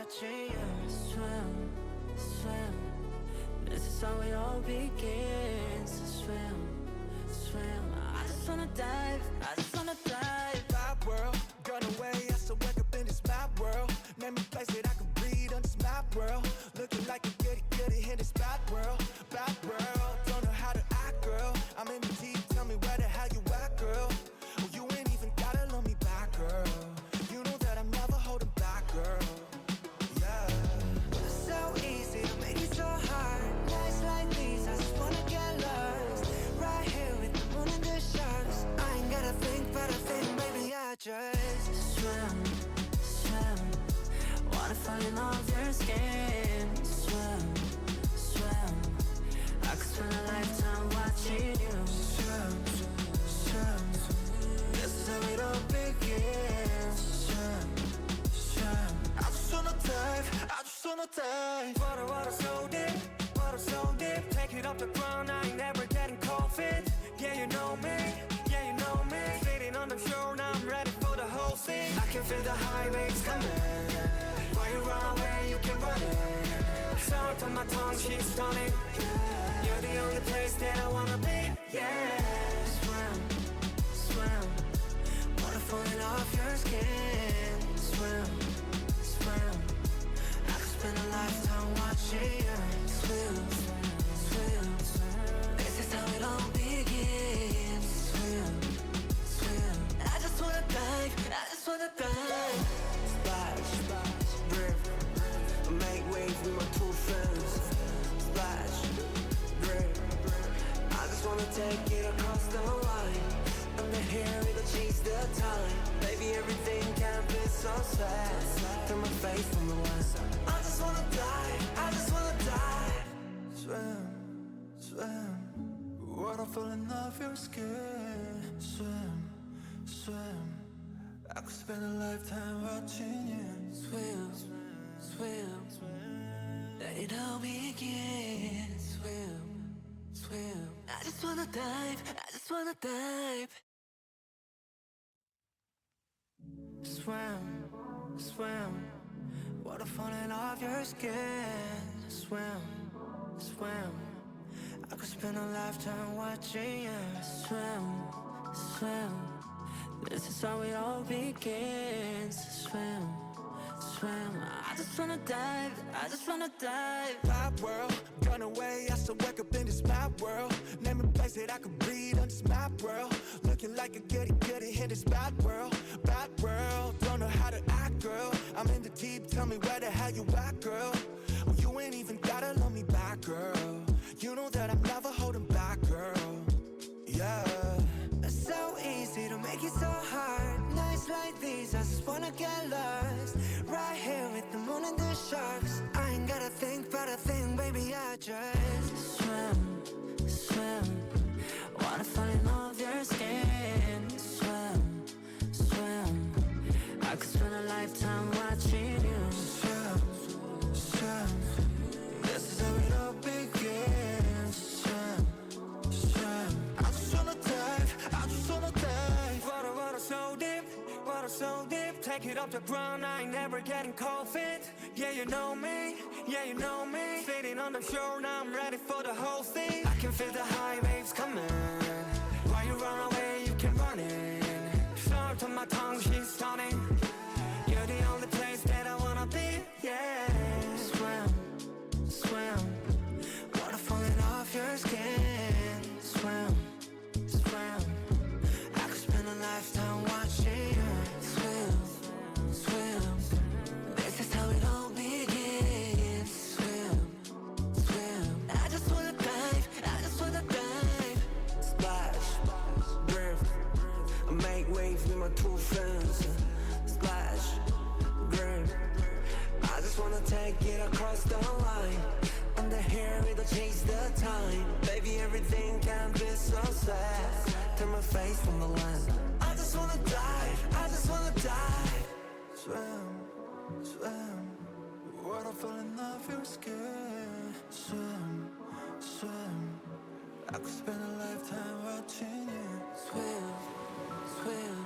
watching you swim, swim. This is how it all begins. Swim, swim. I just wanna dive, I just wanna dive. Bad world, gone away, I still wake up in this mad world. Name a place that I can breathe on this mad world. Looking like a goody in this bad world. Bad world, don't know how to act, girl. I'm in the deep, tell me where the hell you at, girl. Oh, you ain't even gotta love me back, girl. You know that I'm never holding back, girl. Yeah. So easy to make it so hard. Nights like these, I just wanna get lost. Right here with the moon and the stars. I ain't gotta think, but I think, baby, I just swim, swim. Wanna fall in love your skin. Swim, swim. I could spend a lifetime watching you swim, swim. This is how it all begins. Swim, swim. I just wanna dive, I just wanna dive. Water so deep, water so deep. Take it off the ground, I ain't never getting cold feet. Yeah, you know me, yeah, you know me. Sitting on the shore, now I'm ready for the whole scene. I can feel the high waves coming. Why you run away, you can run it. Salt on my tongue, she's stunning. You're the only place that I wanna be, yeah. Swim, swim. Water falling off your skin. Swim, swim. I could spend a lifetime watching you swim, swim. This is how it all begins. Swim, swim. I just wanna dive, I just wanna dive. Splash, river, make waves with my two friends. Splash, river, I just wanna take it across the line. Under here it'll change the time. Baby, everything can be so sad. Turn my face from the west. I just wanna die, I just wanna die. Swim, swim. Waterfall in off your skin. Swim, swim. I could spend a lifetime watching you Swim, swim. Let it all begin. Swim, swim. I just wanna dive, I just wanna dive. Swim, swim. Water falling off your skin. Swim, swim. I could spend a lifetime watching you swim, swim. This is how it all begins. Swim, swim. I just wanna dive, I just wanna dive. Bad world, gone away, I still wake up in this mad world. Name a place that I can breathe on this mad world. Looking like a goody in this bad world. Bad world, don't know how to act, girl. I'm in the deep, tell me where the hell you at, girl. Oh, you ain't even gotta love me back, girl. You know that I'm never holding back, girl. Yeah. It's so easy to make it so hard. Nights like these, I just wanna get lost. Right here with the moon and the sharks. I ain't gotta think, but I think, baby, I just swim, swim. Wanna fall in love your skin. Swim, swim. I could spend a lifetime watching you Swim, swim. This is how it all begins. Swim, swim. I just wanna dive, I just wanna dive. Water so deep, water so deep. Take it off the ground, I ain't never getting cold feet. Yeah, you know me, yeah, you know me. Sitting on the shore, now I'm ready for the whole scene. I can feel the high waves coming. Why you run away, you can run it. Salt on my tongue, she's stunning. You're the only place that I wanna be, yeah. swim, swim. Water falling off your skin. Swim, swim. I could spend a lifetime watching you swim, swim. This is how it all begins. Swim, swim. I just wanna dive, I just wanna dive. Splash, river, make waves with my two friends. Splash, river, I just wanna take it across the line. Under here it'll change the time. Baby, everything can be so sad. Turn my face from the land. I just wanna dive, I just wanna dive. Swim, swim. Waterfall in off your skin. Swim, swim. I could spend a lifetime watching you Swim, swim.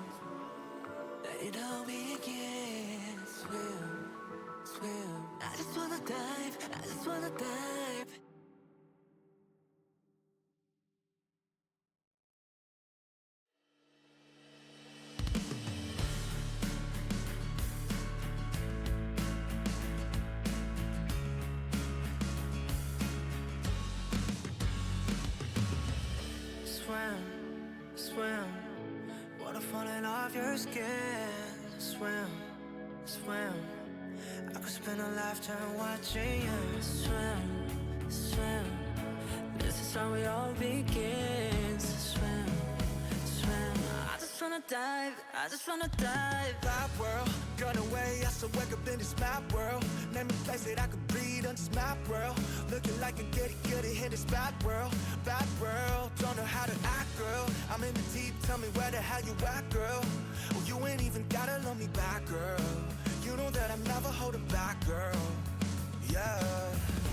Let it all begin. Swim, swim. just wanna dive, I just wanna dive. Swim, swim, water falling off your skin. Swim, swim, I could spend a lifetime watching you. Swim, swim, this is how we all begin. Swim, swim, I just wanna dive, I just wanna dive. That world, gone away, I still wake up in this map world. Name a place that I could breathe on this map world. Looking like a goody in this bad world. Bad world, don't know how to act, girl. I'm in the deep, tell me where the hell you at, girl. Oh, you ain't even gotta love me back, girl. You know that I'm never holding back, girl. Yeah.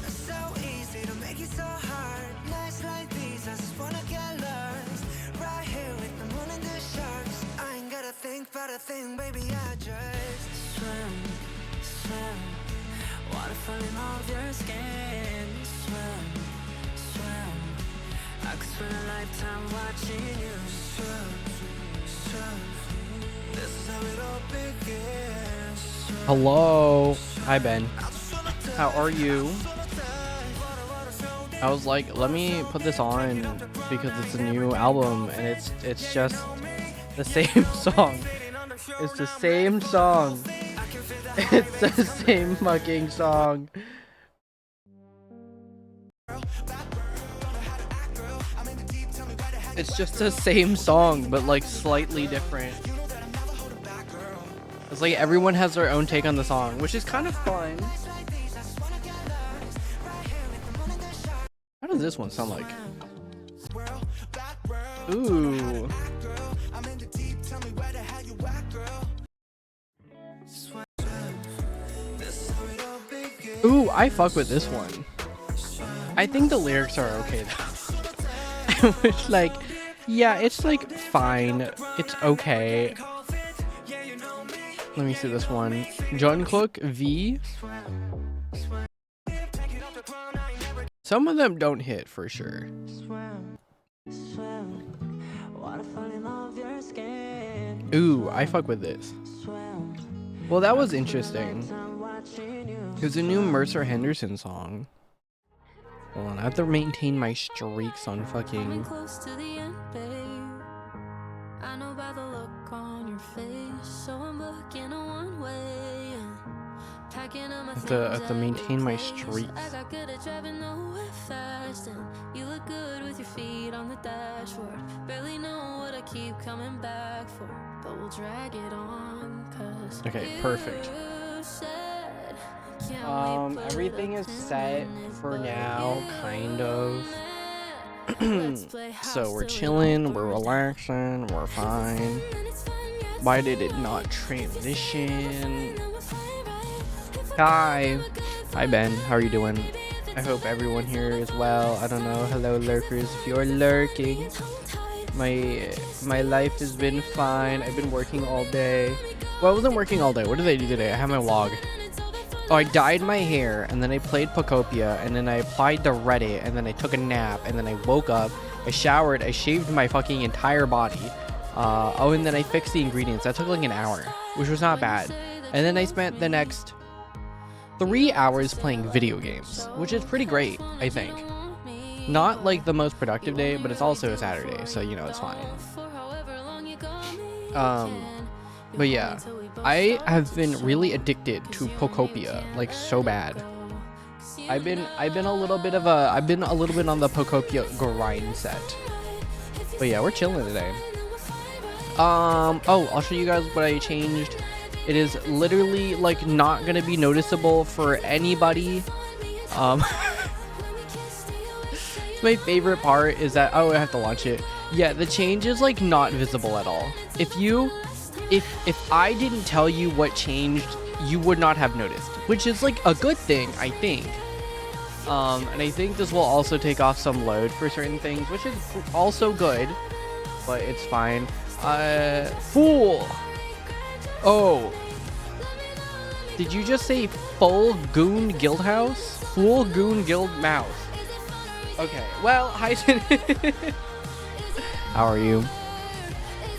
It's so easy to make it so hard. Nights like these, I just wanna get lost. Right here with the moon and the sharks. I ain't gotta think about a thing, baby, I just swim, swim. Water falling off your skin. Swim, swim. I could spend a lifetime watching you. Swim, swim. This is how it all begins. Swim, Hello. Hi, Ben. How are you? I was like, let me put this on because it's a new album and it's just the same song. It's the same song. It's the same fucking song. It's just the same song, but like slightly different. It's like everyone has their own take on the song, which is kind of fun. How does this one sound like? Ooh. Ooh, I fuck with this one. I think the lyrics are okay though. It's like, yeah, it's like fine. It's okay. Let me see this one. John Cook V. Some of them don't hit for sure. Ooh, I fuck with this. Well, that was interesting. It was a new Mercer Henderson song. Hold on, I have to maintain my streaks on fucking. close to the end, babe. I know by the look on your face, so I'm looking a one way. Packing up my I have to maintain my streaks. I got good at driving nowhere fast, and you look good with your feet on the dashboard. Barely know what I keep coming back for, but we'll drag it on, 'cause Okay, perfect. you said, can't wait for Everything is the set for now, kind of. Let's play So house we're till we chilling, don't we're burn relaxing, we're fine. and it's fun, yes. Why did it not transition? Hi. Hi, Ben. How are you doing? I hope everyone here is well. I don't know. Hello, lurkers. If you're lurking, my life has been fine. I've been working all day. Well, I wasn't working all day. What did I do today? I have my vlog. Oh, I dyed my hair, and then I played Pocopia, and then I applied the Reddit, and then I took a nap, and then I woke up, I showered, I shaved my fucking entire body. Oh, and then I fixed the ingredients. That took like an hour, which was not bad. And then I spent the next 3 hours playing video games, which is pretty great, I think. Not like the most productive day, but it's also a Saturday, so you know it's fine. But yeah, I have been really addicted to Pocopia, like so bad. I've been a little bit on the Pocopia grind set. But yeah, we're chilling today. Oh, I'll show you guys what I changed. It is literally like not gonna be noticeable for anybody. My favorite part is that, oh, I have to launch it. Yeah, the change is like not visible at all. If I didn't tell you what changed, you would not have noticed, which is like a good thing, I think. And I think this will also take off some load for certain things, which is also good, but it's fine. Fool. Oh. Did you just say full goon guild house? Full goon guild mouth. Okay, well, hi. How are you?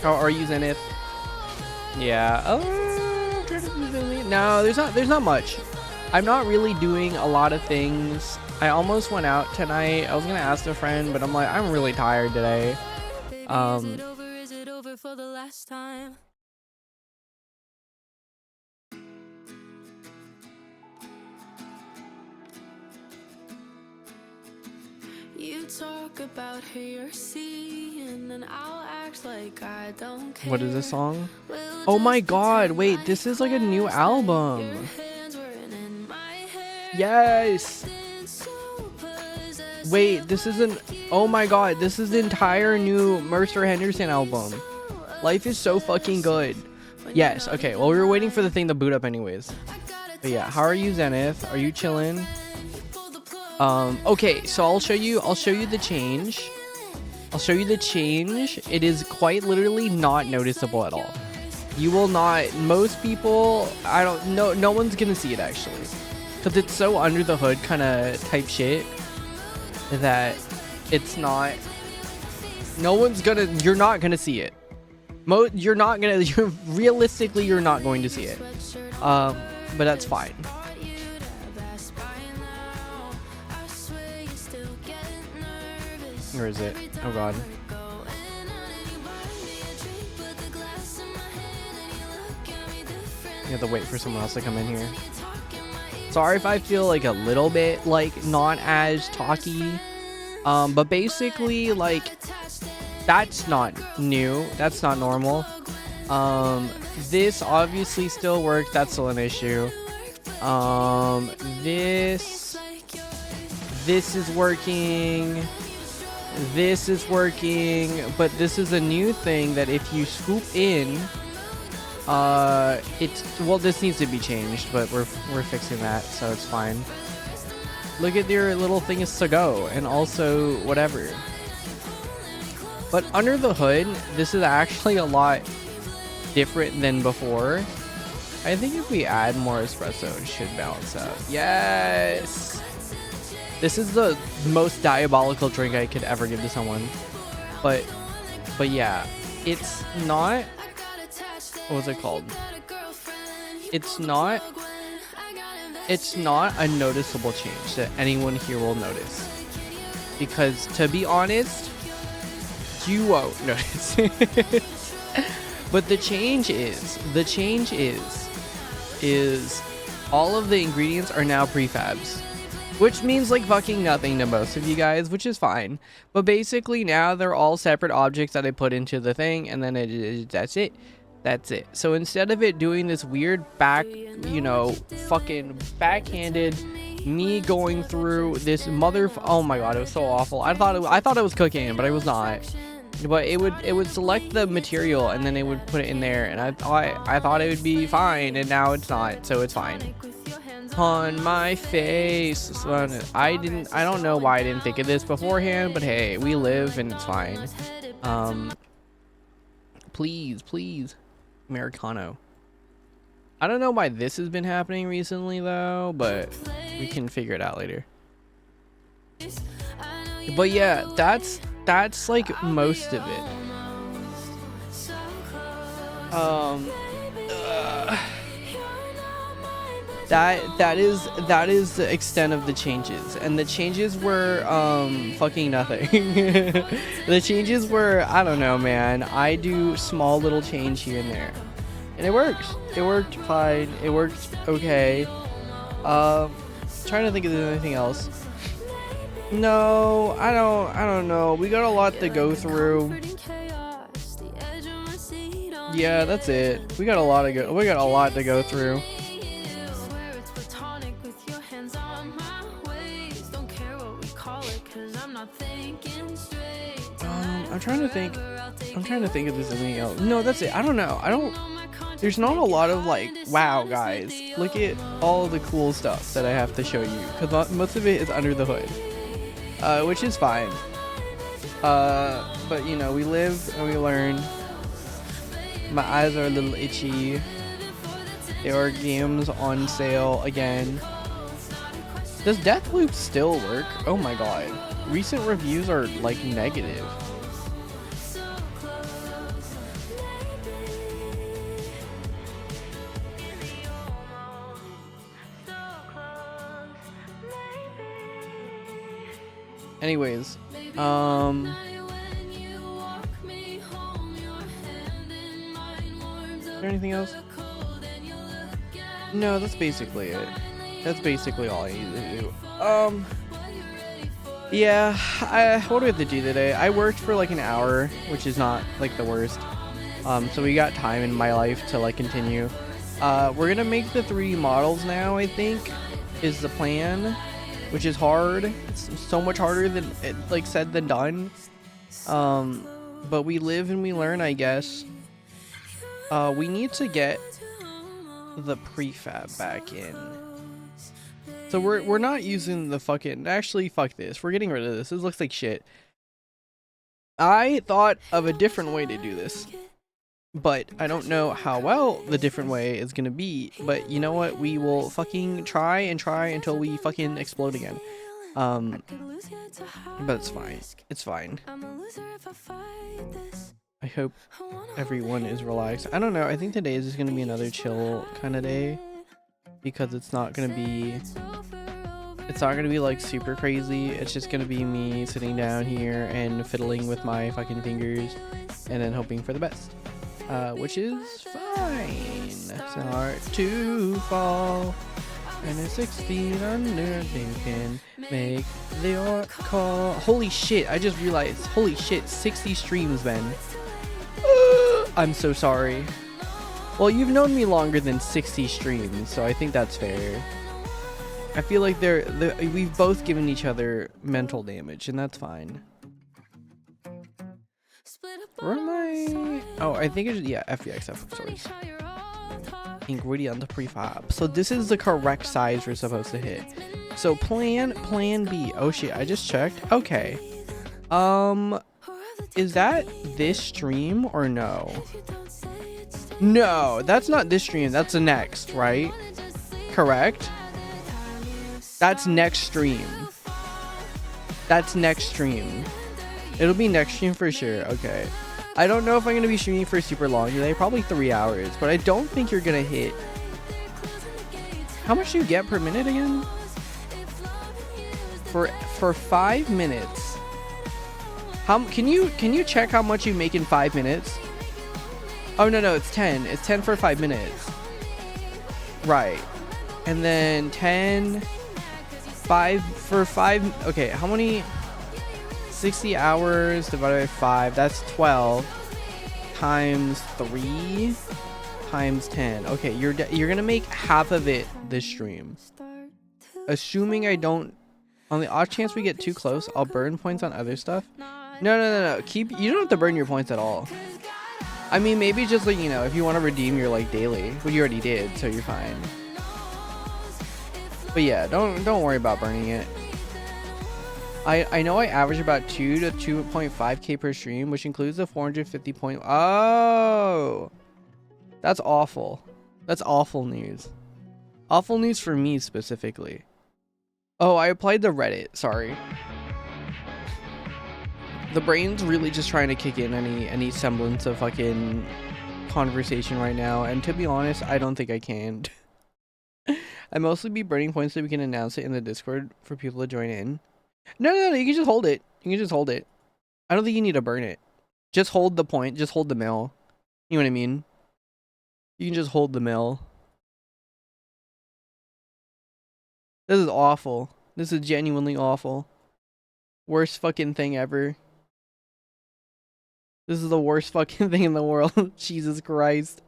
How are you, Zenith? Yeah. No, there's not much. I'm not really doing a lot of things. I almost went out tonight. I was gonna ask a friend, but I'm like, I'm really tired today. Is it over for the last time? You talk about who you're seeing, and I'll act like I don't care. What is this song? Oh my god, wait, this is like a new album. Yes. Wait, this isn't. Oh my god, this is the entire new Mercer Henderson album. Life is so fucking good. Yes, okay, well, we were waiting for the thing to boot up anyways. But yeah, how are you, Zenith? Are you chilling? Okay, so I'll show you the change. I'll show you the change. It is quite literally not noticeable at all. You will not, most people, I don't know, no one's gonna see it actually. Because it's so under the hood kind of type shit that it's not, you're not gonna see it. Realistically, you're not going to see it. But that's fine. Where is it? Oh god. You have to wait for someone else to come in here. Sorry if I feel like a little bit like not as talky. But basically like that's not new. That's not normal. This obviously still works. That's still an issue. This is working. This is working, but this is a new thing that if you scoop in, this needs to be changed, but we're fixing that, so it's fine. Look at your little thing is to go, and also whatever. But under the hood, this is actually a lot different than before. I think if we add more espresso, it should balance out. Yes! This is the most diabolical drink I could ever give to someone. But yeah, it's not, what was it called? It's not a noticeable change that anyone here will notice. Because to be honest, you won't notice. But the change is all of the ingredients are now prefabs. Which means like fucking nothing to most of you guys, which is fine. But basically now they're all separate objects that I put into the thing, and then that's it. That's it. So instead of it doing this weird fucking backhanded me going through this oh my god, it was so awful. I thought it was cooking, but it was not. But it would select the material and then it would put it in there, and I thought it would be fine, and now it's not, so it's fine. On my face. I don't know why I didn't think of this beforehand, but hey, we live and it's fine. Please, Americano. I don't know why this has been happening recently though, but we can figure it out later. But yeah, that's like most of it. That is the extent of the changes, and the changes were fucking nothing. The changes were, I don't know, man. I do small little change here and there, and it works. It worked fine. It worked okay. Trying to think if there's anything else. No, I don't know. We got a lot to go through. Yeah, that's it. We got a lot to go through. I'm trying to think if there's anything else. No, that's it. I don't know. There's not a lot of like, wow, guys, look at all the cool stuff that I have to show you, because most of it is under the hood, which is fine. But you know, we live and we learn. My eyes are a little itchy. There are games on sale again. Does Deathloop still work? Oh my god. Recent reviews are like negative. Anyways, is there anything else? No, that's basically it. That's basically all I need to do. Yeah, what do we have to do today? I worked for like an hour, which is not like the worst. So we got time in my life to like continue. We're gonna make the 3 models now, I think, is the plan, which is hard. It's so much harder than like said than done. But we live and we learn, I guess. We need to get the prefab back in. So we're not using the fucking, actually fuck this. We're getting rid of this. This looks like shit. I thought of a different way to do this, but I don't know how well the different way is gonna be. But you know what? We will fucking try until we fucking explode again. But it's fine. It's fine. I hope everyone is relaxed. I don't know. I think today is just gonna be another chill kind of day, because it's not gonna be like super crazy. It's just gonna be me sitting down here and fiddling with my fucking fingers and then hoping for the best, which is fine. Start to fall and it's 6 feet under. They can make your call. Holy shit, I just realized, holy shit, 60 streams, man. I'm so sorry. Well, you've known me longer than 60 streams, so I think that's fair. I feel like we've both given each other mental damage, and that's fine. Where am I? Oh, I think it's, yeah, FVXF source. Ingredient prefab. So this is the correct size we're supposed to hit. So plan B. Oh shit, I just checked. Okay. Is that this stream or no? No, that's not this stream. That's the next, right? Correct? That's next stream. That's next stream. It'll be next stream for sure. Okay. I don't know if I'm going to be streaming for super long today. Probably 3 hours. But I don't think you're going to hit... How much do you get per minute again? For 5 minutes. Can you check how much you make in 5 minutes? Oh, no, it's 10. It's 10 for 5 minutes. Right. And then 10... 5 for 5. Okay, how many? 60 hours divided by 5. That's 12 times 3 times 10. Okay, you're gonna make half of it this stream. Assuming I don't, on the odd chance we get too close, I'll burn points on other stuff. No. You don't have to burn your points at all. I mean, maybe just like, you know, if you want to redeem your like daily, well, you already did, so you're fine. But yeah, don't worry about burning it. I know I average about 2 to 2.5k per stream, which includes the 450 point. Oh, that's awful. That's awful news. Awful news for me specifically. Oh, I applied the Reddit. Sorry. The brain's really just trying to kick in any semblance of fucking conversation right now, and to be honest, I don't think I can. I mostly be burning points so we can announce it in the Discord for people to join in. No, you can just hold it. You can just hold it. I don't think you need to burn it. Just hold the point. Just hold the mill. You know what I mean? You can just hold the mill. This is awful. This is genuinely awful. Worst fucking thing ever. This is the worst fucking thing in the world. Jesus Christ.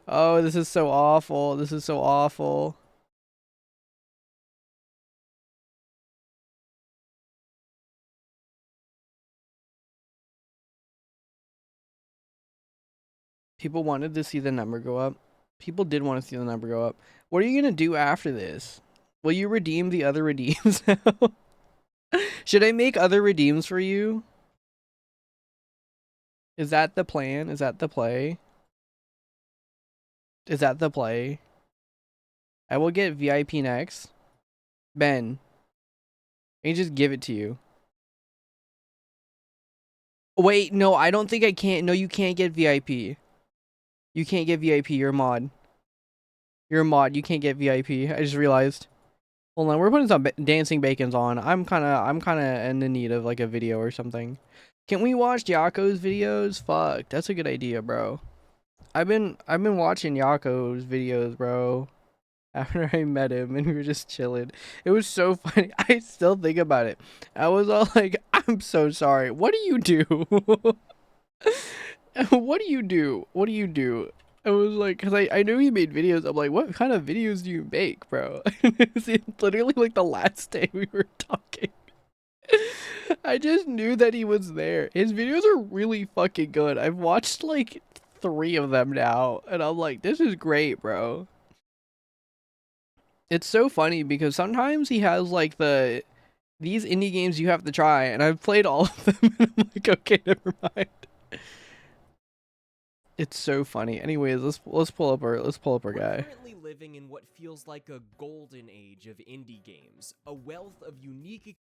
Oh, this is so awful. This is so awful. People wanted to see the number go up. People did want to see the number go up. What are you going to do after this? Will you redeem the other redeems now? Should I make other redeems for you? Is that the plan? Is that the play? Is that the play? I will get VIP next. Ben, I can just give it to you. Wait, no, I don't think I can't. No, you can't get VIP. You can't get VIP. You're a mod. You're a mod. You can't get VIP. I just realized. Hold on, we're putting some dancing bacons on. I'm kind of in the need of like a video or something. Can we watch Yako's videos? Fuck, that's a good idea, bro. I've been watching Yako's videos, bro. After I met him and we were just chilling. It was so funny. I still think about it. I was all like, I'm so sorry. What do you do? What do you do? What do you do? I was like, because I knew he made videos. I'm like, what kind of videos do you make, bro? It's literally like the last day we were talking. I just knew that he was there. His videos are really fucking good. I've watched like 3 of them now. And I'm like, this is great, bro. It's so funny because sometimes he has like these indie games you have to try. And I've played all of them. And I'm like, okay, never mind. It's so funny. Anyways, let's pull up our We're guy. currently living in what feels like a golden age of indie games, a wealth of unique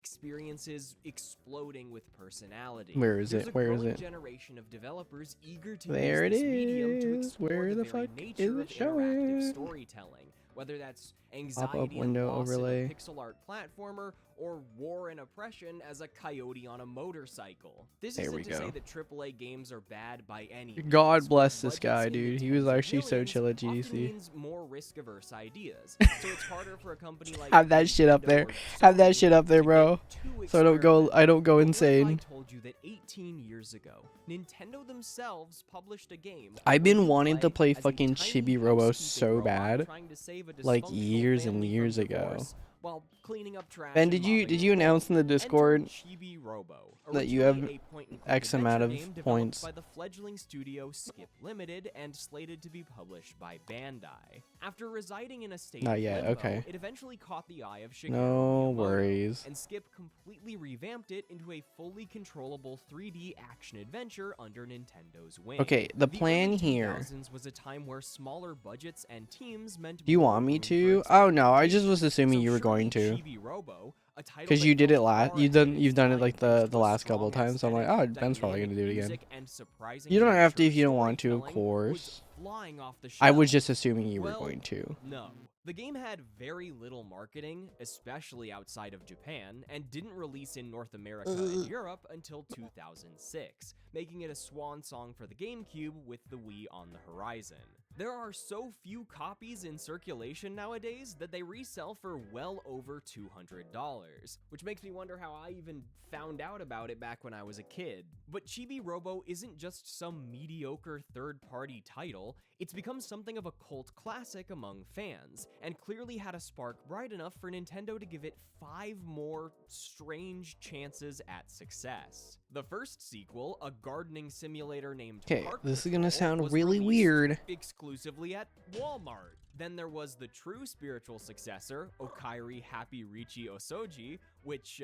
experiences exploding with personality. Where is There's it? a Where is growing it? generation of developers eager to There use it this medium to is. explore Where the very fuck nature is of it showing? interactive storytelling, whether that's anxiety Pop-up and window loss overlay. in a pixel art platformer, or war and oppression as a coyote on a motorcycle. This There isn't we to go. say that AAA games are bad by any means. God bless With this guy, budgets in the dude. He was tens of actually so millions, chill at often GDC. means more risk-averse ideas. So it's harder for a company like Have that shit up Nintendo there. or Have that Sony shit up there, to bro. get too So I don't go experimental. go But what if insane. I told you that 18 years ago, Nintendo themselves published a game I've where been you wanting to play as a fucking tiny Chibi Robo housekeeping so robot bad. trying to save a Like dysfunctional years and family years from ago. divorce while cleaning up trash Ben, and did you mopping the announce in the floor. Discord Enter Chibi Robo, that you originally have a point-and-click X amount adventure of game developed points? by the fledgling studio Skip Limited and slated to be published by Bandai. After residing in a state Not of yet, limbo, okay. it eventually caught the eye of Shigeru No Miyamoto, worries. and Skip completely revamped it into a fully controllable 3D action adventure under Nintendo's wing. Okay, the The plan early here. 2000s was a time where smaller budgets and teams meant Do you more want me room for to? Oh no, I just experimentation. was assuming So you were surely going to. Chibi Robo, a title Because that you did it comes last. far You've ahead done of you've its done it time like thanks the to a last couple strong of times. So I'm like, aesthetic, oh, Ben's probably gonna dynamic do it again. music, and surprisingly You don't have to mature if you don't want to, of storytelling, course. was flying off the I was shelves. just assuming you were Well, going to. No. The game had very little marketing, especially outside of Japan, and didn't release in North America and Europe until 2006, making it a swan song for the GameCube with the Wii on the horizon. There are so few copies in circulation nowadays that they resell for well over $200, which makes me wonder how I even found out about it back when I was a kid. But Chibi Robo isn't just some mediocre third-party title, it's become something of a cult classic among fans, and clearly had a spark bright enough for Nintendo to give it 5 more strange chances at success. The first sequel, a gardening simulator named Okay, Park this is gonna Patrol, sound was really released weird. exclusively at Walmart. Then there was the true spiritual successor, Okairi Happy Richi Osoji, which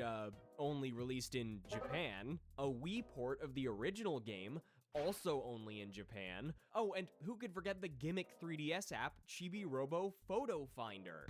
only released in Japan, a Wii port of the original game, also only in Japan. Oh, and who could forget the gimmick 3DS app, Chibi Robo Photo Finder?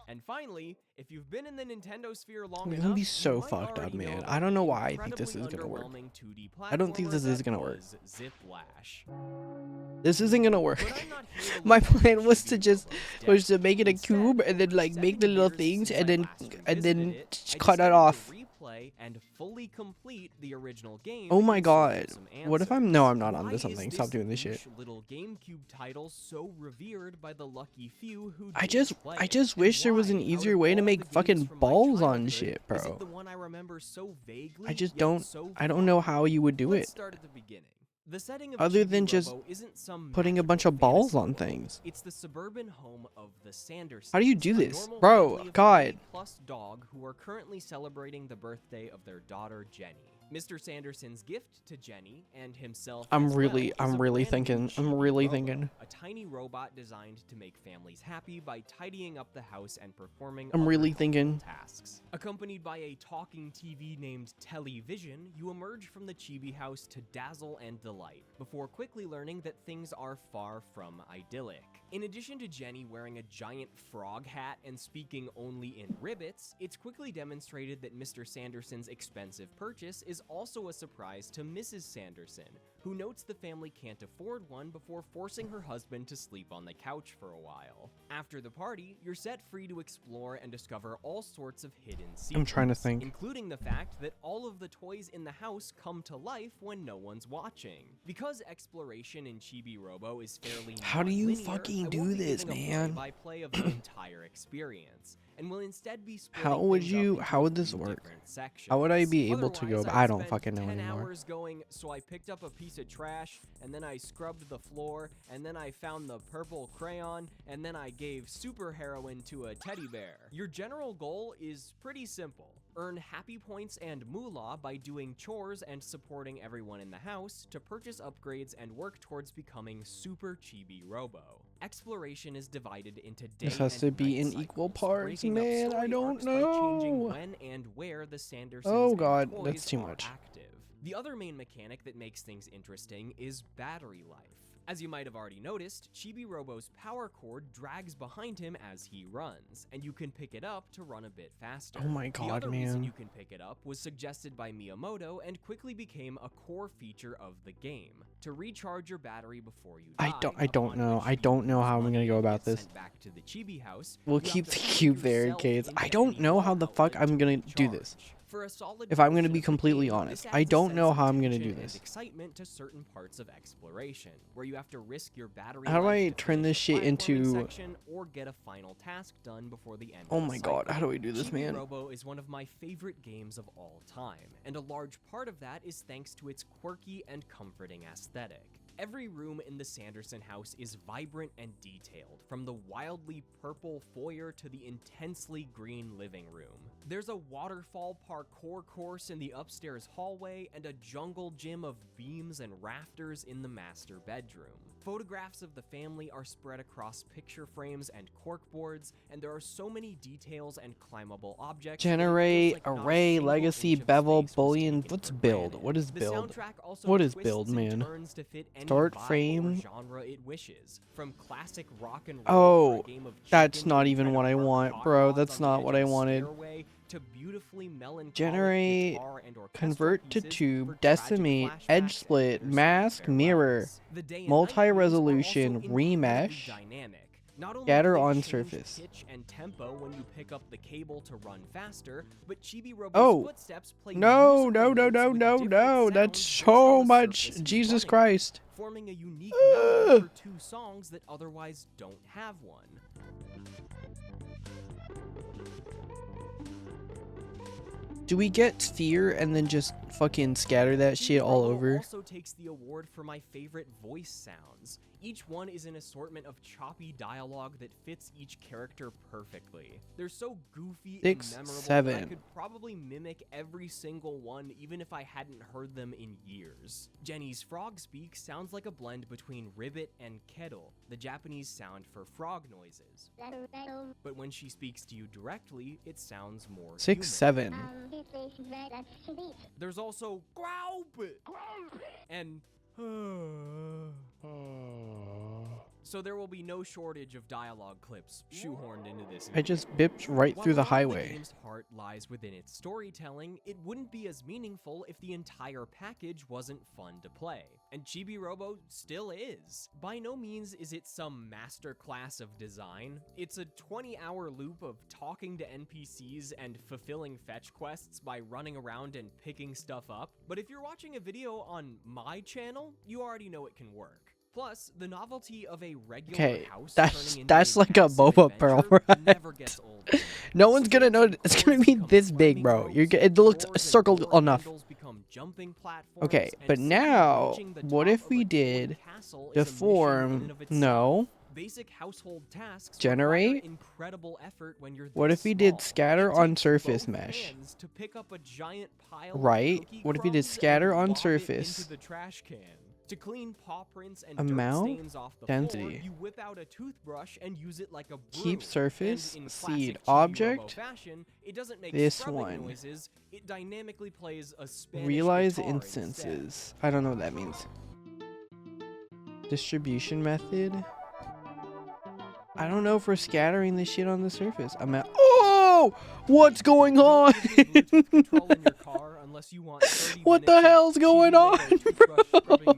And finally, if you've been in the Nintendo sphere long It's enough, gonna be you so might fucked up, already know man. about I don't know the why I think this is incredibly gonna work. underwhelming 2D I don't think platformer this is that gonna work. was Ziplash. This isn't gonna work. But I'm not here to My look at plan was to Chibi just Robo's death. make it a Instead, cube and then over like make 7 the little years things since and I then last revisited it, I cut it decided off. to replay and fully complete the original game. Oh my in search god. of some What if I'm answers. no, I'm not Why onto is something. Stop doing this shit. niche little GameCube title so revered by the lucky few who I did just play I it? just And wish there was an why, out easier of way to all make the games fucking from my balls on childhood, shit, is bro. it the one I remember so vaguely, I just yet don't so I don't know fondly? how you would do Let's it. start at the beginning. The setting of Other Chibi than just Robo isn't some putting a bunch magical of balls fantasy on world. things. It's the suburban home of the Sandersons. How do you do a this? normal Bro, family of God. 30-plus dog who are currently celebrating the birthday of their daughter Jenny. Mr. Sanderson's gift to Jenny and himself I'm as really- well I'm is a really brand new thinking- I'm Chibi really Robo, thinking. a tiny robot designed to make families happy by tidying up the house and performing I'm other really household thinking. tasks. Accompanied by a talking TV named Television, you emerge from the Chibi house to dazzle and delight, before quickly learning that things are far from idyllic. In addition to Jenny wearing a giant frog hat and speaking only in ribbits, it's quickly demonstrated that Mr. Sanderson's expensive purchase is also a surprise to Mrs. Sanderson, who notes the family can't afford one before forcing her husband to sleep on the couch for a while. After the party, you're set free to explore and discover all sorts of hidden secrets. I'm trying to think. Including the fact that all of the toys in the house come to life when no one's watching. Because exploration in Chibi Robo is fairly How do you non-linear, fucking I do won't be this, giving a man? play-by-play of the entire experience, and will instead be splitting How would things you- up into how would a this few work? different sections. How would I be able to go? Otherwise, I I'd don't spend fucking know 10 anymore. hours going, so I picked up a piece of trash, and then I scrubbed the floor, and then I found the purple crayon, and then I gave super heroin to a teddy bear. Your general goal is pretty simple. Earn happy points and moolah by doing chores and supporting everyone in the house to purchase upgrades and work towards becoming Super Chibi Robo. Exploration is divided into day This has and to be night in cycles, equal parts, breaking up man. I story don't arcs by changing know. when and where the Sandersons Oh and god, toys that's too are much. active. The other main mechanic that makes things interesting is battery life. As you might have already noticed, Chibi Robo's power cord drags behind him as he runs, and you can pick it up to run a bit faster. Oh my The god, other reason man. you can pick it up was suggested by Miyamoto and quickly became a core feature of the game. To recharge your battery before you die, I don't upon know. which I you don't know lose how I'm money gonna go and about get this. sent back to the Chibi house, We'll you have keep to the put cube there, yourself kids. into I don't any know wall how the fuck outlet I'm to gonna do recharge. this. For a solid If I'm gonna portion be of the completely game, honest, this I adds a don't know sense how of I'm gonna tension do and this. excitement to certain parts of exploration, where you have to risk your battery How do life I to turn finish this a shit platforming into- section or get a final task done before the end Oh of the my god, cycle. how do we do this, Chibi man? Robo is one of my favorite games of all time, and a large part of that is thanks to its quirky and comforting aesthetic. Every room in the Sanderson house is vibrant and detailed, from the wildly purple foyer to the intensely green living room. There's a waterfall parkour course in the upstairs hallway and a jungle gym of beams and rafters in the master bedroom. Photographs of the family are spread across picture frames and corkboards, and there are so many details and climbable objects. that it feels Generate, like not a array, single legacy, inch of bevel, space was boolean. taken What's for build? granted. What is The build? soundtrack also What is twists build, and man? turns to fit any Start vibe frame. or genre it wishes, from classic rock and roll Oh, for a game of that's chicken not to even try to what I park want, hot bro. rods That's on the not edge what of I a wanted. stairway, to beautifully melancholic Generate, guitar and orchestral convert to pieces tube, for tragic decimate, flashbacks edge and split, bittersweet mask, mirror, farewells. The day and night multi-resolution, views are also incredibly remesh, dynamic. Not only scatter do they on change surface. pitch and tempo when you pick up the cable to run faster, but Chibi Robo's Oh, footsteps play no, musical no, no, notes no, with no, different no. That's sounds based so on the much. surface he's Jesus running on, Christ. forming a unique melody for two songs that otherwise don't have one. Do we get sphere and then just fucking scatter that shit all Robo over? also takes the award for my favorite voice sounds. Each one is an assortment of choppy dialogue that fits each character perfectly. They're so goofy 6, and memorable that I 7. could probably mimic every single one even if I hadn't heard them in years. Jenny's frog speak sounds like a blend between ribbit and kettle, the Japanese sound for frog noises. But when she speaks to you directly, it sounds more 6, human. 7. There's also Growlbit and so there will be no shortage of dialogue clips shoehorned into this I video. just bipped right While through a the lot of highway. The game's heart lies within its storytelling, it wouldn't be as meaningful if the entire package wasn't fun to play. And Chibi Robo still is. By no means is it some masterclass of design. It's a 20-hour loop of talking to NPCs and fulfilling fetch quests by running around and picking stuff up. But if you're watching a video on my channel, you already know it can work. Plus, the novelty of a regular Okay, house that's turning into that's like a massive Boba Pearl adventure never ride. gets old. No one's gonna know. It's gonna be this big, bro. It looks circled enough. Okay, but now, what if we did deform? No. Basic household tasks Generate? require incredible effort when you're What this if we did small. scatter It on takes surface both mesh? hands to pick up a giant pile of Right? cookie What if we did crumbs scatter and on lob it surface? into the trash can? To clean paw prints and Amount? dirt stains off the Density. floor, you whip out a toothbrush and use it like a broom. Keep surface, And in seed, classic Chibi Robo object. fashion, it doesn't make This scrubbing one. noises, it dynamically plays a Spanish Realize guitar instead. instances. I don't know what that means. Distribution method. I don't know if we're scattering this shit on the surface. I'm at. Oh, what's going on? What the hell's going on, bro?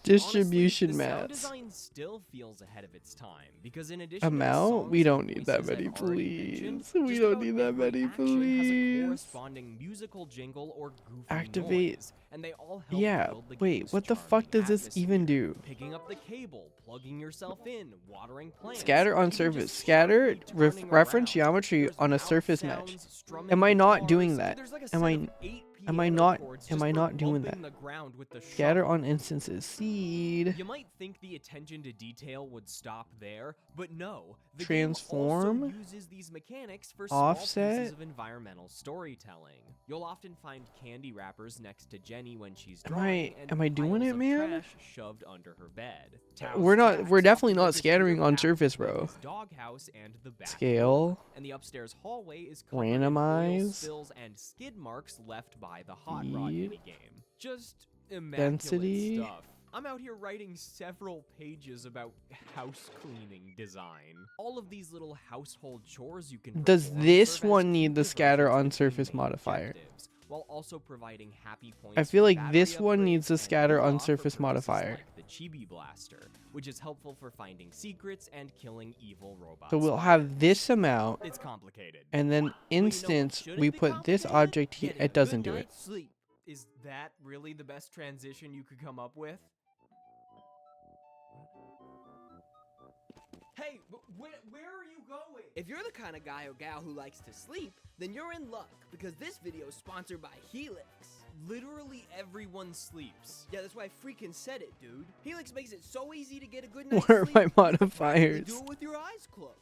Distribution mats. Sound design still feels ahead of its time because in addition Amount? to the We don't songs and need that voices many, I've already please. mentioned, We just don't about need that every many, action has a please. corresponding musical jingle or goofy Activate. noise, and they all help Yeah, build the wait, game's what the charming fuck does this atmosphere. even do? Picking up the cable, plugging yourself in, watering plants. Scatter on even surface. just Scatter sharply turning reference around. geometry There's on a mouth surface mesh. sounds, strumming Am I not guitars, doing dude, that? there's like a Am set I- of 8 Am I piano not? chords Am just I for not doing bumping that? the ground with the Scatter shovel. on instances. Seed. You might think the attention to detail would stop there, but no. The Transform. game also uses these mechanics for Offset. small pieces of environmental storytelling. You'll often find candy wrappers next to Jenny when she's drawing, and am I doing piles it, of man? trash shoved under her bed. We're not- Tao's we're tracks definitely often not take us scattering through on the surface, path of bro. his doghouse and the back Scale. door, and the upstairs hallway is covered in oil Randomize. spills and skid marks left by the hot rod Feed. minigame. Just immaculate Density. stuff. I'm out here writing several pages about house cleaning design. All of these little household chores you can Does perform this serve as one key need the scatter diversions on between surface main modifier? objectives, while also providing happy points I feel for like battery this one needs upgrades the and scatter on payoff for surface purposes modifier. like the Chibi Blaster, which is helpful for finding secrets and killing evil robots. So we'll have this amount, It's complicated. and then Well, instance shouldn't we be put this complicated? object here. Getting a It doesn't good do it. night's sleep. Is that really the best transition you could come up with? Hey, where are you going? If you're the kind of guy or gal who likes to sleep, then you're in luck, because this video is sponsored by Helix. Literally everyone sleeps. Yeah, that's why I freaking said it, dude. Helix makes it so easy to get a good night's Where are sleep. my you can practically modifiers? do it with your eyes closed.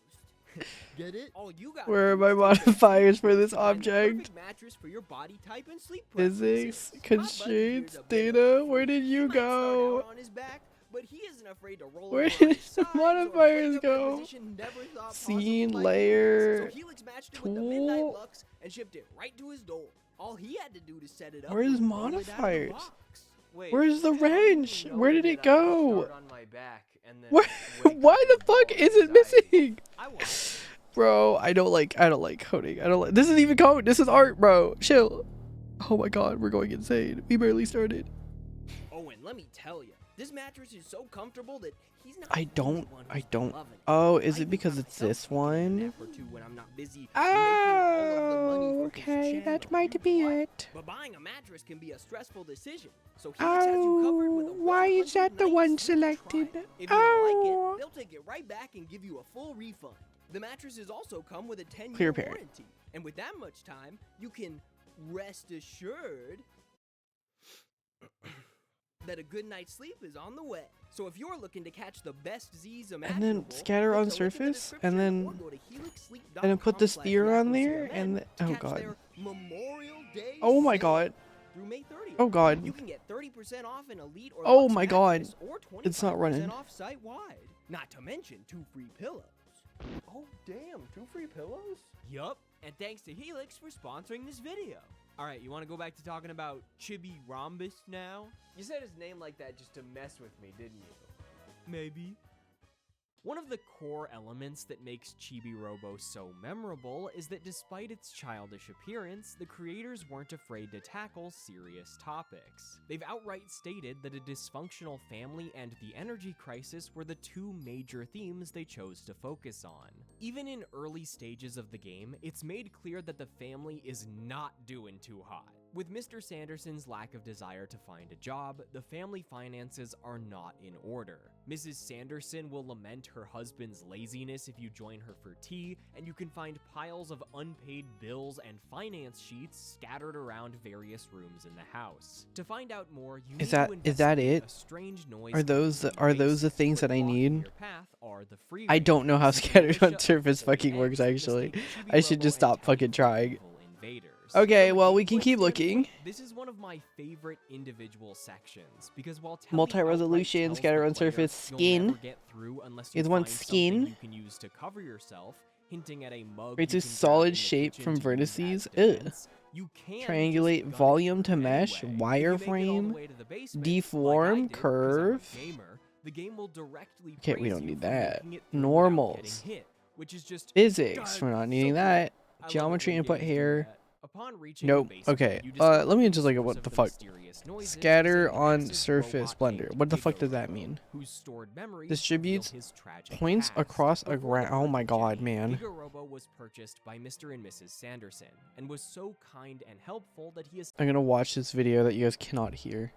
Get it? All you got. Where are my modifiers for this object? Perfect mattress for your body type and sleep preferences. Physics, My buddy constraints, here's a bit data. of- Where did you He might start go? out on his back, but he isn't afraid to roll Where over on did his the sides or modifiers wake up in a go? position never thought possible Scene, by layer, humans. So Helix matched it with the Midnight tool. Lux and shipped it right to his door. All he had to do to set it up Where's was roll it out of the modifiers? box. Wait, Where's the how do you wrench? know Where did that it I go? start on my back and then Where? wake Why up the with fuck ball is it anxiety? missing? I want. Bro, I don't like coding. I don't like. This isn't even code. This is art, bro. Chill. Oh my god, we're going insane. We barely started. Oh, and let me tell you, this mattress is so comfortable that he's not I the only don't- one I who's don't- loving it. Oh, is I it because even it's found this myself taking a one? nap or two when I'm not busy making all of the money Oh, for his okay. That channel. might be But- it. But buying a mattress can be a stressful decision. So Helix has you covered with a Oh, why is that the 100-night one sleep selected? trial. If you don't like Oh. it, they'll take it right back and give you a full refund. The mattresses also come with a 10-year Clear parent. warranty. And with that much time, you can rest assured that a good night's sleep is on the way. So if you're looking to catch the best Z's imaginable, scatter click on the link in the surface, and then- description or go to helixsleep.com And then put the sphere on there, /YahooCMN and to oh catch god. their Memorial Day Oh my sale god. through May 30th. Oh god. You can get 30% off an Elite or Oh Lux my god. mattress or 25% It's not running. off site-wide. Not to mention 2 free pillows. Oh damn, 2 free pillows? Yup. And thanks to Helix for sponsoring this video. All right, you want to go back to talking about Chibi Rhombus now? You said his name like that just to mess with me, didn't you? Maybe. One of the core elements that makes Chibi Robo so memorable is that despite its childish appearance, the creators weren't afraid to tackle serious topics. They've outright stated that a dysfunctional family and the energy crisis were the 2 major themes they chose to focus on. Even in early stages of the game, it's made clear that the family is not doing too hot. With Mr. Sanderson's lack of desire to find a job, the family finances are not in order. Mrs. Sanderson will lament her husband's laziness if you join her for tea, and you can find piles of unpaid bills and finance sheets scattered around various rooms in the house. To find out more, you need to Is that investigate it? a strange noise Are those the- in are the those the basement, things but that I blocking need? your path are the free I don't know how range, scattered militia on of surface old fucking eggs, works, actually. escape Chibi I should Robo, just and stop tackle fucking trying. evil invaders. Okay, From a well, we can gameplay keep looking. standpoint, This is one of my favorite individual sections because while Telly Multi-resolution, outright tells scatter the on player surface, you'll skin. never get through unless you It's one find something skin. you can use to cover yourself, hinting at a mug Creates you a can grab solid in the shape kitchen from to use as vertices. defense, you can just Triangulate gun it volume to through mesh, anyway. If you make it all the wireframe, way to the basement, deform, like I did, 'cause I'm a curve. gamer, The game will directly Okay, we praise don't you need for that. making it through without Normals. getting hit, which is just Physics, God, we're not so needing cool. that. I love it Geometry when input games do here. that. Upon reaching Nope. the basement, Okay. you discover Let me that just the look at source what of the the fuck. mysterious noises is Scatter a on massive surface robot blender. named What the fuck does Neko that mean? whose stored memories Distributes reveal his tragic points past. across a Before the ground. Oh birth my of god, Jenny, man. Giga Robo was purchased by Mr. and Mrs. Sanderson and was so kind and helpful that he is I'm gonna watch this video that you guys cannot hear.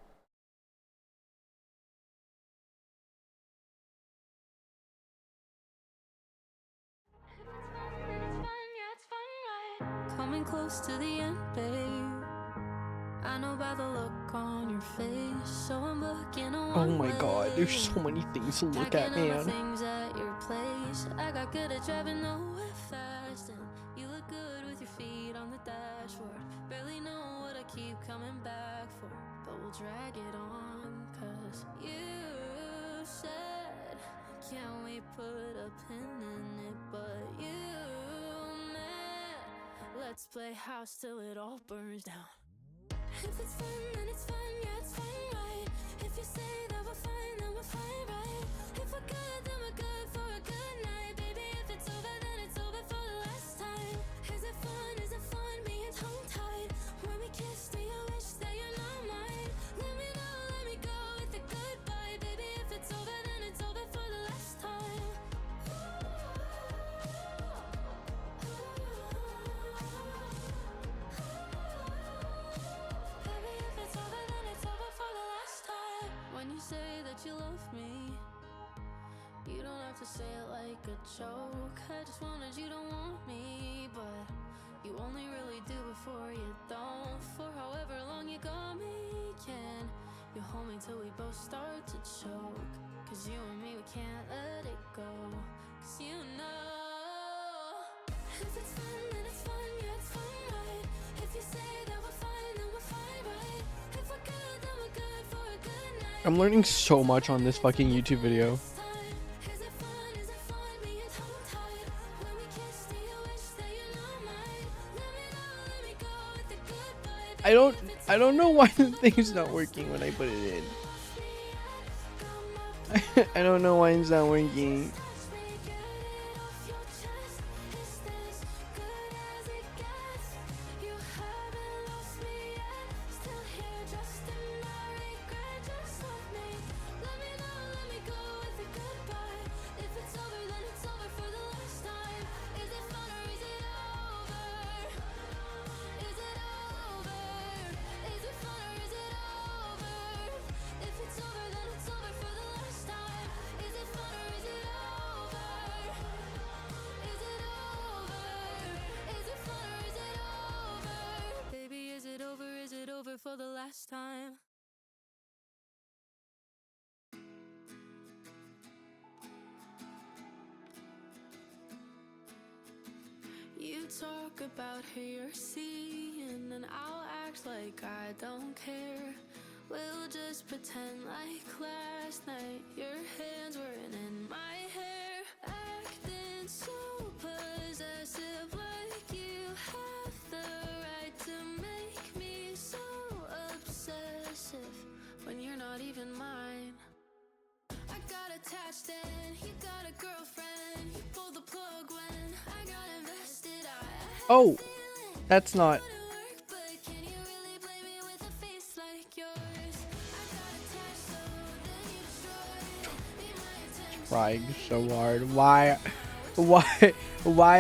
Coming close to the end, babe. I know by the look on your face, so I'm looking away. Oh my god, there's so many things to look at, man. Things at your place. I got good at driving nowhere fast, and you look good with your feet on the dashboard. Barely know what I keep coming back for, but we'll drag it on, cause you said can't we put a pin in it, but you meant let's play house till it all burns down. If it's fun, then it's fun, yeah, it's fun, right? If you say that we're fine, then we're fine, right? If we're good, then we're good for a good night. Baby, if it's over, then it's over for the last time. Is it fun, being tongue-tied? When we kiss, do you wish that you're not mine? Let me know, let me go with a goodbye. Baby, if it's over, then it's over for the last time. When you say that you love me, you don't have to say it like a joke. I just wanted you to want me, but you only really do before you don't. For however long you got me, can you hold me till we both start to choke? Cause you and me, we can't let it go. Cause you know, if it's fun, then it's fun, yeah, it's fun, right? If you say that we're fine, then we're fine, right? If we're good, then we're good for a good night. I'm learning so much on this fucking YouTube video. I don't know why the thing's not working when I put it in. I don't know why it's not working. For the last time. You talk about who you're seeing, and I'll act like I don't care. We'll just pretend like last night your hands weren't in my hair. Acting so possessive, like you have the right to make me so obsessive when you're not even mine. I got attached and you got a girlfriend. You pulled the plug when I got invested. Oh, that's not. Trying so hard. Why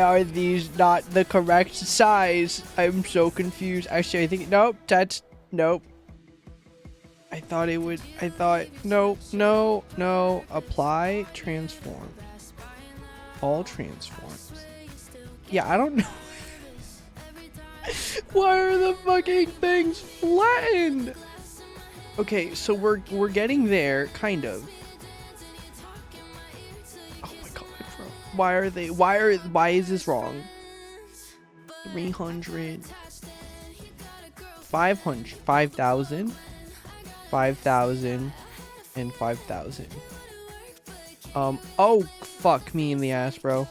are these not the correct size? I'm so confused. Actually, I think nope. That's nope. I thought it would. I thought no. Apply transform. All transforms. Yeah, I don't know. Why are the fucking things flattened? Okay, so we're getting there, kind of. Oh my god, bro. Why is this wrong? 300 500 5,000 5,000 and 5,000. Oh fuck me in the ass, bro.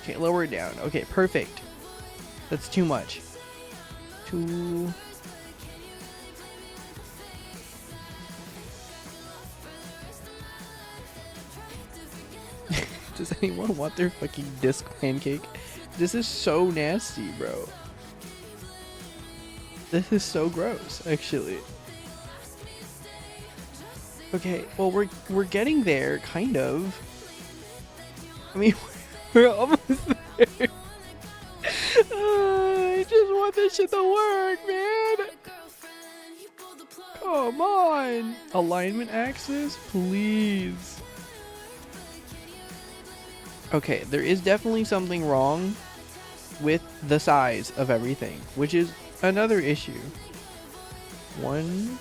Okay, lower it down. Okay, perfect. That's too much. Does anyone want their fucking disc pancake? This is so nasty, bro. This is so gross, actually. Okay, well we're getting there, kind of. I mean, we're almost there. I just want this shit to work, man. Come on. Alignment axis, please. Okay, there is definitely something wrong with the size of everything, which is another issue. One.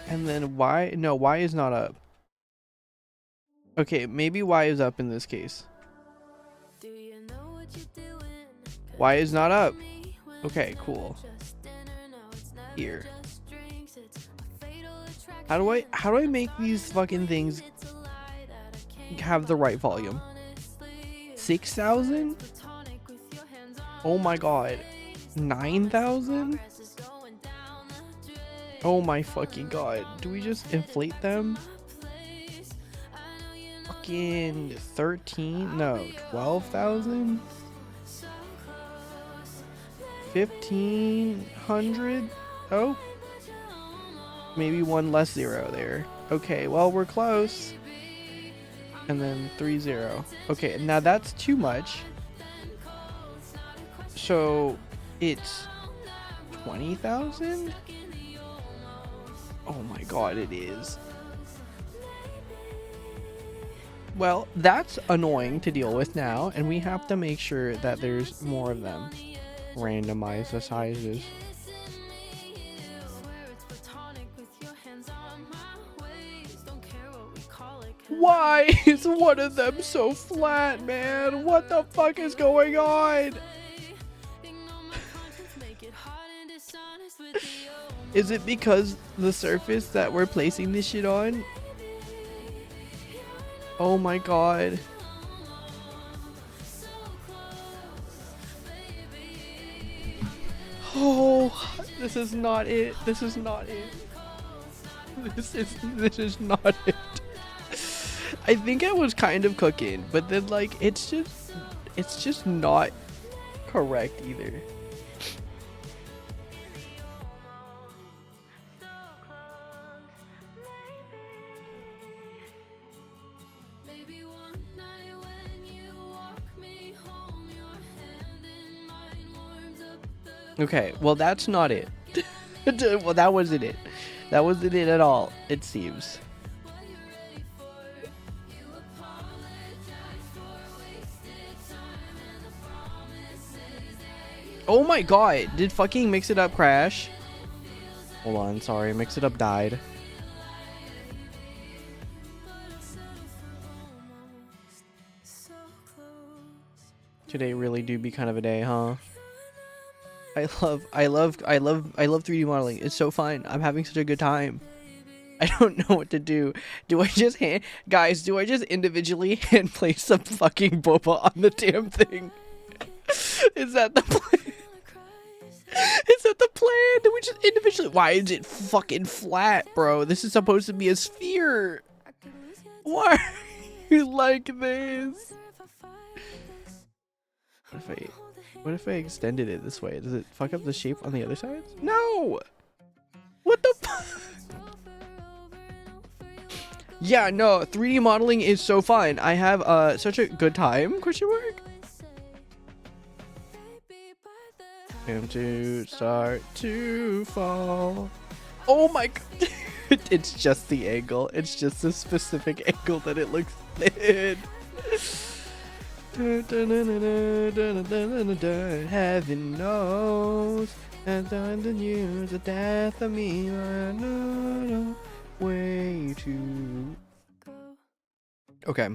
And then Y, no, Y is not up. Okay, maybe Y is up in this case. Y is not up. Okay, cool. Here. How do I make these fucking things have the right volume? 6,000? Oh my god. 9,000? Oh my fucking god. Do we just inflate them? Fucking 13? No, 12,000? 1,500? Oh? Maybe one less zero there. Okay, well, we're close. And then 3-0. Okay, now that's too much. So it's 20,000? Oh my god, it is. Well, that's annoying to deal with now, and we have to make sure that there's more of them. Randomize the sizes. Why is one of them so flat, man? What the fuck is going on? Is it because the surface that we're placing this shit on? Oh my god. Oh, this is not it. This is not it. This is not it. I think I was kind of cooking, but then like it's just not correct either. Okay, well that's not it. Well, that wasn't it. That wasn't it at all, it seems. Oh my god, did fucking Mix It Up crash? Hold on, sorry, Mix It Up died. Today really do be kind of a day, huh? I love 3D modeling. It's so fun. I'm having such a good time. I don't know what to do. Do I just guys, do I just individually hand place some fucking boba on the damn thing? Is that the plan? Is that the plan? Do we just individually? Why is it fucking flat, bro? This is supposed to be a sphere. Why are you like this? What if I extended it this way? Does it fuck up the shape on the other side? No! What the fuck? Yeah, no, 3D modeling is so fun. I have such a good time, question mark? Time to start to fall. Oh my god. It's just the angle. It's just a specific angle that it looks thin. Heaven knows, and on the news, the death of me, I know way to go. Okay.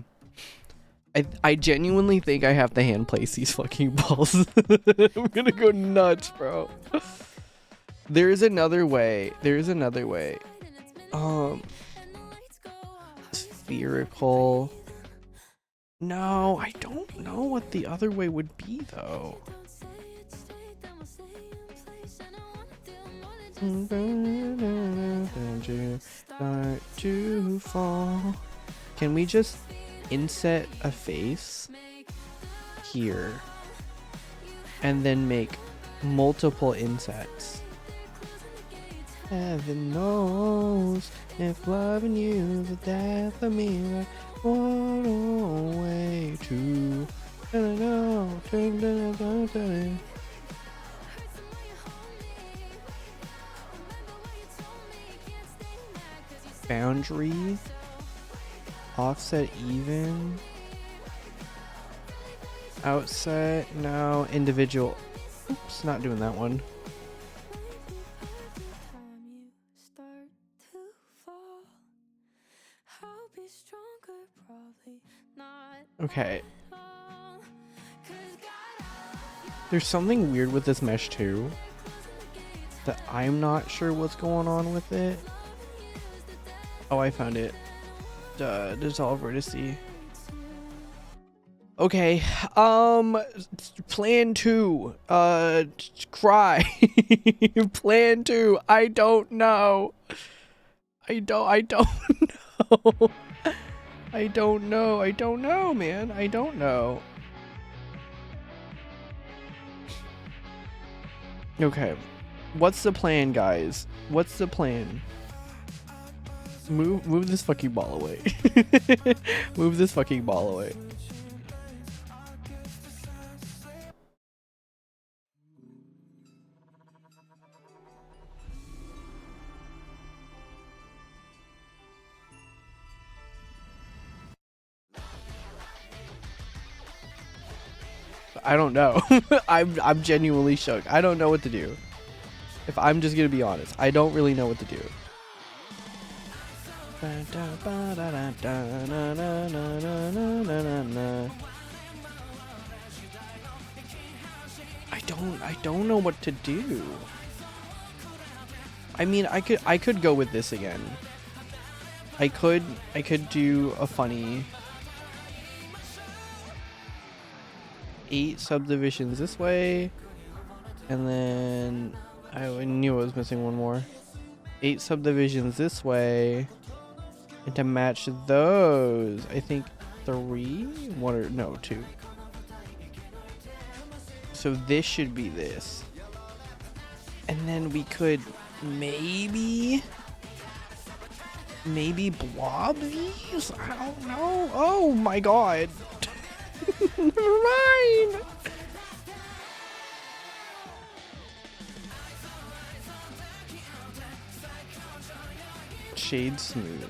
I genuinely think I have to hand place these fucking balls. I'm gonna go nuts, bro. There is another way. There is another way. Spherical. No, I don't know what the other way would be, though. Start to fall. Can we just inset a face here and then make multiple insets? Heaven knows if loving you is the death of me, like what a way to boundary, offset even, outset, no, individual. Oops, not doing that one. Okay. There's something weird with this mesh too, that I'm not sure what's going on with it. Oh, I found it. Dissolve vertice. Okay. Plan 2. Cry. Plan 2. I don't know. I don't know. I don't know, man. I don't know. Okay. What's the plan, guys? What's the plan? Move this fucking ball away. Move this fucking ball away. I don't know. I'm genuinely shook. I don't know what to do. If I'm just gonna be honest, I don't really know what to do. I don't know what to do. I mean, I could go with this again. I could do a funny 8 subdivisions this way, and then I knew I was missing one more. 8 subdivisions this way, and to match those, I think 3, 1 or no 2. So this should be this, and then we could maybe blob these. I don't know. Oh my god. Never mind. Shade smooth.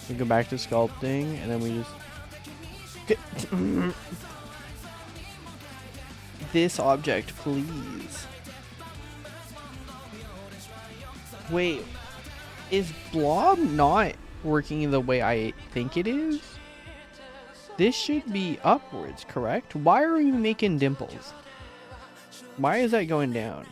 We go back to sculpting, and then we just get this object, please. Wait, is blob not working the way I think it is? This should be upwards, correct? Why are we making dimples? Why is that going down?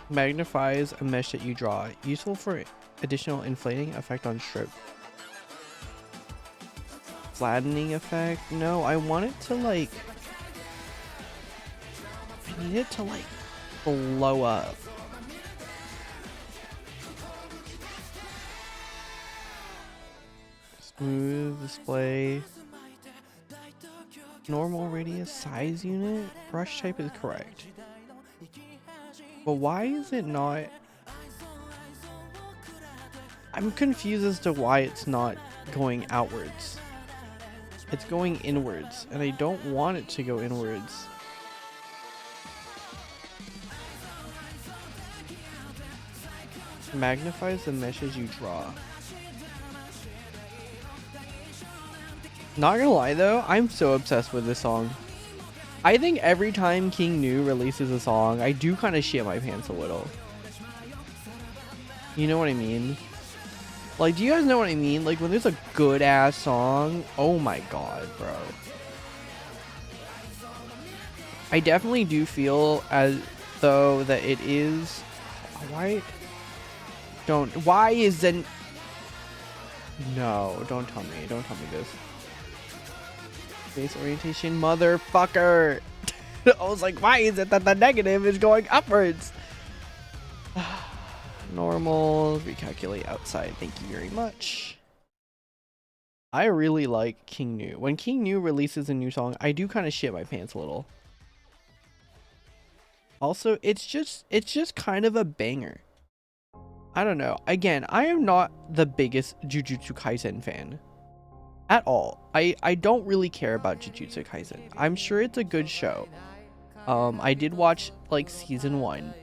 Magnifies a mesh that you draw. Useful for additional inflating effect on strip. Flattening effect? No, I want it to like... I need it to like blow up. Smooth display. Normal radius size unit. Brush type is correct. But why is it not? I'm confused as to why it's not going outwards. It's going inwards, and I don't want it to go inwards. Magnifies the meshes you draw. Not gonna lie though, I'm so obsessed with this song. I think every time King Nu releases a song, I do kind of shit my pants a little. You know what I mean? Like, do you guys know what I mean? Like, when there's a good ass song, oh my god, bro. I definitely do feel as though that it is... Why isn't... No, don't tell me. Don't tell me this. Face orientation, motherfucker. I was like, why is it that the negative is going upwards? Normal, recalculate outside. Thank you very much. I really like King New. When King New releases a new song, I do kind of shit my pants a little. Also, it's just kind of a banger. I don't know. Again, I am not the biggest Jujutsu Kaisen fan at all. I don't really care about Jujutsu Kaisen. I'm sure it's a good show. I did watch like season 1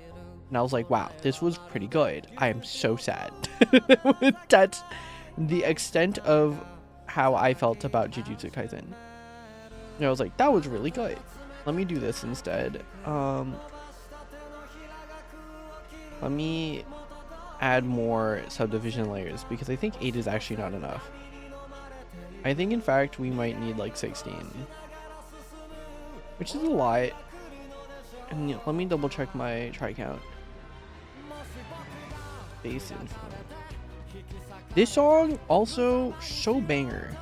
and I was like, wow, this was pretty good. I am so sad. That's the extent of how I felt about Jujutsu Kaisen. And I was like, that was really good. Let me do this instead. Let me add more subdivision layers because I think 8 is actually not enough. I think in fact we might need like 16, which is a lot. And let me double check my try count. Bass info. This song also so banger.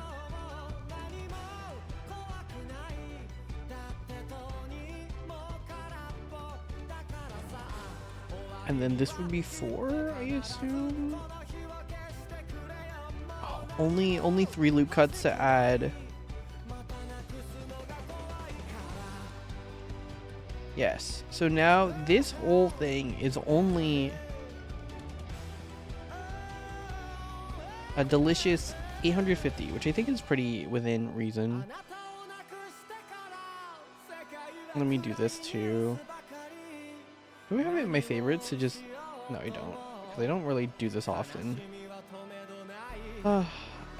And then this would be 4, I assume. Oh, only 3 loop cuts to add. Yes. So now this whole thing is only a delicious 850, which I think is pretty within reason. Let me do this too. Do I have it in my favorites to just... No, I don't. Because I don't really do this often.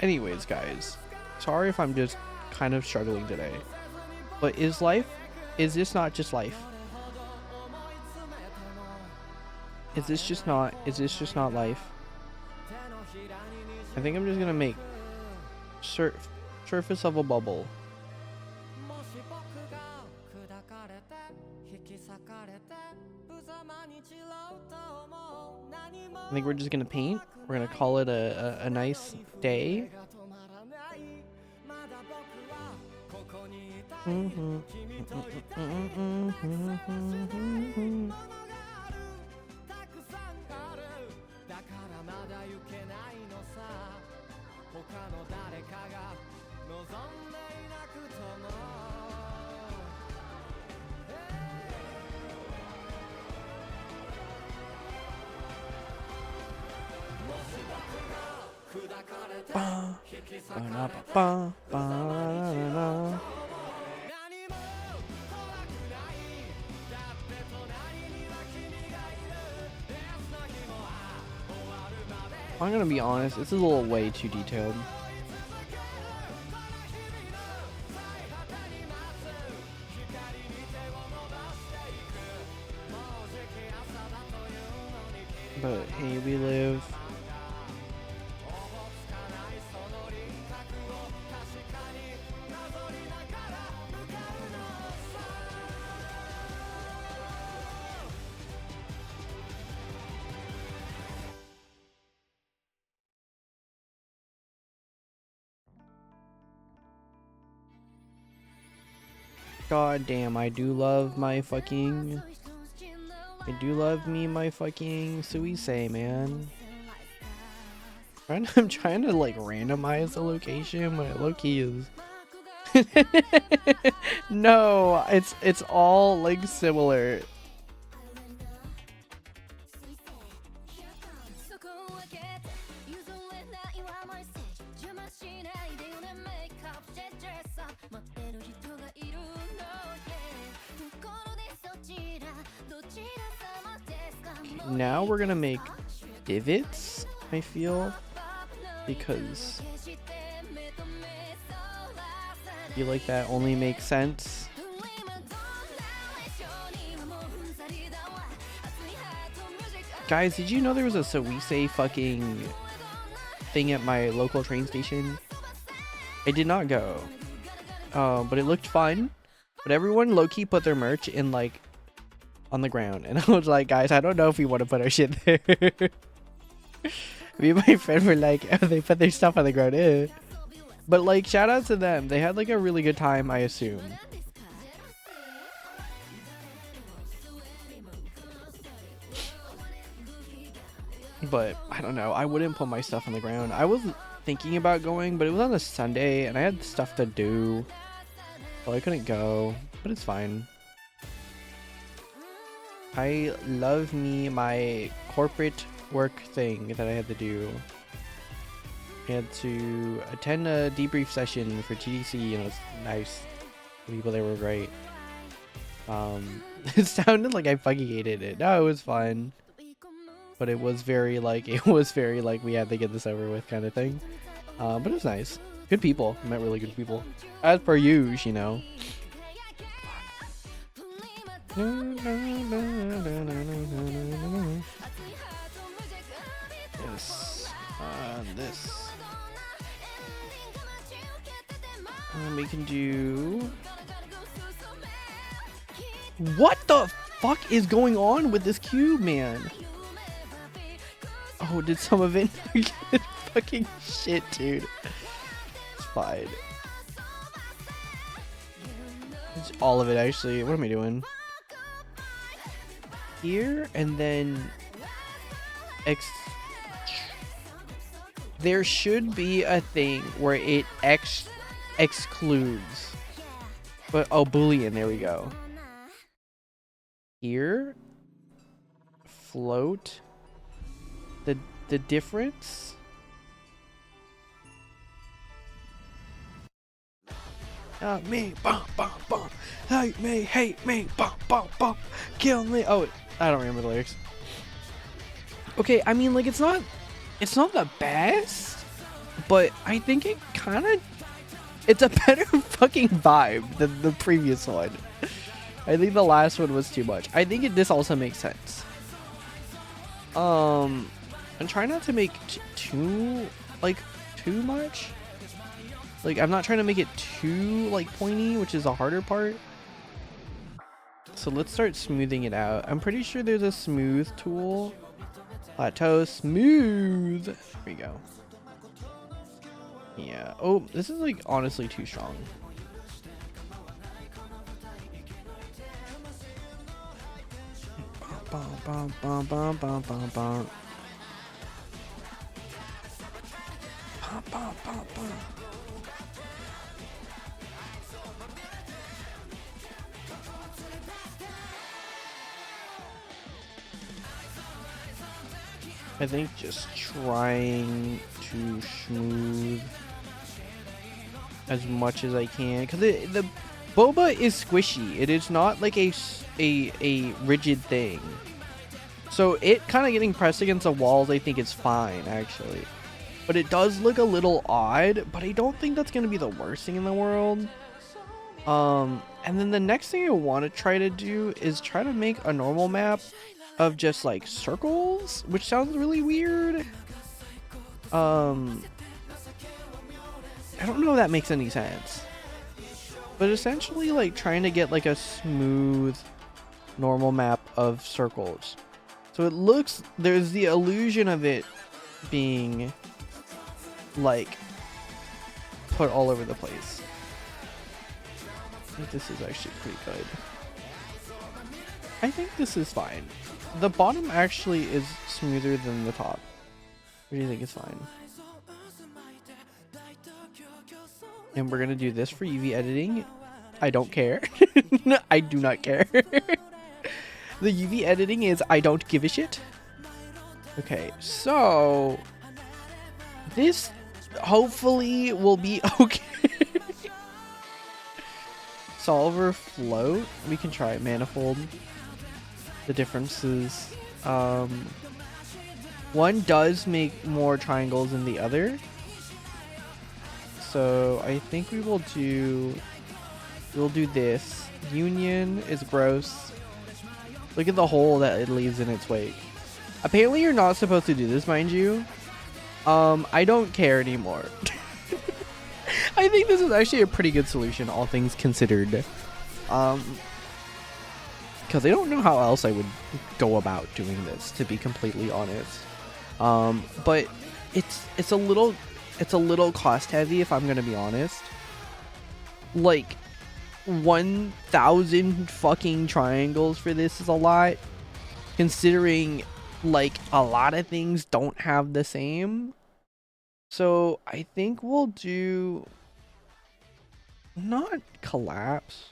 Anyways, guys. Sorry if I'm just kind of struggling today. But is this not just life? Is this just not life? I think I'm just gonna make surface of a bubble. I think we're just gonna paint. We're gonna call it a nice day. I'm gonna be honest, this is a little way too detailed. But hey, we live. God damn, I do love my fucking... I do love me my fucking Suisei, man. I'm trying to like randomize the location, but it low-key is... No, it's all like similar. Now we're gonna make divots, I feel, because I feel like that only makes sense. Guys, did you know there was a Suisei fucking thing at my local train station? I did not go, but it looked fun. But everyone low-key put their merch in like on the ground, and I was like, guys, I don't know if we want to put our shit there. Me and my friend were like, oh, they put their stuff on the ground. Eh. But like, shout out to them. They had like a really good time, I assume. But I don't know. I wouldn't put my stuff on the ground. I was thinking about going, but it was on a Sunday and I had stuff to do. So I couldn't go, but it's fine. I love me my corporate work thing that I had to do. I had to attend a debrief session for TDC, and it was nice. The people there were great. It sounded like I fucking hated it. No, it was fun. But it was very like, we had to get this over with kind of thing. But it was nice. Good people. I met really good people. As per usual, you know. Yes. This. And we can do... What the fuck is going on with this cube, man? Oh, did some of it get fucking shit, dude? It's fine. It's all of it, actually. What am I doing? Here, and then... There should be a thing where it excludes. But, oh, Boolean, there we go. Here. Float. The difference. Me, bum, bum, bum. Hate me, bum, bum, bum. Kill me. Oh, I don't remember the lyrics. Okay, I mean, like, it's not the best, but I think it kind of, it's a better fucking vibe than the previous one. I think the last one was too much. I think this also makes sense. I'm trying not to make too much. Like, I'm not trying to make it too, like, pointy, which is the harder part. So let's start smoothing it out. I'm pretty sure there's a smooth tool. Plateau smooth. There we go. Yeah. Oh, this is, like, honestly too strong. Bum, bum, bum, bum, bum, bum, bum. Bum, bum, bum, bum. I think just trying to smooth as much as I can, because the boba is squishy. It is not like a rigid thing. So it kind of getting pressed against the walls, I think is fine actually. But it does look a little odd, but I don't think that's going to be the worst thing in the world. And then the next thing I want to try to do is try to make a normal map of just like circles, which sounds really weird. I don't know if that makes any sense. But essentially like trying to get like a smooth normal map of circles. So it looks, there's the illusion of it being like put all over the place. I think this is actually pretty good. I think this is fine. The bottom actually is smoother than the top. What do you think is fine? And we're gonna do this for UV editing. I don't care. I do not care. The UV editing is I don't give a shit. Okay, so this hopefully will be okay. Solver float. We can try it. Manifold. The differences. One does make more triangles than the other. So I think we'll do this. Union is gross. Look at the hole that it leaves in its wake. Apparently you're not supposed to do this, mind you. I don't care anymore. I think this is actually a pretty good solution, all things considered. Because I don't know how else I would go about doing this, to be completely honest. But it's a little cost heavy, if I'm gonna be honest. Like 1,000 fucking triangles for this is a lot, considering like a lot of things don't have the same. So I think we'll do not collapse.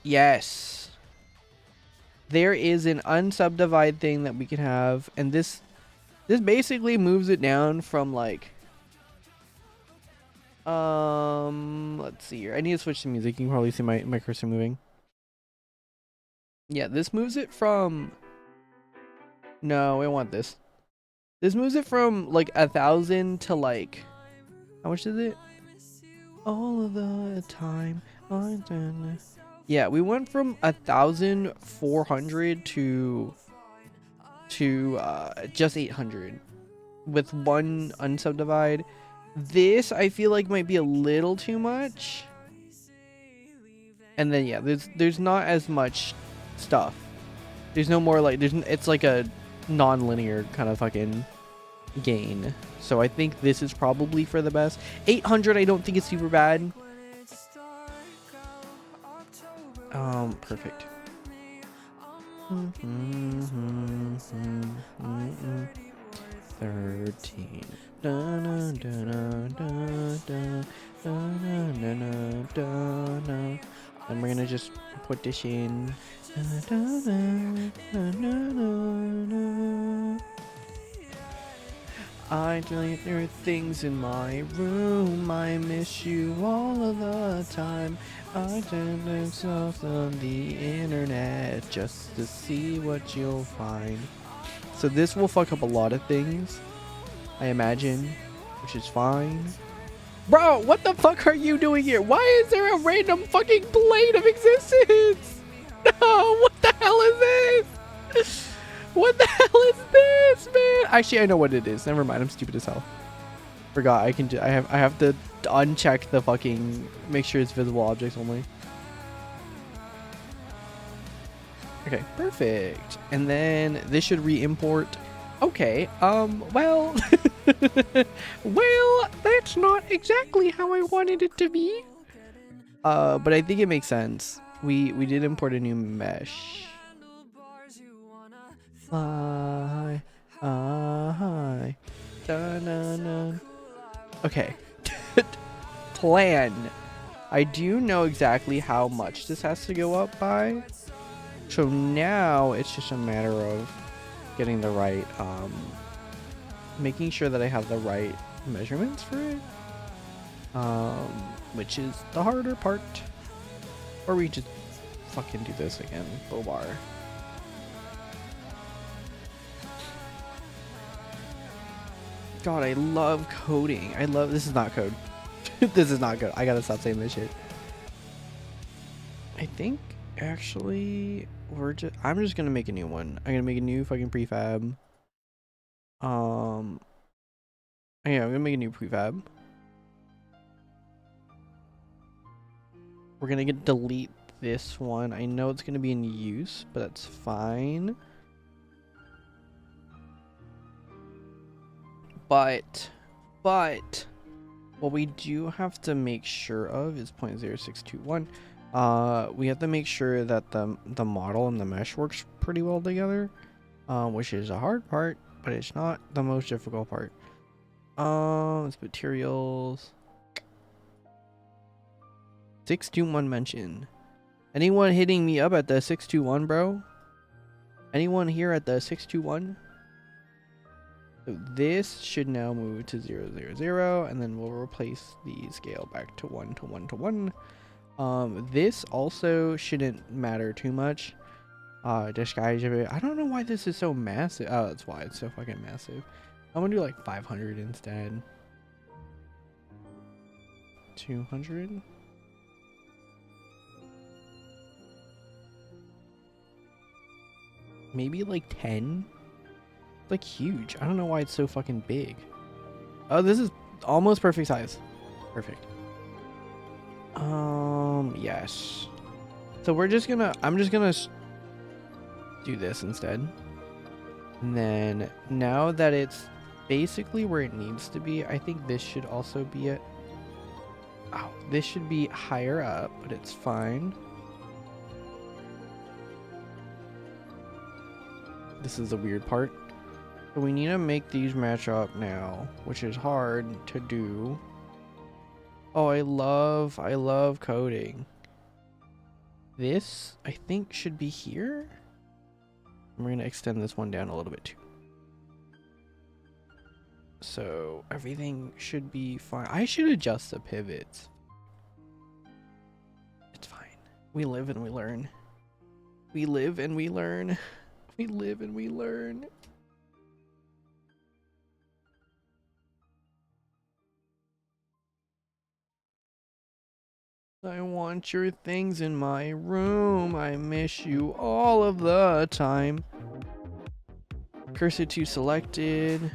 Yes, there is an unsubdivide thing that we can have, and this basically moves it down from like let's see here. I need to switch to music. You can probably see my cursor moving. Yeah, this moves it from, no, I want this. This moves it from like 1,000 to like, how much is it? All of the time. Yeah, we went from 1,400 to just 800 with one unsubdivide. This I feel like might be a little too much. And then yeah, there's not as much stuff. There's no more like it's like a non-linear kind of fucking gain. So I think this is probably for the best. 800 I don't think it's super bad. Perfect. 13. And we're gonna just put this in. I delete your things in my room. I miss you all of the time. I turn myself on the internet just to see what you'll find. So this will fuck up a lot of things, I imagine, which is fine. Bro, what the fuck are you doing here? Why is there a random fucking plane of existence? No, what the hell is this? What the hell is this, man? Actually, I know what it is. Never mind, I'm stupid as hell. Forgot, I have to uncheck the fucking, make sure it's visible objects only. Okay, perfect. And then this should re-import. Okay, well, well, that's not exactly how I wanted it to be. But I think it makes sense. We did import a new mesh. Fly, high, da-na-na. Okay. Plan. I do know exactly how much this has to go up by. So now it's just a matter of getting the right, making sure that I have the right measurements for it. Which is the harder part. Or we just fucking do this again. Bobar. God, I love coding. This is not code. This is not good. I gotta stop saying this shit. I think actually I'm just gonna make a new one. I'm gonna make a new fucking prefab. Yeah, I'm gonna make a new prefab. We're gonna delete this one. I know it's gonna be in use, but that's fine. But what we do have to make sure of is 0.0621. We have to make sure that the model and the mesh works pretty well together, which is a hard part, but it's not the most difficult part. It's materials. 621 mention. Anyone hitting me up at the 621, bro? Anyone here at the 621? So this should now move to 0, 0, 0, and then we'll replace the scale back to 1 to 1 to 1. This also shouldn't matter too much. Disguise of it. I don't know why this is so massive. Oh, that's why it's so fucking massive. I'm gonna do like 500 instead. 200. Maybe like 10. It's like huge. I don't know why it's so fucking big. Oh, this is almost perfect size. Perfect. Yes. So I'm just gonna do this instead. And then now that it's basically where it needs to be, I think this should also be it. Oh, this should be higher up, but it's fine. This is the weird part. So we need to make these match up now, which is hard to do. Oh, I love coding. This, I think, should be here. We're going to extend this one down a little bit too. So everything should be fine. I should adjust the pivots. It's fine. We live and we learn. We live and we learn. We live and we learn. I want your things in my room. I miss you all of the time. Cursor 2 selected.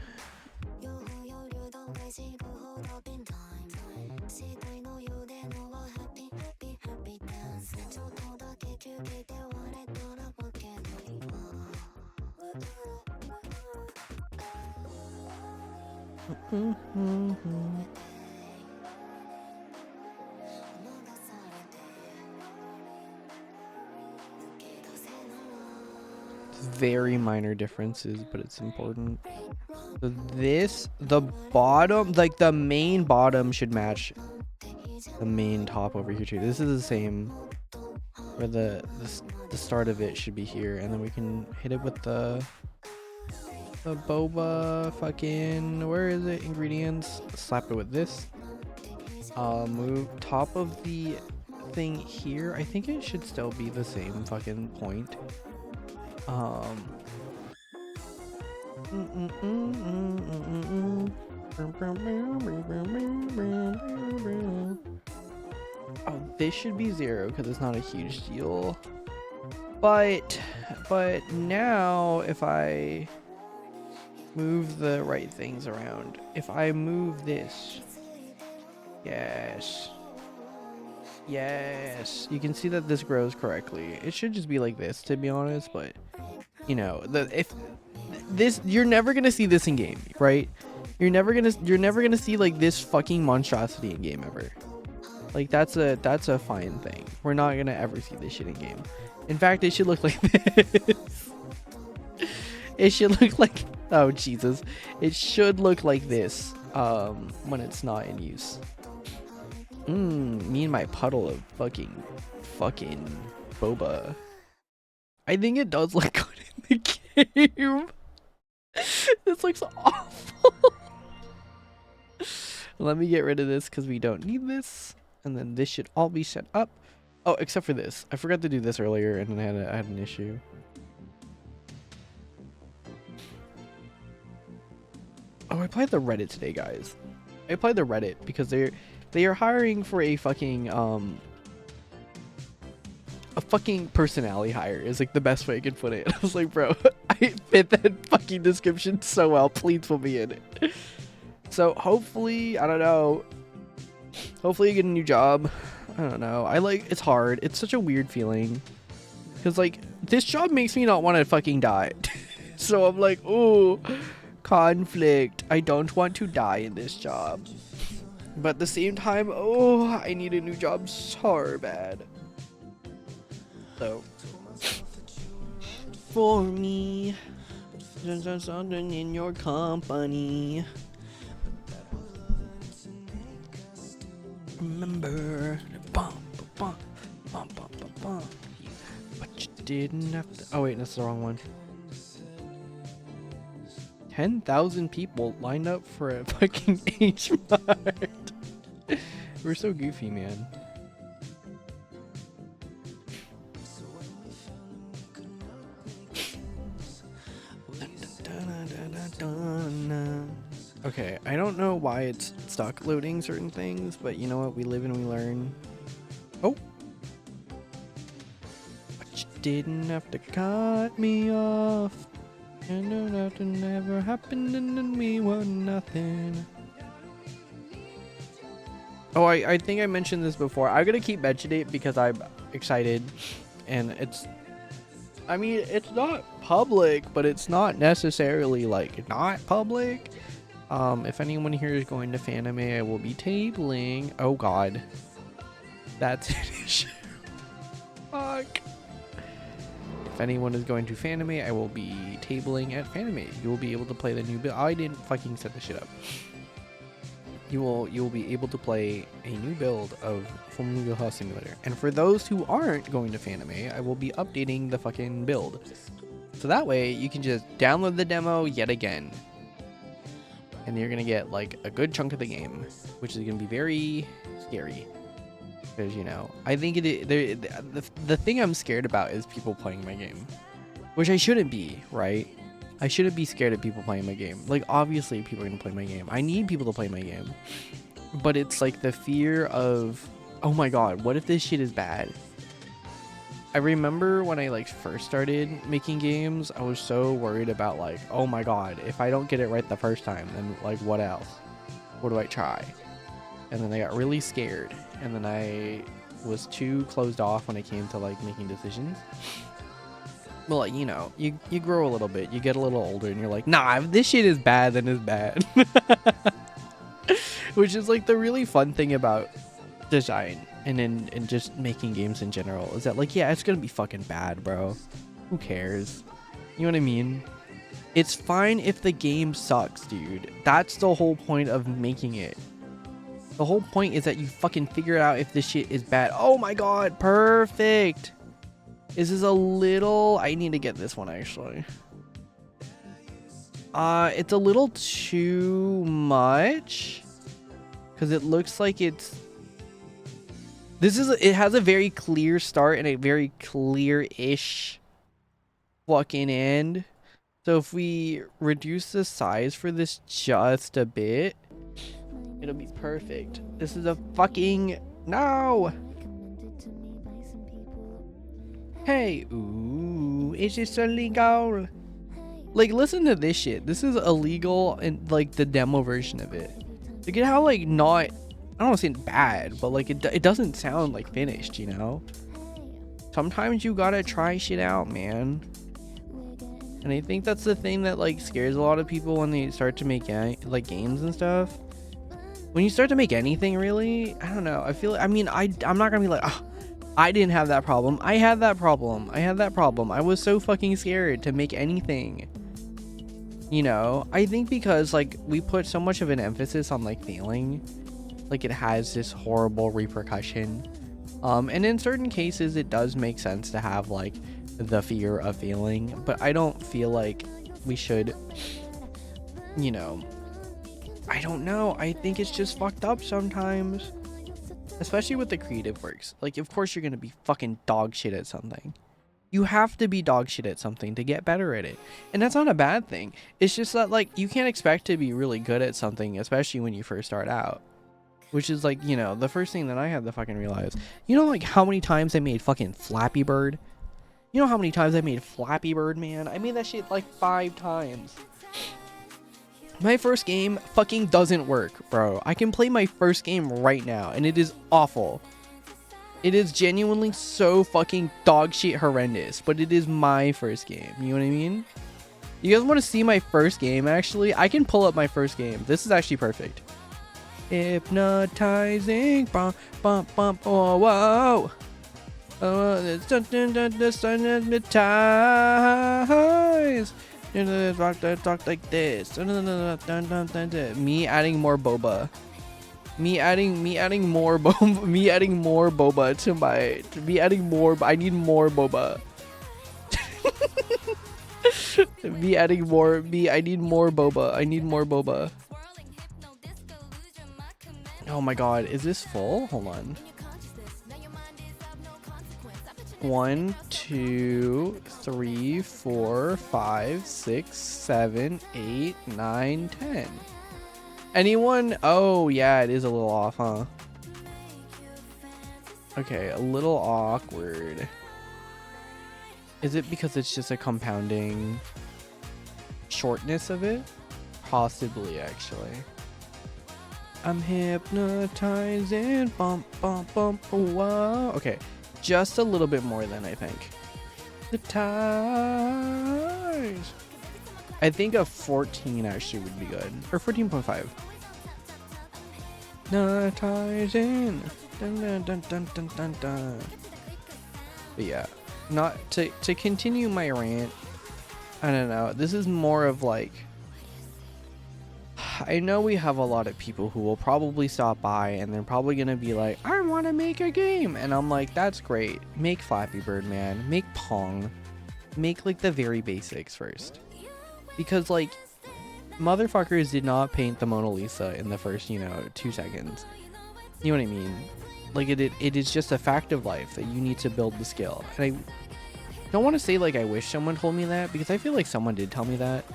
Very minor differences, but it's important. So this, the bottom, like the main bottom should match the main top over here too. This is the same, where the start of it should be here, and then we can hit it with the boba fucking, where is it, ingredients, slap it with this. Move top of the thing here. I think it should still be the same fucking point. Oh, this should be 0 because it's not a huge deal. But now if I move the right things around, if I move this, yes, you can see that this grows correctly. It should just be like this, to be honest, but you know, if this, you're never gonna see this in game, right? You're never gonna see like this fucking monstrosity in game ever. Like that's a fine thing. We're not gonna ever see this shit in game. In fact, it should look like this. It should look like, oh Jesus, it should look like this when it's not in use. Me and my puddle of fucking boba. I think it does look good in the game. This looks awful. Let me get rid of this because we don't need this. And then this should all be set up. Oh, except for this. I forgot to do this earlier and then I had an issue. Oh, I applied the Reddit today, guys. I applied the Reddit because they are hiring for a fucking personality hire is like the best way I could put it. I was like, bro, I fit that fucking description so well. Please put me in it. So hopefully, I don't know. Hopefully you get a new job. I don't know. It's hard. It's such a weird feeling. Because like, this job makes me not want to fucking die. So I'm like, oh, conflict. I don't want to die in this job. But at the same time, oh, I need a new job so bad. So, for me, there's something in your company. Remember, but you didn't have to. Oh wait, that's the wrong one. 10,000 people lined up for a fucking H Mart. We're so goofy, man. Okay, I don't know why it's stuck loading certain things, but you know what? We live and we learn. Oh! But you didn't have to cut me off. And know nothing ever happened and me was nothing. Oh, I think I mentioned this before. I'm gonna keep mentioning it because I'm excited, and it's I mean, it's not public, but it's not necessarily like not public. If anyone here is going to Fanime, I will be tabling. Oh god. That's an issue. Fuck. If anyone is going to Fanime, I will be tabling at Fanime. You will be able to play the new build. I didn't fucking set the shit up. You will be able to play a new build of Formula House Simulator. And for those who aren't going to Fanime, I will be updating the fucking build. So that way you can just download the demo yet again. And you're gonna get like a good chunk of the game, which is gonna be very scary. Because, you know, I think the thing I'm scared about is people playing my game. Which I shouldn't be, right? I shouldn't be scared of people playing my game. Like, obviously people are gonna play my game. I need people to play my game. But it's like the fear of, oh my god, what if this shit is bad? I remember when I like first started making games, I was so worried about like, oh my god, if I don't get it right the first time, then like what else? What do I try? And then I got really scared. And then I was too closed off when it came to like making decisions. Well, like, you know, you grow a little bit, you get a little older, and you're like, nah, if this shit is bad, then it's bad. Which is like the really fun thing about design and just making games in general, is that like, yeah, it's gonna be fucking bad, bro. Who cares? You know what I mean? It's fine if the game sucks, dude. That's the whole point of making it. The whole point is that you fucking figure out if this shit is bad. Oh my god, perfect. This is a little... I need to get this one, actually. It's a little too much. Because it looks like it's... It has a very clear start and a very clear-ish fucking end. So if we reduce the size for this just a bit, it'll be perfect. This is a fucking... No! Hey, ooh, is this illegal? Like, listen to this shit. This is illegal in, like, the demo version of it. Look at how, like, not... I don't want to say bad, but, like, it doesn't sound, like, finished, you know? Sometimes you gotta try shit out, man. And I think that's the thing that, like, scares a lot of people when they start to make, like, games and stuff. When you start to make anything, really, I don't know. I feel... I mean, I'm not gonna be like... Oh, I didn't have that problem. I had that problem. I was so fucking scared to make anything. You know, I think because like we put so much of an emphasis on like failing, like it has this horrible repercussion. And in certain cases it does make sense to have like the fear of failing, but I don't feel like we should, you know, I don't know. I think it's just fucked up sometimes. Especially with the creative works. Like, of course you're gonna be fucking dog shit at something. You have to be dog shit at something to get better at it. And that's not a bad thing. It's just that, like, you can't expect to be really good at something, especially when you first start out. Which is, like, you know, the first thing that I had to fucking realize. You know, like, how many times I made fucking Flappy Bird? You know how many times I made Flappy Bird, man? I made that shit, like, 5 times. My first game fucking doesn't work, bro. I can play my first game right now, and it is awful. It is genuinely so fucking dog shit horrendous, but it is my first game. You know what I mean? You guys want to see my first game, actually? I can pull up my first game. This is actually perfect. Hypnotizing. Bum, bum, bum, oh, whoa. It's hypnotized. Talk like this. Me adding more boba. Me adding more boba to my. Me adding more. I need more boba. Me adding more. I need more boba. I need more boba. Oh my god, is this full? Hold on. 1, 2, 3, 4, 5, 6, 7, 8, 9, 10. Anyone? Oh, yeah, it is a little off, huh? Okay, a little awkward. Is it because it's just a compounding shortness of it? Possibly, actually. I'm hypnotizing. Bump, bump, bump. Whoa. Okay. Just a little bit more than I think. The ties. I think a 14 actually would be good. Or 14.5. The ties in. Dun, dun, dun, dun, dun, dun, dun. But yeah. Not to continue my rant. I don't know. This is more of like, I know we have a lot of people who will probably stop by and they're probably going to be like, I want to make a game. And I'm like, that's great. Make Flappy Bird, man. Make Pong. Make like the very basics first. Because like, motherfuckers did not paint the Mona Lisa in the first, 2 seconds. You know what I mean? Like it is just a fact of life that you need to build the skill. And I don't want to say like I wish someone told me that, because I feel like someone did tell me that.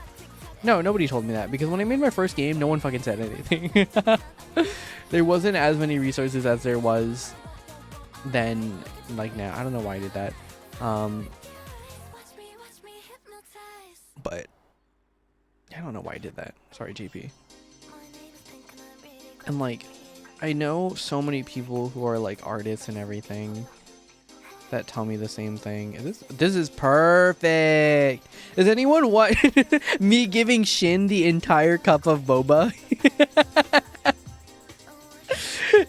No, nobody told me that, because when I made my first game, no one fucking said anything. There wasn't as many resources as there was then, like now. I don't know why I did that. But I don't know why I did that. Sorry, GP. And like, I know so many people who are like artists and everything that tell me the same thing. This is perfect. Does anyone want me giving Shin the entire cup of boba?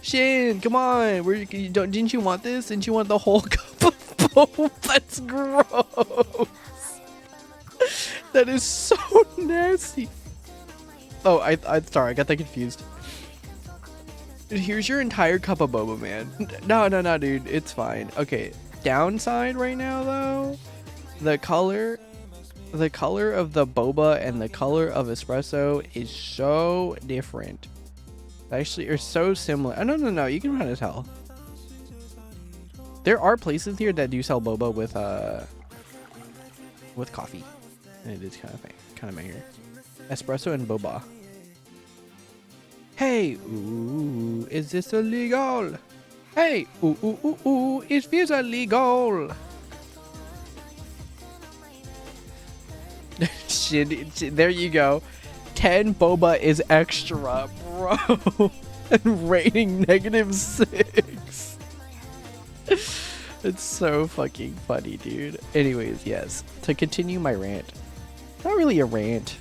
Shin, come on. Didn't you want this? Didn't you want the whole cup of boba? That's gross. That is so nasty. Oh, I sorry, I got that confused. Here's your entire cup of boba, man. No, dude, it's fine. Okay, downside right now though, the color of the boba and the color of espresso is so different. Actually, are so similar. Oh, no, you can kind of tell. There are places here that do sell boba with coffee, and it is kind of banger. Espresso and boba. Hey, ooh, is this illegal? Hey, ooh, is this illegal? Shit, there you go. 10 boba is extra, bro. And rating -6. It's so fucking funny, dude. Anyways, yes. To continue my rant. Not really a rant.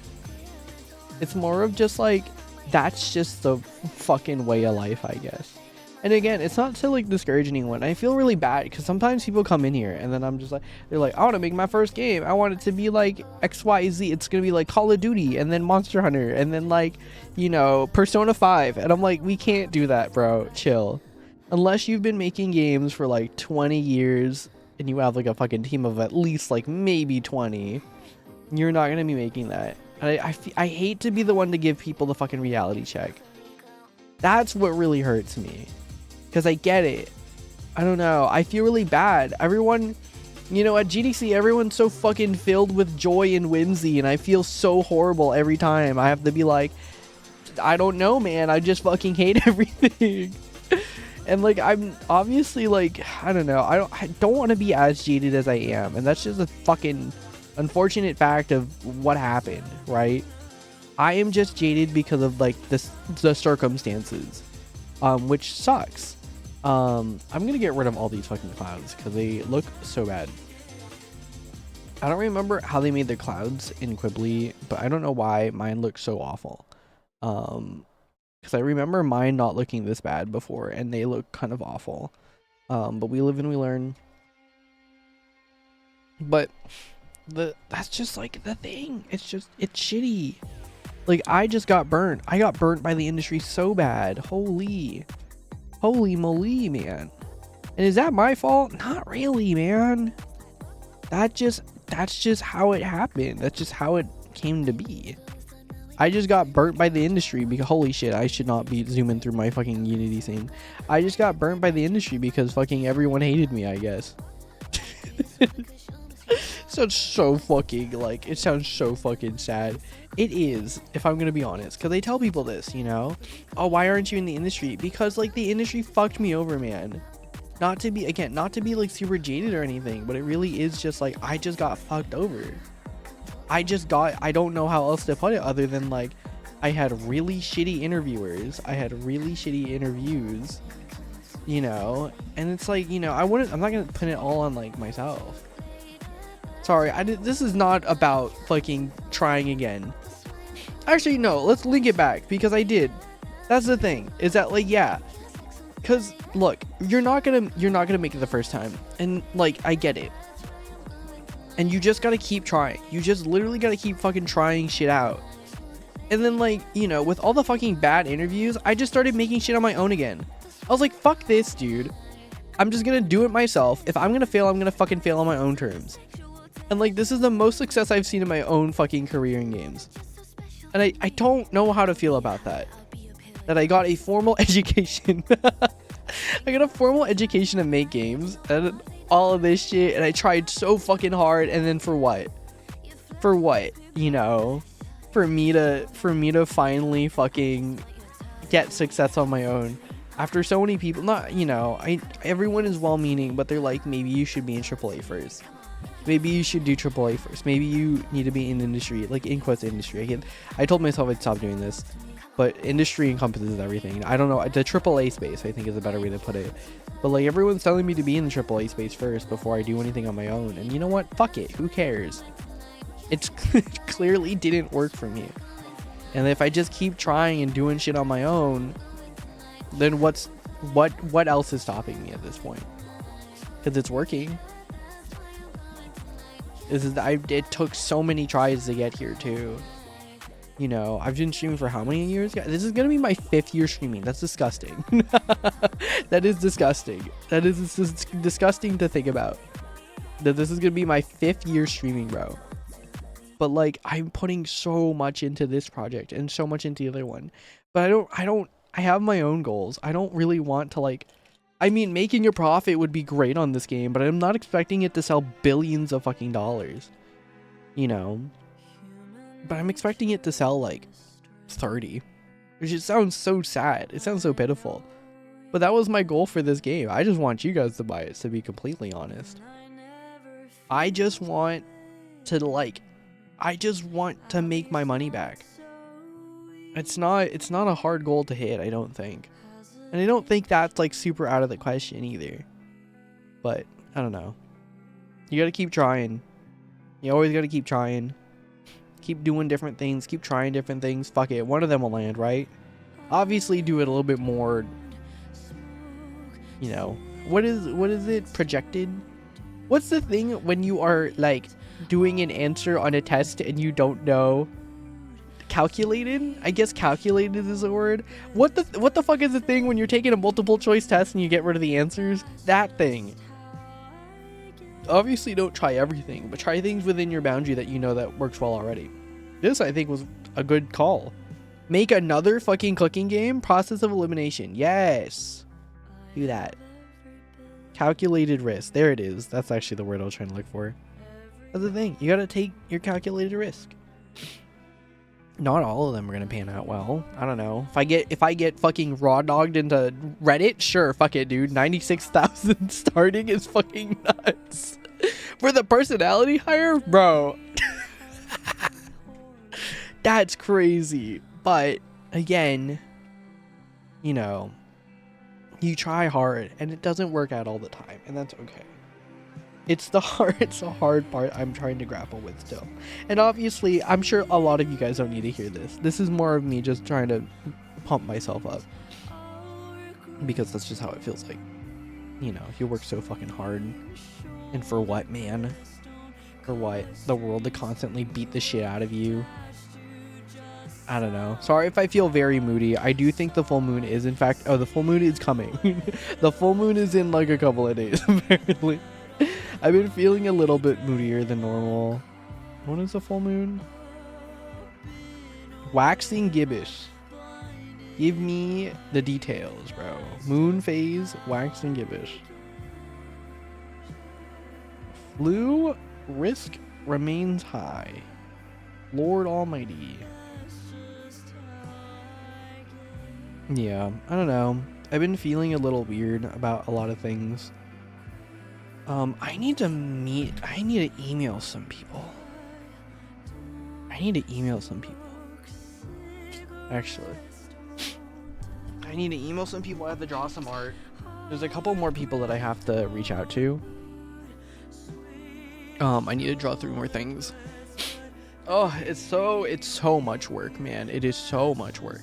It's more of just like, that's just the fucking way of life, I guess. And again, it's not to like discourage anyone. I feel really bad because sometimes people come in here and then I'm just like, they're like, I want to make my first game. I want it to be like XYZ. It's going to be like Call of Duty and then Monster Hunter and then like, Persona 5. And I'm like, we can't do that, bro. Chill. Unless you've been making games for like 20 years and you have like a fucking team of at least like maybe 20, you're not going to be making that. I hate to be the one to give people the fucking reality check. That's what really hurts me. Because I get it. I don't know. I feel really bad. Everyone, at GDC, everyone's so fucking filled with joy and whimsy. And I feel so horrible every time. I have to be like, I don't know, man. I just fucking hate everything. And like, I'm obviously like, I don't know. I don't want to be as jaded as I am. And that's just a fucking unfortunate fact of what happened, right? I am just jaded because of like the circumstances, which sucks. I'm gonna get rid of all these fucking clouds because they look so bad. I don't remember how they made the clouds in Quibbly, but I don't know why mine looks so awful. Because I remember mine not looking this bad before, and they look kind of awful. But we live and we learn. But that's just like the thing. It's shitty. Like, I just got burnt. I got burnt by the industry so bad. Holy moly, man. And is that my fault? Not really, man. That's just how it happened. That's just how it came to be. I just got burnt by the industry because holy shit, I should not be zooming through my fucking Unity scene. I just got burnt by the industry because fucking everyone hated me, I guess. Sounds so fucking like, it sounds so fucking sad. It is, if I'm gonna be honest, because they tell people this, oh, why aren't you in the industry? Because like the industry fucked me over, man. Not to be like super jaded or anything, but it really is just like, I just got fucked over. I don't know how else to put it other than like, I had really shitty interviewers. I had really shitty interviews, and it's like, I'm not gonna put it all on like myself. Sorry, this is not about fucking trying again. Actually, no, let's link it back, because I did. That's the thing, is that, like, yeah. Because, look, you're not gonna make it the first time. And, like, I get it. And you just gotta keep trying. You just literally gotta keep fucking trying shit out. And then, like, you know, with all the fucking bad interviews, I just started making shit on my own again. I was like, fuck this, dude. I'm just gonna do it myself. If I'm gonna fail, I'm gonna fucking fail on my own terms. And, like, this is the most success I've seen in my own fucking career in games. And I don't know how to feel about that. That I got a formal education. I got a formal education to make games. And all of this shit. And I tried so fucking hard. And then for what? For what? You know? For me to finally fucking get success on my own. After so many people, not, you know, everyone is well-meaning, but they're like, maybe you should be in AAA first. Maybe you should do AAA first. Maybe you need to be in industry, like in quotes industry. I told myself I'd stop doing this, but industry encompasses everything. I don't know, the AAA space I think is a better way to put it. But like everyone's telling me to be in the AAA space first before I do anything on my own. And you know what? Fuck it. Who cares? It clearly didn't work for me. And if I just keep trying and doing shit on my own, then what else is stopping me at this point? Because it's working. It took so many tries to get here too. You know, I've been streaming for how many years? Yeah, this is gonna be my 5th year streaming. That's disgusting. That is disgusting. That is disgusting to think about. That this is gonna be my 5th year streaming, bro. But like, I'm putting so much into this project and so much into the other one. But I have my own goals. I don't really want to, like, I mean, making a profit would be great on this game, but I'm not expecting it to sell billions of fucking dollars, you know, but I'm expecting it to sell like 30, which just sounds so sad. It sounds so pitiful, but that was my goal for this game. I just want you guys to buy it, to be completely honest. I just want to make my money back. It's not a hard goal to hit, I don't think. And I don't think that's like super out of the question either. But I don't know. You gotta keep trying. You always gotta keep trying. Keep doing different things. Keep trying different things. Fuck it. One of them will land, right? Obviously do it a little bit more, you know. What is it? Projected? What's the thing when you are like doing an answer on a test and you don't know? Calculated? I guess calculated is the word. What the fuck is the thing when you're taking a multiple choice test and you get rid of the answers? That thing. Obviously don't try everything, but try things within your boundary that you know that works well already. This I think was a good call. Make another fucking cooking game. Process of elimination. Yes. Do that. Calculated risk. There it is. That's actually the word I was trying to look for. That's the thing. You gotta take your calculated risk. Not all of them are gonna pan out well. I don't know. If I get fucking raw dogged into Reddit, sure, fuck it, dude. 96,000 starting is fucking nuts. For the personality hire, bro. That's crazy. But again, you know, you try hard and it doesn't work out all the time, and that's okay. It's the hard part I'm trying to grapple with still. And obviously, I'm sure a lot of you guys don't need to hear this. This is more of me just trying to pump myself up. Because that's just how it feels like. You know, you work so fucking hard. And for what, man? For what? The world to constantly beat the shit out of you? I don't know. Sorry if I feel very moody. I do think the full moon is, in fact... Oh, the full moon is coming. The full moon is in like a couple of days, apparently. I've been feeling a little bit moodier than normal. When is the full moon? Waxing gibbous. Give me the details, bro. Moon phase, waxing gibbous. Flu risk remains high. Lord Almighty. Yeah, I don't know. I've been feeling a little weird about a lot of things. I need to email some people. Actually. I need to email some people. I have to draw some art. There's a couple more people that I have to reach out to. I need to draw 3 more things. Oh, it's so much work, man. It is so much work.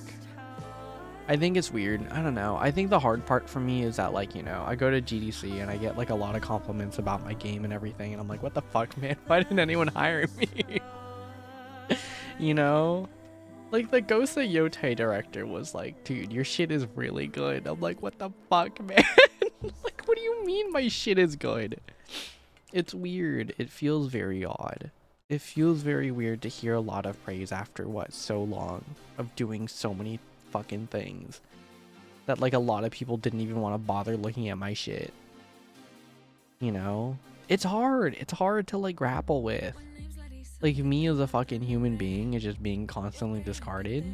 I think it's weird. I don't know. I think the hard part for me is that, like, you know, I go to GDC and I get like a lot of compliments about my game and everything, and I'm like, what the fuck, man? Why didn't anyone hire me? You know? Like, the Ghost of Yotei director was like, dude, your shit is really good. I'm like, what the fuck, man? Like, what do you mean my shit is good? It's weird. It feels very odd. It feels very weird to hear a lot of praise after what, so long of doing so many fucking things that like a lot of people didn't even want to bother looking at my shit. You know? It's hard. It's hard to like grapple with. Like, me as a fucking human being is just being constantly discarded.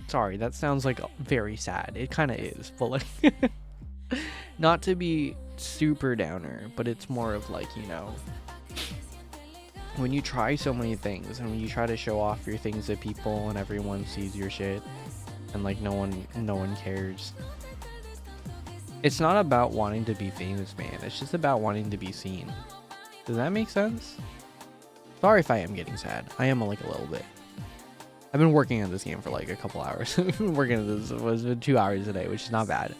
Sorry, that sounds like very sad. It kind of is, but like not to be super downer, but it's more of like, you know, when you try so many things and when you try to show off your things to people and everyone sees your shit and like no one cares. It's not about wanting to be famous, man. It's just about wanting to be seen. Does that make sense? Sorry if I am getting sad. I am like a little bit. I've been working on this game for like a couple hours. I've been working on this. It was 2 hours a day, which is not bad.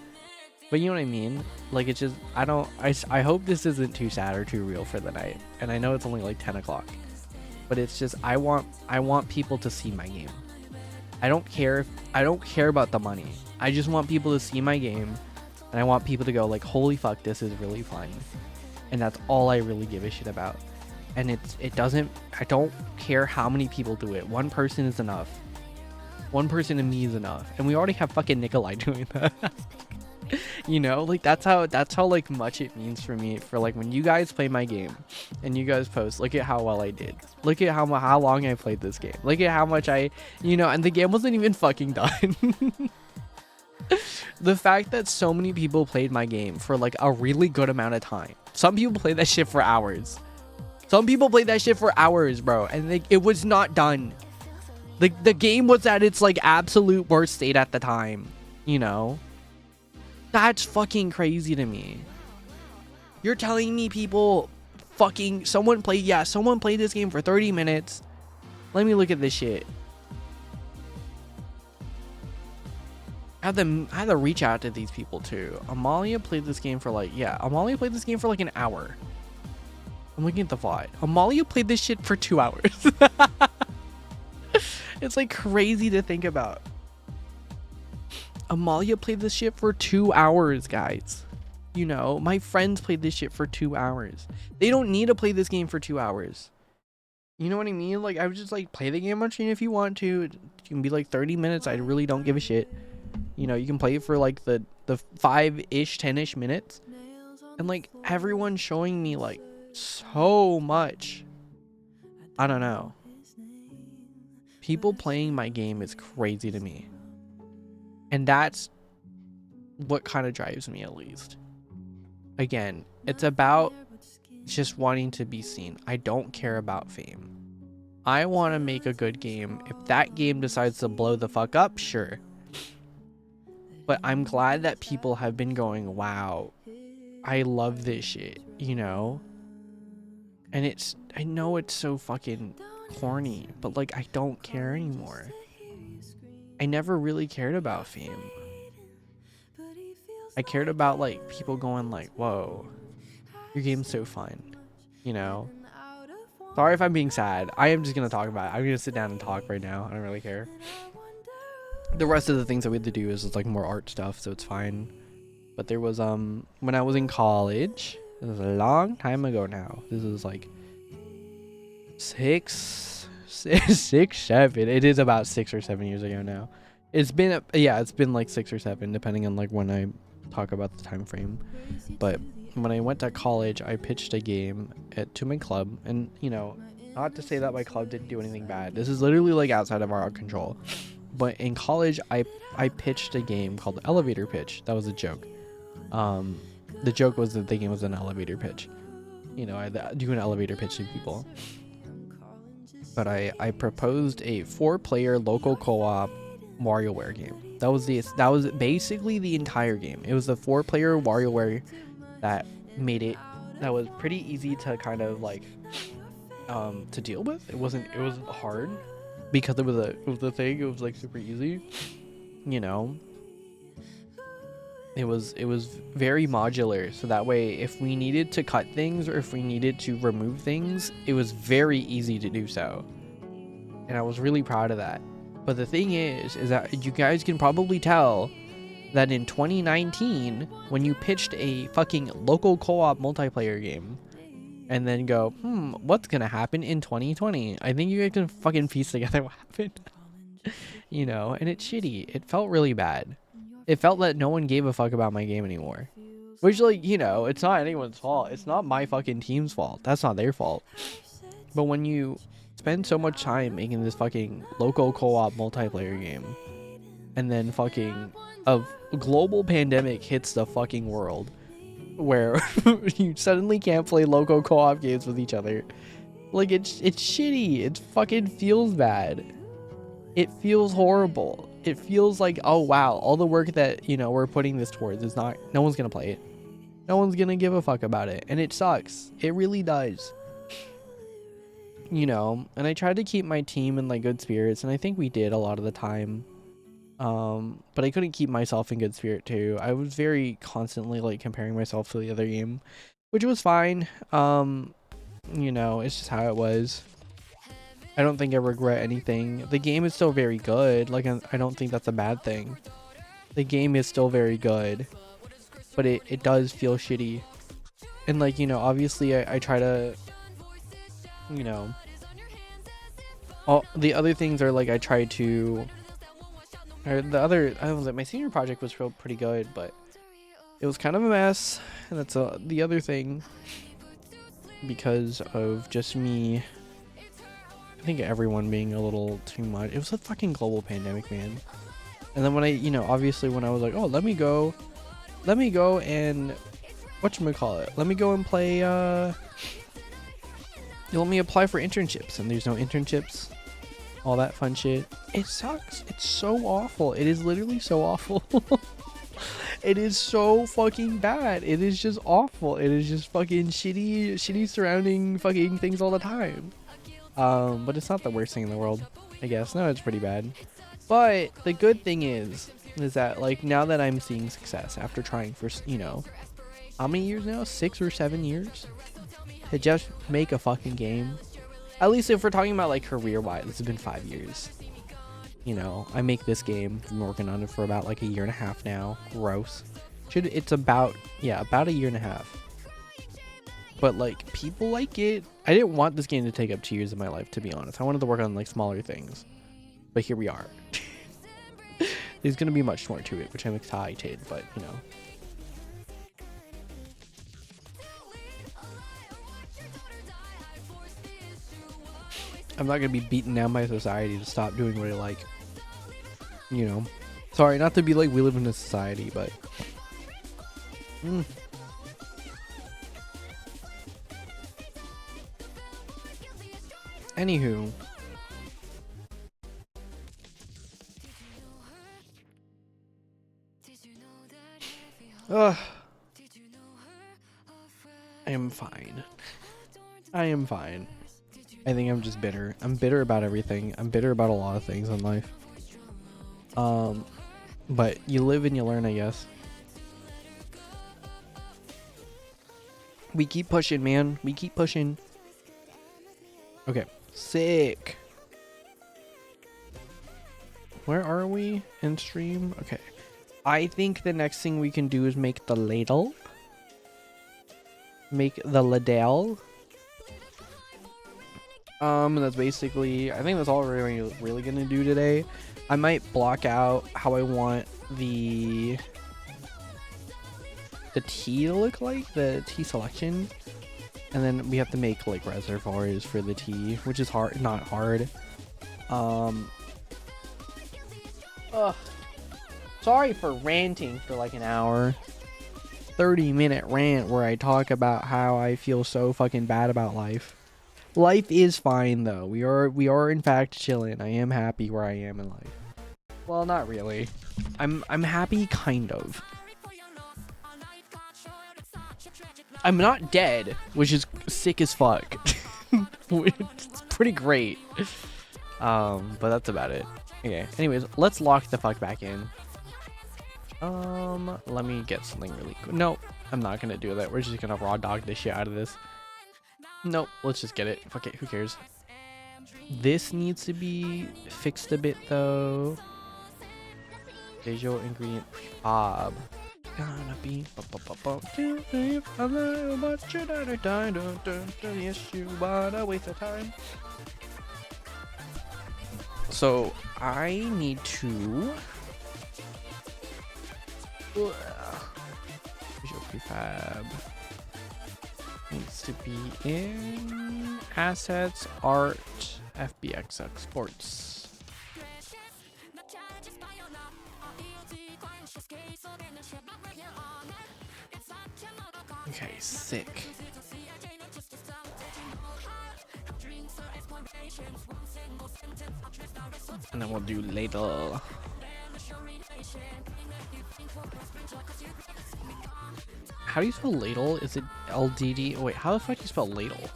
But you know what I mean? Like, it's just, I hope this isn't too sad or too real for the night. And I know it's only like 10 o'clock. But it's just, I want people to see my game. I don't care about the money. I just want people to see my game. And I want people to go like, holy fuck, this is really fun. And that's all I really give a shit about. And I don't care how many people do it. One person is enough. One person to me is enough. And we already have fucking Nikolai doing that. You know, like that's how like much it means for me, for like when you guys play my game and you guys post, look at how well I did, look at how long I played this game, look at how much I, you know, and the game wasn't even fucking done. The fact that so many people played my game for like a really good amount of time. Some people played that shit for hours. Some people played that shit for hours, bro, and it was not done. Like, the game was at its like absolute worst state at the time, you know? That's fucking crazy to me. You're telling me people someone played this game for 30 minutes. Let me look at this shit. I had to reach out to these people too. Amalia played this game for like an hour. I'm looking at the VOD. Amalia played this shit for 2 hours. It's like crazy to think about. Amalia played this shit for 2 hours, guys. You know, my friends played this shit for 2 hours. They don't need to play this game for 2 hours. You know what I mean? Like, I would just like play the game on stream if you want to. It can be like 30 minutes. I really don't give a shit. You know, you can play it for like the 5-ish, 10-ish minutes. And like everyone's showing me like so much. I don't know. People playing my game is crazy to me. And that's what kind of drives me, at least. Again, it's about just wanting to be seen. I don't care about fame. I want to make a good game. If that game decides to blow the fuck up, sure. But I'm glad that people have been going, wow, I love this shit, you know? And I know it's so fucking corny, but like, I don't care anymore. I never really cared about fame. I cared about like people going like, whoa, your game's so fun, you know? Sorry if I'm being sad. I am just gonna talk about it. I'm gonna sit down and talk right now. I don't really care. The rest of the things that we had to do is like more art stuff, so it's fine. But there was when I was in college, this was a long time ago now. This is like 6, 7. It is about 6 or 7 years ago now. It's been like 6 or 7, depending on like when I talk about the time frame. But when I went to college, I pitched a game to my club, and you know, not to say that my club didn't do anything bad. This is literally like outside of our control. But in college, I pitched a game called Elevator Pitch. That was a joke. The joke was that the game was an elevator pitch. You know, I do an elevator pitch to people. But I proposed a 4-player local co-op WarioWare game. That was basically the entire game. It was a 4-player WarioWare that made it that was pretty easy to kind of like to deal with. It wasn't hard because it was a thing. It was like super easy, you know. It was very modular, so that way if we needed to cut things or if we needed to remove things, it was very easy to do so. And I was really proud of that. But the thing is that you guys can probably tell that in 2019, when you pitched a fucking local co-op multiplayer game and then go, what's gonna happen in 2020? I think you guys can fucking piece together what happened. You know, and it's shitty. It felt really bad. It felt that no one gave a fuck about my game anymore. Which, like, you know, it's not anyone's fault. It's not my fucking team's fault. That's not their fault. But when you spend so much time making this fucking local co-op multiplayer game, and then fucking a global pandemic hits the fucking world, where you suddenly can't play local co-op games with each other, like, it's shitty. It fucking feels bad. It feels horrible. It feels like, oh wow, all the work that, you know, we're putting this towards is not, no one's gonna play it. No one's gonna give a fuck about it. And it sucks. It really does. You know, and I tried to keep my team in like good spirits, and I think we did a lot of the time. But I couldn't keep myself in good spirit too. I was very constantly like comparing myself to the other game, which was fine. You know, it's just how it was. I don't think I regret anything. The game is still very good. Like, I don't think that's a bad thing. The game is still very good, but it does feel shitty. And like, you know, obviously I try to, you know, all the other things are like, I try to, or the other, I was like, my senior project was pretty good, but it was kind of a mess. And that's the other thing, because of just me, I think everyone being a little too much. It was a fucking global pandemic, man. And then when I, you know, obviously when I was like, oh, let me go and, whatchamacallit, let me go and play, let me apply for internships, and there's no internships, all that fun shit. It sucks. It's so awful. It is literally so awful. It is so fucking bad. It is just awful. It is just fucking shitty surrounding fucking things all the time. But it's not the worst thing in the world, I guess. No, it's pretty bad. But the good thing is that, like, now that I'm seeing success after trying for, you know, how many years now? 6 or 7 years? To just make a fucking game. At least if we're talking about, like, career-wise, this has been 5 years. You know, I make this game, I've been working on it for about, like, 1.5 years now. Gross. It's about, yeah, about 1.5 years. But, like, people like it. I didn't want this game to take up 2 years of my life, to be honest. I wanted to work on, like, smaller things. But here we are. There's going to be much more to it, which I'm excited, but, you know. I'm not going to be beaten down by society to stop doing what I like. You know. Sorry, not to be like, we live in a society, but... Anywho. Ugh. I am fine. I am fine. I think I'm just bitter. I'm bitter about everything. I'm bitter about a lot of things in life. But you live and you learn, I guess. We keep pushing, man. We keep pushing. Okay. Sick. Where are we in stream? Okay. I think the next thing we can do is make the ladle. Make the ladle. That's basically, I think that's all we're really gonna do today. I might block out how I want the tea to look like, the tea selection. And then we have to make like reservoirs for the tea, which is hard, not hard. Sorry for ranting for like an hour. 30-minute rant where I talk about how I feel so fucking bad about life. Life is fine though. We are in fact chilling. I am happy where I am in life. Well, not really. I'm happy kind of. I'm not dead, which is sick as fuck. It's pretty great. But that's about it. Okay, anyways, let's lock the fuck back in. Let me get something really cool. No, I'm not gonna do that. We're just gonna raw dog the shit out of this. Nope, let's just get it. Fuck it, who cares? This needs to be fixed a bit though. Visual ingredient prefab. Gonna be yes, you wanna waste of time. So I need to visual prefab needs to be in assets, art, FBX exports. Okay, sick. And then we'll do ladle. How do you spell ladle? Is it LDD? Oh, wait, how the fuck do you spell ladle?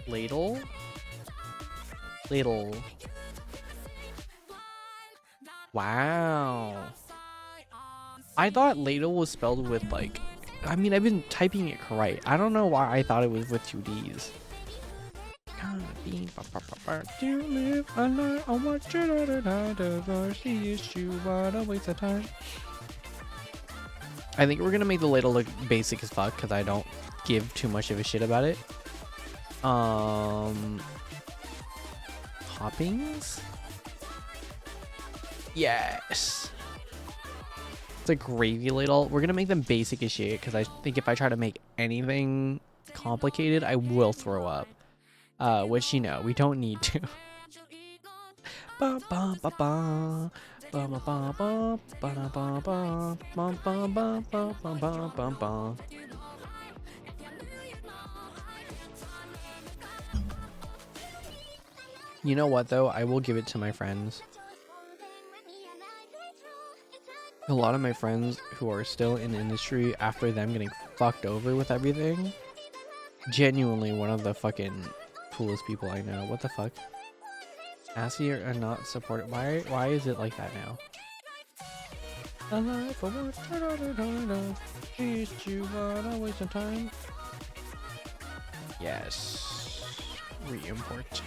Ladle? Ladle. Wow. I thought ladle was spelled with like, I mean, I've been typing it correct. I don't know why I thought it was with 2 Ds. To live a life, I want you to see issue, but a waste of time. I think we're gonna make the ladle look basic as fuck because I don't give too much of a shit about it. Toppings? Yes. It's a gravy ladle. We're gonna make them basic as shit because I think if I try to make anything complicated, I will throw up. Which, you know, we don't need to. Ba ba ba ba. Ba ba ba ba ba ba ba ba ba ba ba ba ba ba. You know what though? I will give it to my friends. A lot of my friends who are still in the industry after them getting fucked over with everything, genuinely one of the fucking coolest people I know. What the fuck? Assy are not supported. Why is it like that now? Yes. Re-import.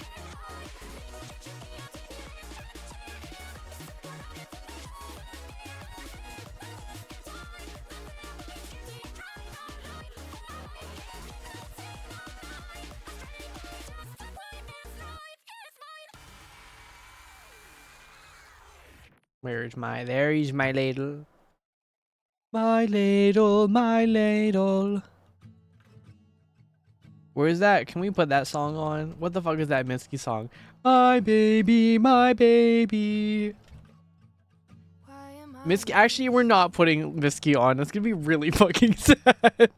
Where's my, there is my ladle. My ladle, my ladle. Where is that? Can we put that song on? What the fuck is that Misky song? My baby, my baby. Misky, actually we're not putting Misky on. It's gonna be really fucking sad.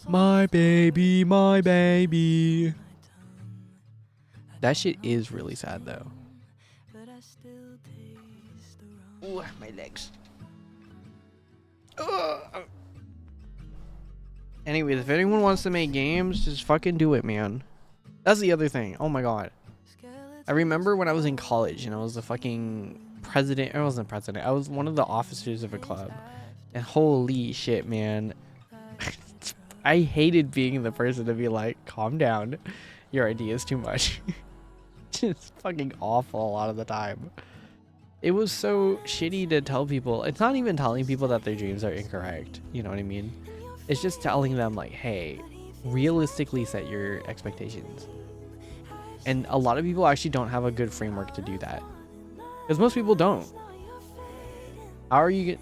My baby, my baby. That shit is really sad though. Ooh, my legs. Ugh. Anyways, if anyone wants to make games, just fucking do it, man. That's the other thing. Oh my god. I remember when I was in college and I was the fucking president. I wasn't president. I was one of the officers of a club. And holy shit, man. I hated being the person to be like, calm down. Your idea is too much. Just fucking awful a lot of the time. It was so shitty to tell people. It's not even telling people that their dreams are incorrect. You know what I mean? It's just telling them like, hey, realistically set your expectations. And a lot of people actually don't have a good framework to do that. Because most people don't. How are you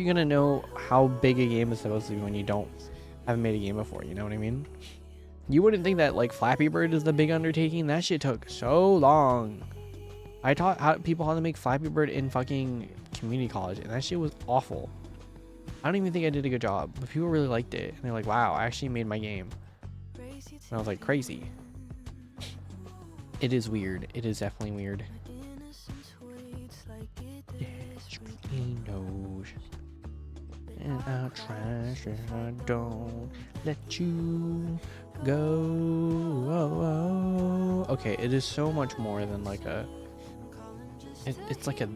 gonna know how big a game is supposed to be when you haven't made a game before? You know what I mean? You wouldn't think that like Flappy Bird is the big undertaking. That shit took so long. I taught people how to make Flappy Bird in fucking community college, and that shit was awful. I don't even think I did a good job, but people really liked it, and they're like, "Wow, I actually made my game." And I was like, "Crazy." It is weird. It is definitely weird. Yeah, he knows. spitting out trash and I don't let you go. Oh, oh. Okay, it is so much more than like a. It's like a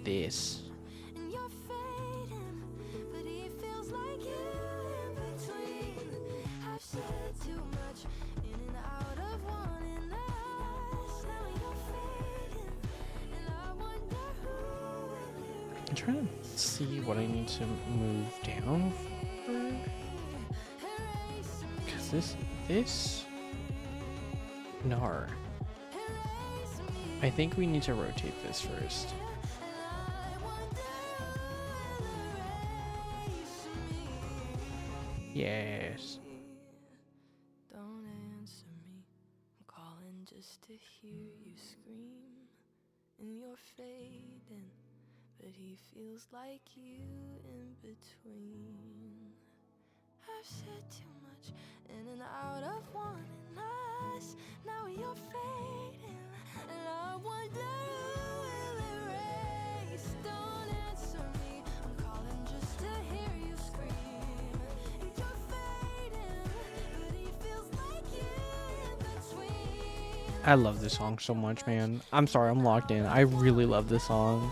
this. And you're fading, but he feels like you in between. I've said too much in and out of wanting us. Now you're fading, and I wonder who will I'm trying to see what I need to move down for. Cause this. Nar. I think we need to rotate this first. Yes. Don't answer me. I'm calling just to hear you scream. And you're fading, but he feels like you in between. I've said too much in and out of wanting us. Now you're fading, and I wonder who will erase. Don't answer me. I'm calling just to hear you scream. And you're fading, but he feels like you in between. I love this song so much, man. I'm sorry, I'm locked in. I really love this song.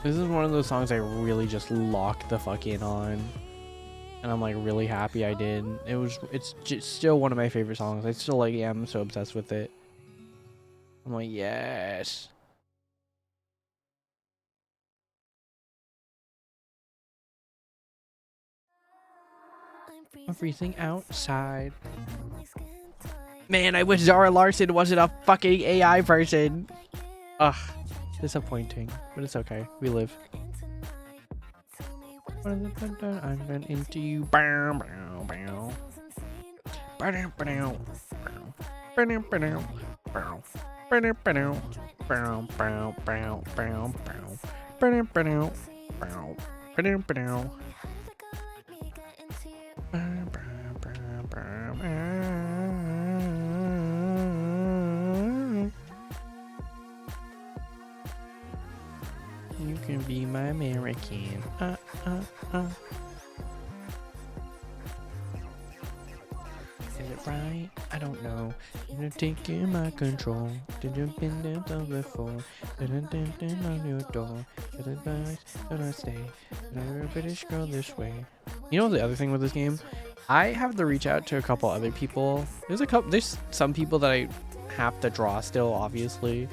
This is one of those songs I really just locked the fuck in on. And I'm like really happy I did. It's just still one of my favorite songs. I still like am so obsessed with it. I'm like, yes. I'm freezing outside. Man, I wish Zara Larson wasn't a fucking AI person. Ugh. Disappointing, but it's okay. We live. I'm going into you. Bow, bow, bow. Bow, bow, bow. Bow, bow, bow. Bow. Bow, bow, bow. Bow, bow, bow, bow. Bow, bow, bow. Bow. Bow, bow. Bow, bow, bow, bow. You can be my American. Is it right? I don't know. You're taking my control. Did you been there done before? Didn't on your door. Did I stay? Another British girl this way. You know the other thing with this game? I have to reach out to a couple other people. There's some people that I have to draw still, obviously.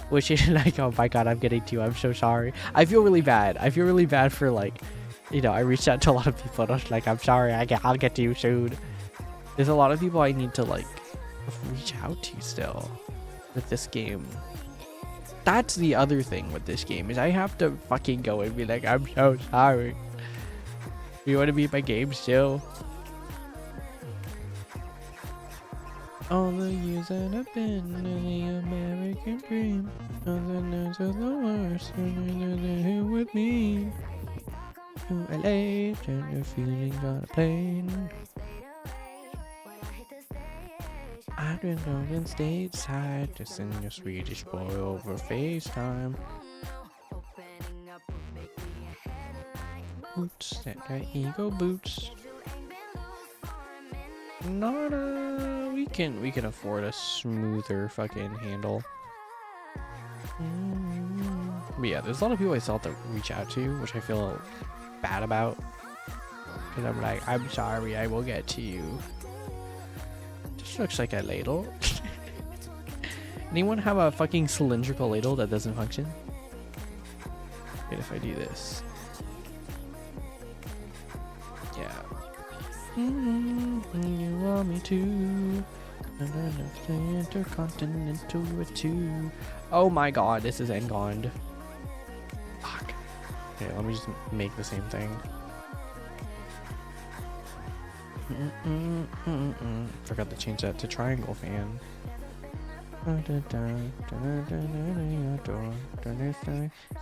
Which is like, oh my god, I'm getting to you. I'm so sorry. I feel really bad. I feel really bad for like, you know, I reached out to a lot of people. And I was like, I'm sorry. I'll get to you soon. There's a lot of people I need to like reach out to still with this game. That's the other thing with this game is I have to fucking go and be like, I'm so sorry. You want to be in my game still? All the years that I've been in the American dream, all the nights are the worst, and they're here with me. To LA, and the feeling got a plane. I've been going stateside, just in your Swedish boy over FaceTime. Boots, that guy ego boots. We can afford a smoother fucking handle. But yeah, there's a lot of people I still have to reach out to, which I feel bad about. Because I'm like, I'm sorry, I will get to you. This looks like a ladle. Anyone have a fucking cylindrical ladle that doesn't function? Wait, if I do this. Yeah. You want me to? Intercontinental with two. Oh my god, this is Engond. Fuck. Okay, let me just make the same thing. Forgot to change that to triangle fan.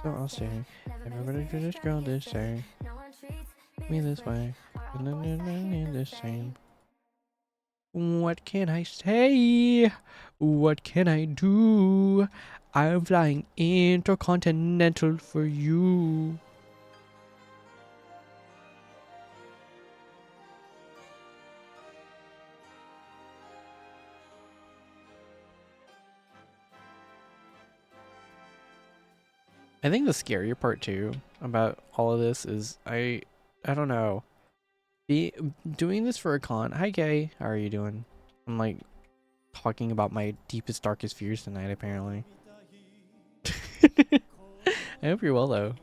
So I'll say, everybody do this girl this way. Me this way. The same. What can I say? What can I do? I'm flying intercontinental for you. I think the scarier part too about all of this is I don't know. Doing this for a con. Hi Kay, how are you doing? I'm like talking about my deepest darkest fears tonight apparently. I hope you're well though.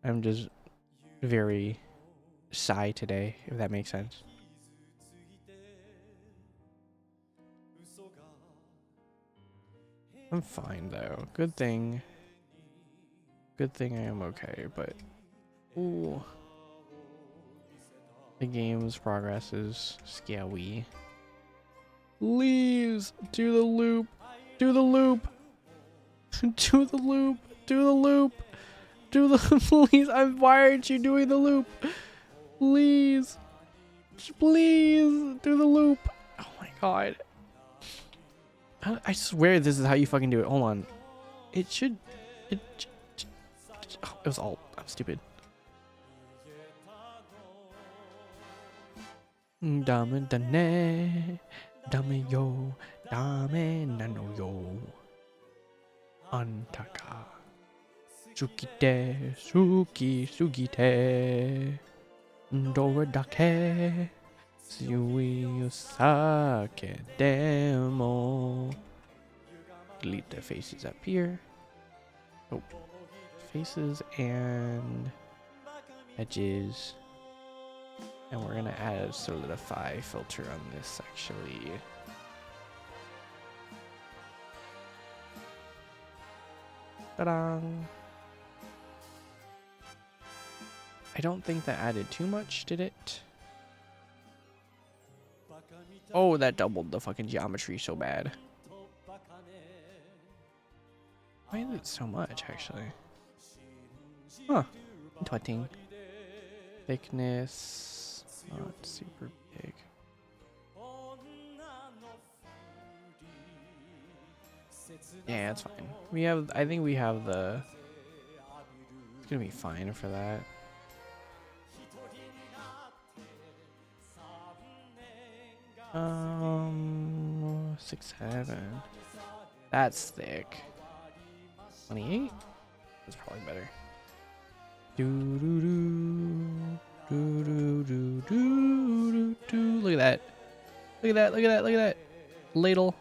I'm just very shy today, if that makes sense. I'm fine though. Good thing I am okay, but ooh. The game's progress is scary. Please do the loop. Do the loop. Do the loop. Do the loop. Do the please. Why aren't you doing the loop? Please. Please do the loop. Oh my god. I swear this is how you fucking do it. Hold on. It should. Oh, it was alt. I'm stupid. Dame dane, dame yo, dame nano yo. Antaka. Sukite, sugite. Doradake. Sui usake demo. Delete the faces up here. Oh. Faces and edges. And we're gonna add a solidify filter on this actually. Ta-da! I don't think that added too much, did it? Oh, that doubled the fucking geometry so bad. Why is it so much actually? Huh. Interesting. Thickness, not super big. Yeah, it's fine. I think we have the, it's gonna be fine for that. Um, 6, 7. That's thick. 28? That's probably better. Look at that. Look at that, look at that, look at that. Ladle.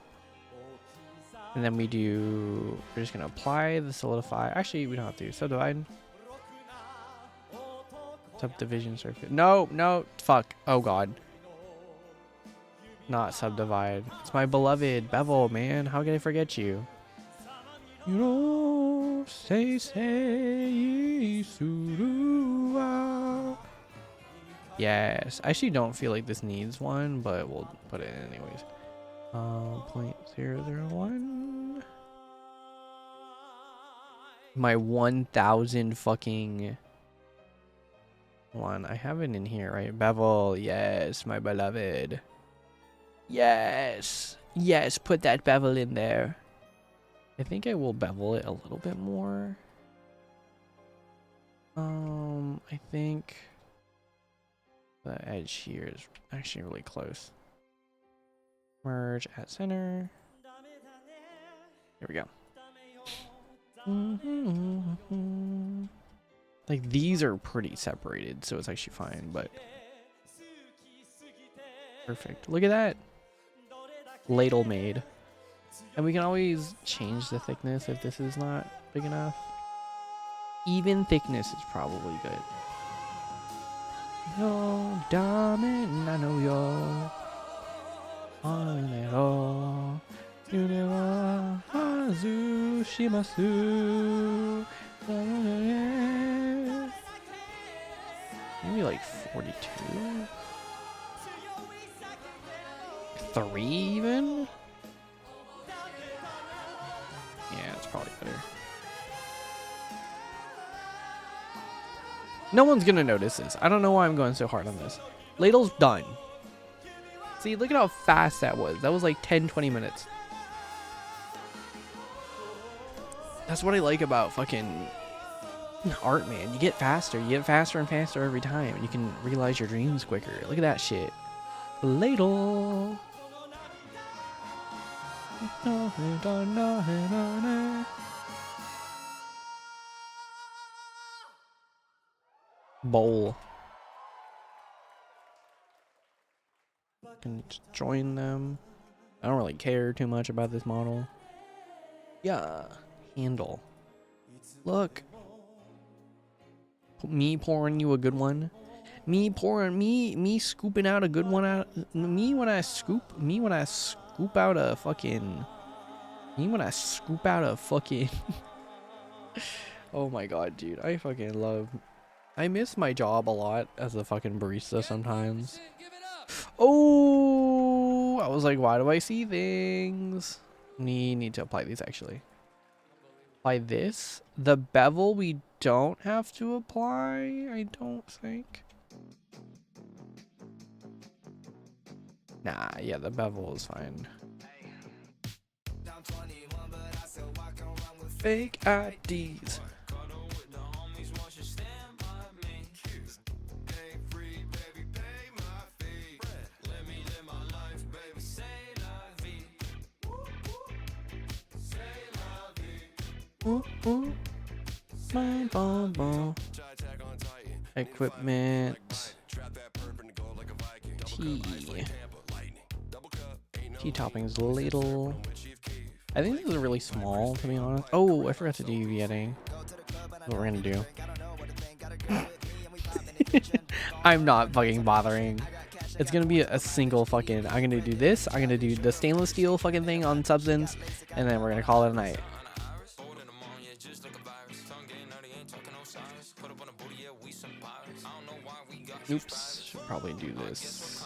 And then we're just gonna apply the solidify. Actually, we don't have to. Subdivide. Subdivision circuit. No, fuck. Oh god. Not subdivide. It's my beloved Bevel, man. How can I forget you? You know, say, surua. Yes. I actually don't feel like this needs one, but we'll put it in anyways. 0.001. My 1000 fucking one. I have it in here, right? Bevel. Yes, my beloved. Yes. Yes, put that bevel in there. I think I will bevel it a little bit more. I think the edge here is actually really close. Merge at center. Here we go. Like these are pretty separated, so it's actually fine, but perfect. Look at that. Ladle made. And we can always change the thickness if this is not big enough. Even thickness is probably good. Yo, dame nano yo. Anero. Yunewa hazu shimasu. Maybe like 42? 3 even? Yeah, it's probably better. No one's gonna notice this. I don't know why I'm going so hard on this. Ladle's done. See, look at how fast that was. That was like 10-20 minutes. That's what I like about fucking art, man. You get faster. You get faster and faster every time. And you can realize your dreams quicker. Look at that shit. Ladle. Bowl. Can join them. I don't really care too much about this model. Yeah. Handle. Look. Me pouring you a good one. Me scooping out a good one out. Me when I scoop out a fucking. Oh my god, dude. I miss my job a lot as a fucking barista sometimes. Oh, I was like, why do I see things? Need to apply these actually. Apply this. The bevel we don't have to apply, I don't think. Nah, yeah, the bevel is fine. Fake IDs. My ball. Equipment. Tea toppings ladle. I think this is really small, to be honest. Oh, I forgot to do vietting. What we're gonna do. I'm not fucking bothering. It's gonna be a single fucking. I'm gonna do this. I'm gonna do the stainless steel fucking thing on Substance, and then we're gonna call it a night. Oops, should probably do this.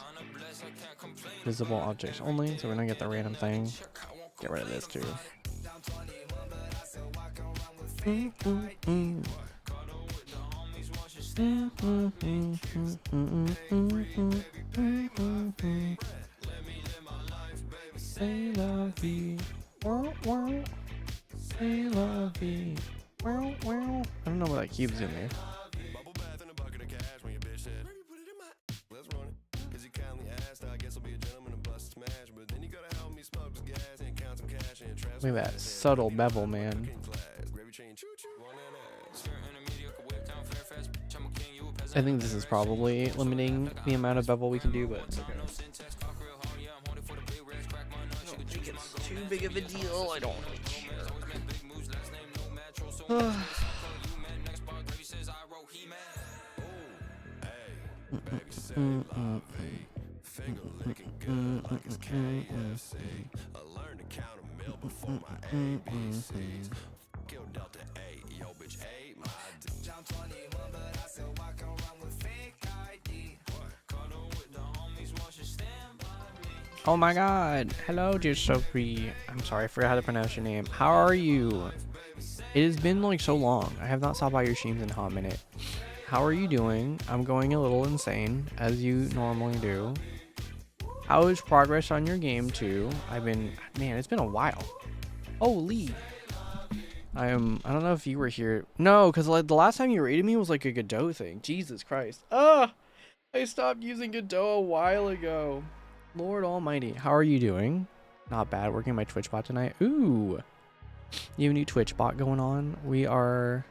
Visible objects only, so we're gonna get the random thing. Get rid of this too. Say la vie. Wow, wow. Say la vie. Wow, wow. I don't know what that cube's in there. Look at that subtle bevel, man. I think this is probably limiting the amount of bevel we can do, but it's okay. I don't think it's too big of a deal. I don't really Oh my god. Hello, dear Sophie. I'm sorry, I forgot how to pronounce your name. How are you? It has been like so long. I have not stopped by your streams in a hot minute. How are you doing? I'm going a little insane, as you normally do. How is progress on your game too? Man, it's been a while. Holy. I don't know if you were here. No, because like the last time you raided me was like a Godot thing. Jesus Christ. I stopped using Godot a while ago. Lord almighty. How are you doing? Not bad. Working my Twitch bot tonight. Ooh. You have a new Twitch bot going on? We are...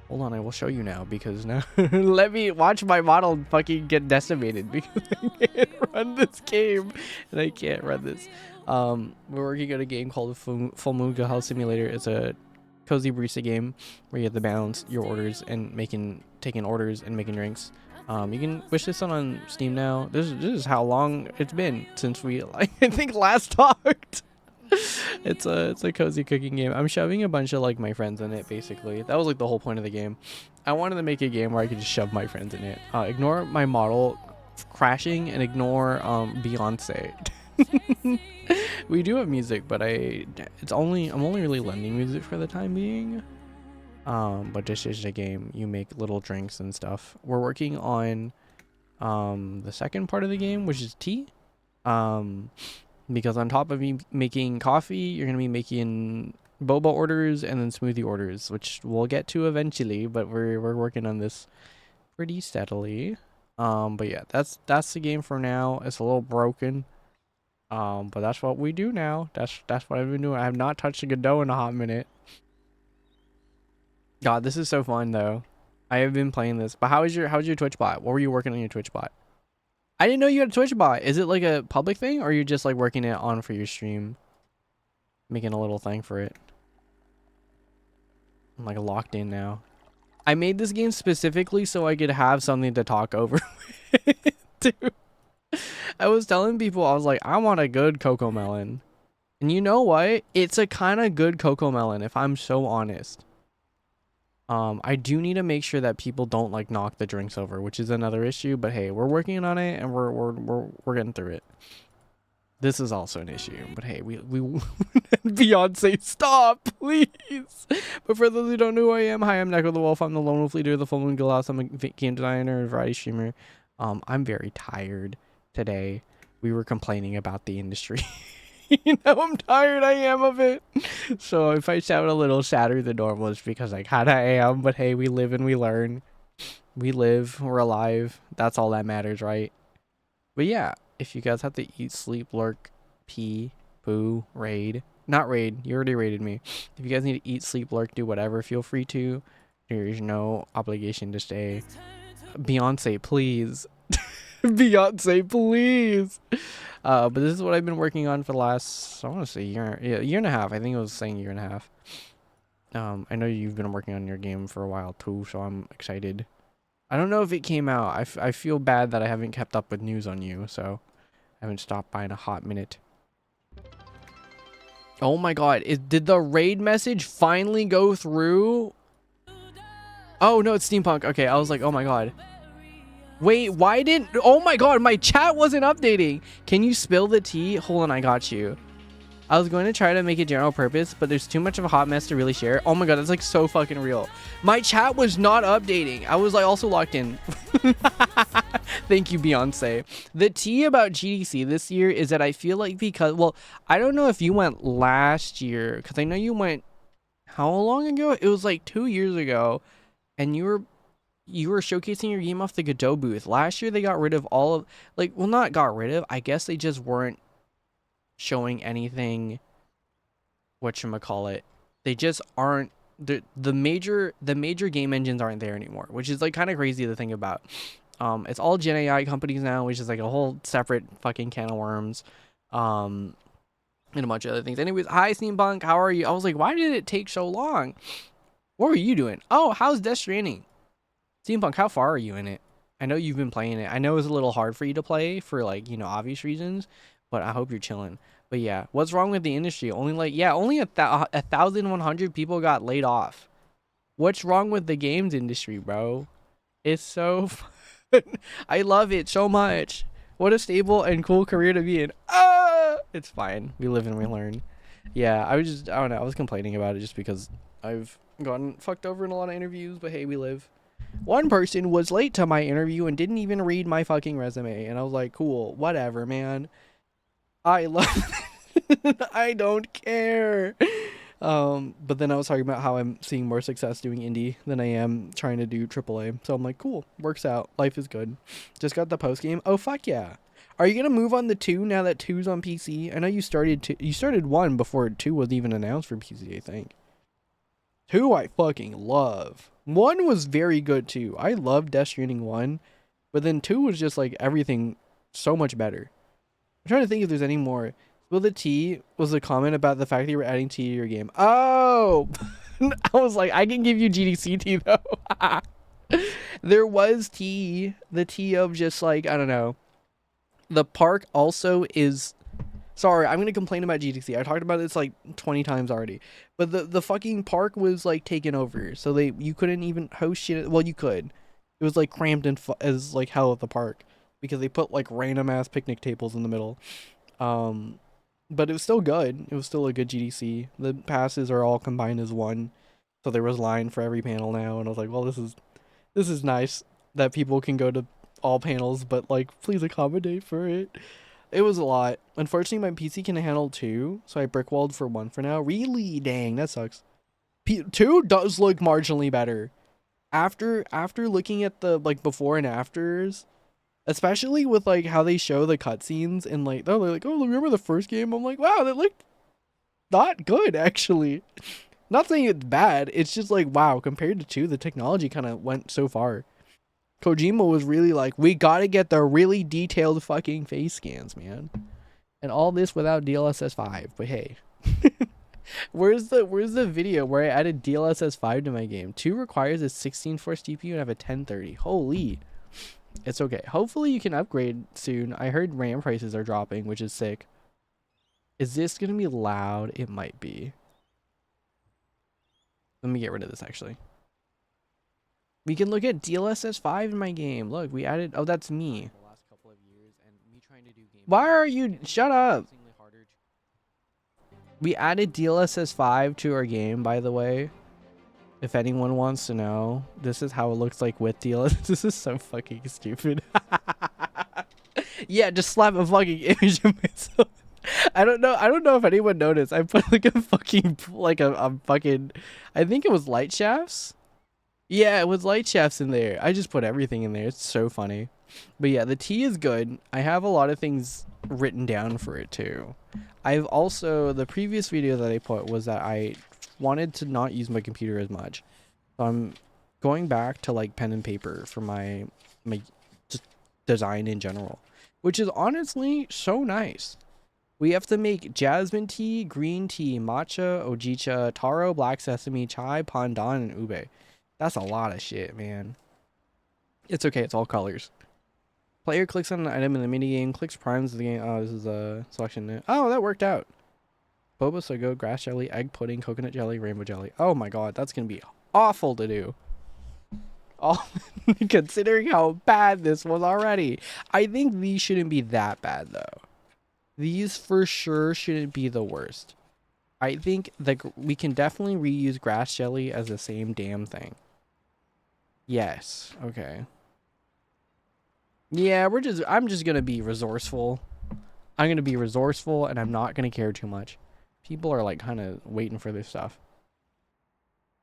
Hold on, I will show you now because now... Let me watch my model fucking get decimated because I can't run this game. And I can't run this. We're working on a game called Full Moon Health Simulator. It's a cozy barista game where you have to balance your orders and taking orders and making drinks. You can wish this on Steam now. This is how long it's been since we I think last talked. It's a cozy cooking game. I'm shoving a bunch of like my friends in it basically. That was like the whole point of the game. I wanted to make a game where I could just shove my friends in it. Ignore my model crashing and ignore Beyonce. We do have music, but I'm only really lending music for the time being. But this is a game. You make little drinks and stuff. We're working on the second part of the game, which is tea. Because on top of me making coffee, you're gonna be making boba orders and then smoothie orders, which we'll get to eventually, but we're working on this pretty steadily. But yeah, that's the game for now. It's a little broken. But that's what we do now. That's what I've been doing. I have not touched a Godot in a hot minute. God, this is so fun though. I have been playing this. But how's your Twitch bot? What were you working on your Twitch bot? I didn't know you had a Twitch bot. Is it like a public thing, or are you just like working it on for your stream? Making a little thing for it. I'm like locked in now. I made this game specifically so I could have something to talk over with. Dude. I was telling people, I was like, I want a good cocoa melon. And you know what? It's a kind of good cocoa melon, if I'm so honest. I do need to make sure that people don't like knock the drinks over, which is another issue, but hey, we're working on it and we're getting through it. This is also an issue, but hey, we Beyonce, stop, please. But for those who don't know who I am, hi, I'm Neko the Wolf. I'm the lone wolf leader of the Full Moon Glass. I'm a game designer and variety streamer. I'm very tired today. We were complaining about the industry. You know, I'm tired. I am of it. So if I sound a little sadder than normal, it's because I kind of am. But hey, we live and we learn. We live. We're alive. That's all that matters, right? But yeah, if you guys have to eat, sleep, lurk, pee, poo, raid. Not raid. You already raided me. If you guys need to eat, sleep, lurk, do whatever, feel free to. There's no obligation to stay. Beyonce, please. Beyonce, please. But this is what I've been working on for the last, I want to say year and a half. I think it was saying year and a half. I know you've been working on your game for a while too, so I'm excited. I don't know if it came out. I feel bad that I haven't kept up with news on you, so I haven't stopped by in a hot minute. Oh my god, did the raid message finally go through? Oh no, it's Steampunk. Okay, I was like, oh my god. Wait, why didn't... Oh my god, my chat wasn't updating. Can you spill the tea? Hold on, I got you. I was going to try to make it general purpose, but there's too much of a hot mess to really share. Oh my god, that's like so fucking real. My chat was not updating. I was like also locked in. Thank you, Beyonce. The tea about GDC this year is that I feel like because... Well, I don't know if you went last year, because I know you went... How long ago? It was like 2 years ago, and you were showcasing your game off the Godot booth. Last year, they got rid of all of... Like, well, not got rid of. I guess they just weren't showing anything... Whatchamacallit. They just aren't... The major game engines aren't there anymore, which is, like, kind of crazy to think about. It's all Gen AI companies now, which is, like, a whole separate fucking can of worms. And a bunch of other things. Anyways, hi, Steampunk. How are you? I was like, why did it take so long? What were you doing? Oh, how's Death Stranding? Steampunk, how far are you in it? I know you've been playing it. I know it's a little hard for you to play for, like, you know, obvious reasons, but I hope you're chilling. But yeah, what's wrong with the industry? Only like, yeah, only 1,100 people got laid off. What's wrong with the games industry, bro? It's so fun. I love it so much. What a stable and cool career to be in. It's fine. We live and we learn. Yeah, I don't know. I was complaining about it just because I've gotten fucked over in a lot of interviews, but hey, we live. One person was late to my interview and didn't even read my fucking resume. And I was like, cool, whatever, man. I love it. I don't care. But then I was talking about how I'm seeing more success doing indie than I am trying to do AAA. So I'm like, cool, works out. Life is good. Just got the post game. Oh, fuck yeah. Are you going to move on to 2 now that 2's on PC? I know you started 1 before 2 was even announced for PC, I think. 2 I fucking love. 1 was very good too. I love Death Stranding 1, but then 2 was just like everything so much better. I'm trying to think if there's any more. Well, the T was a comment about the fact that you were adding T to your game. Oh! I was like, I can give you GDC T though. There was T. The T of just like, I don't know. The park also is... Sorry, I'm going to complain about GDC. I talked about this like 20 times already. But the fucking park was like taken over. So you couldn't even host shit. Well, you could. It was like cramped as like hell at the park. Because they put like random ass picnic tables in the middle. But it was still good. It was still a good GDC. The passes are all combined as one. So there was line for every panel now. And I was like, well, this is nice that people can go to all panels. But like, please accommodate for it. It was a lot. Unfortunately, my PC can handle 2, so I brickwalled for 1 for now. Really? Dang, that sucks. 2 does look marginally better. After looking at the like before and afters, especially with like how they show the cutscenes and like they're like, oh, remember the first game? I'm like, wow, that looked not good actually. Not saying it's bad. It's just like, wow, compared to 2, the technology kind of went so far. Kojima was really like, we gotta get the really detailed fucking face scans, man. And all this without DLSS 5. But hey. Where's the video where I added DLSS 5 to my game? 2 requires a 16 force GPU and I have a 1030. Holy. It's okay. Hopefully you can upgrade soon. I heard RAM prices are dropping, which is sick. Is this gonna be loud? It might be. Let me get rid of this actually. We can look at DLSS 5 in my game. Look, we added... Oh, that's me. The last couple of years and me trying to do game. Why are you... Shut up. We added DLSS 5 to our game, by the way. If anyone wants to know. This is how it looks like with DLSS. This is so fucking stupid. Yeah, just slap a fucking image of myself. I don't know if anyone noticed. I put like a fucking... Like a fucking... I think it was light shafts. Yeah, it was light shafts in there. I just put everything in there. It's so funny. But yeah, the T is good. I have a lot of things written down for it too. I've also, the previous video that I put was that I wanted to not use my computer as much. So I'm going back to like pen and paper for my just design in general, which is honestly so nice. We have to make jasmine tea, green tea, matcha, ojicha, taro, black sesame, chai, pandan, and ube. That's a lot of shit, man. It's okay. It's all colors. Player clicks on an item in the minigame, clicks primes the game. Oh, this is a selection. Oh, that worked out. Boba sago, grass jelly, egg pudding, coconut jelly, rainbow jelly. Oh my god, that's going to be awful to do. Oh, considering how bad this was already. I think these shouldn't be that bad, though. These for sure shouldn't be the worst. I think that we can definitely reuse grass jelly as the same damn thing. Yes. Okay. Yeah, I'm just going to be resourceful. I'm going to be resourceful and I'm not going to care too much. People are like kind of waiting for this stuff.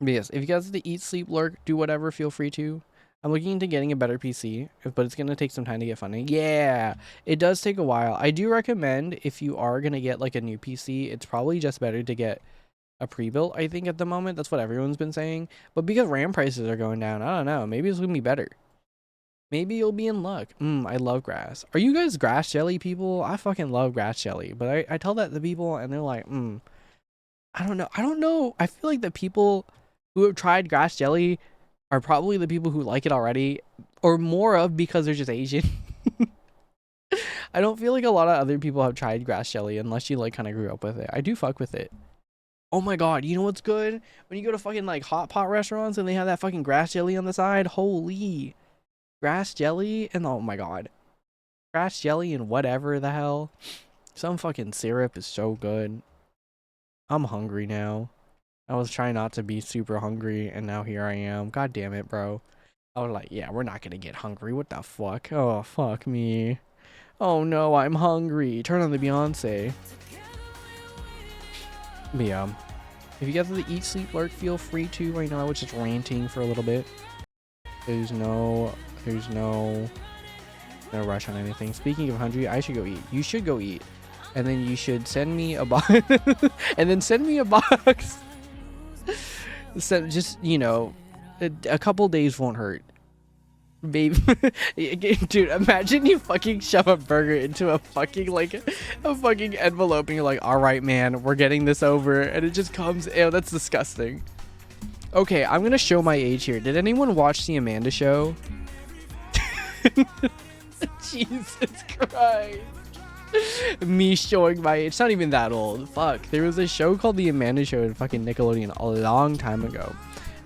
But yes, if you guys have to eat, sleep, lurk, do whatever, feel free to. I'm looking into getting a better PC, but it's going to take some time to get funding. Yeah, it does take a while. I do recommend if you are going to get like a new PC, it's probably just better to get a pre-built, I think, at the moment. That's what everyone's been saying. But because RAM prices are going down, I don't know. Maybe it's going to be better. Maybe you'll be in luck. I love grass. Are you guys grass jelly people? I fucking love grass jelly. But I tell that to people and they're like, I don't know. I feel like the people who have tried grass jelly are probably the people who like it already, or more of because they're just Asian. I don't feel like a lot of other people have tried grass jelly unless you like kind of grew up with it. I do fuck with it. Oh my god, you know what's good? When you go to fucking like hot pot restaurants and they have that fucking grass jelly on the side. Holy. Grass jelly and oh my god. Grass jelly and whatever the hell. Some fucking syrup is so good. I'm hungry now. I was trying not to be super hungry and now here I am. God damn it, bro. I was like, yeah, we're not gonna get hungry. What the fuck? Oh, fuck me. Oh no, I'm hungry. Turn on the Beyonce. But yeah, if you guys have to eat, sleep, lurk, feel free to. Right now I was just ranting for a little bit. There's no rush on anything. Speaking of hungry, I should go eat. You should go eat. And then you should send me a box. And then send me a box. Just, you know, a couple days won't hurt. Baby. Dude, imagine you fucking shove a burger into a fucking envelope and you're like, alright man, we're getting this over, and it just comes. Ew, that's disgusting. Okay, I'm gonna show my age here. Did anyone watch the Amanda Show? Jesus Christ. Me showing my age. It's not even that old. Fuck. There was a show called The Amanda Show in fucking Nickelodeon a long time ago.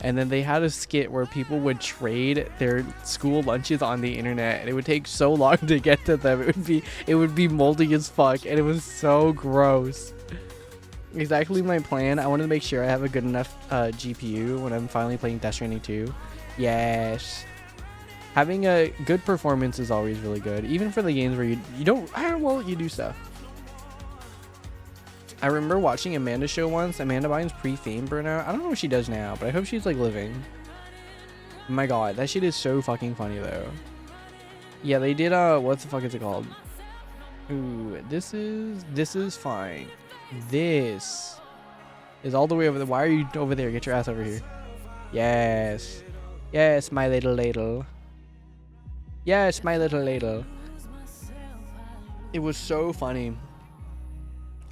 And then they had a skit where people would trade their school lunches on the internet, and it would take so long to get to them. It would be moldy as fuck, and it was so gross. Exactly my plan. I wanted to make sure I have a good enough GPU when I'm finally playing Death Stranding 2. Yes. Having a good performance is always really good, even for the games where you don't, well, you do stuff. I remember watching Amanda's show once. Amanda Bynes pre-fame burnout. I don't know what she does now, but I hope she's like living. My god, that shit is so fucking funny though. Yeah, they did what the fuck is it called? Ooh, this is fine. This is all the way over there. Why are you over there? Get your ass over here. Yes. Yes, my little ladle. Yes, my little ladle. It was so funny.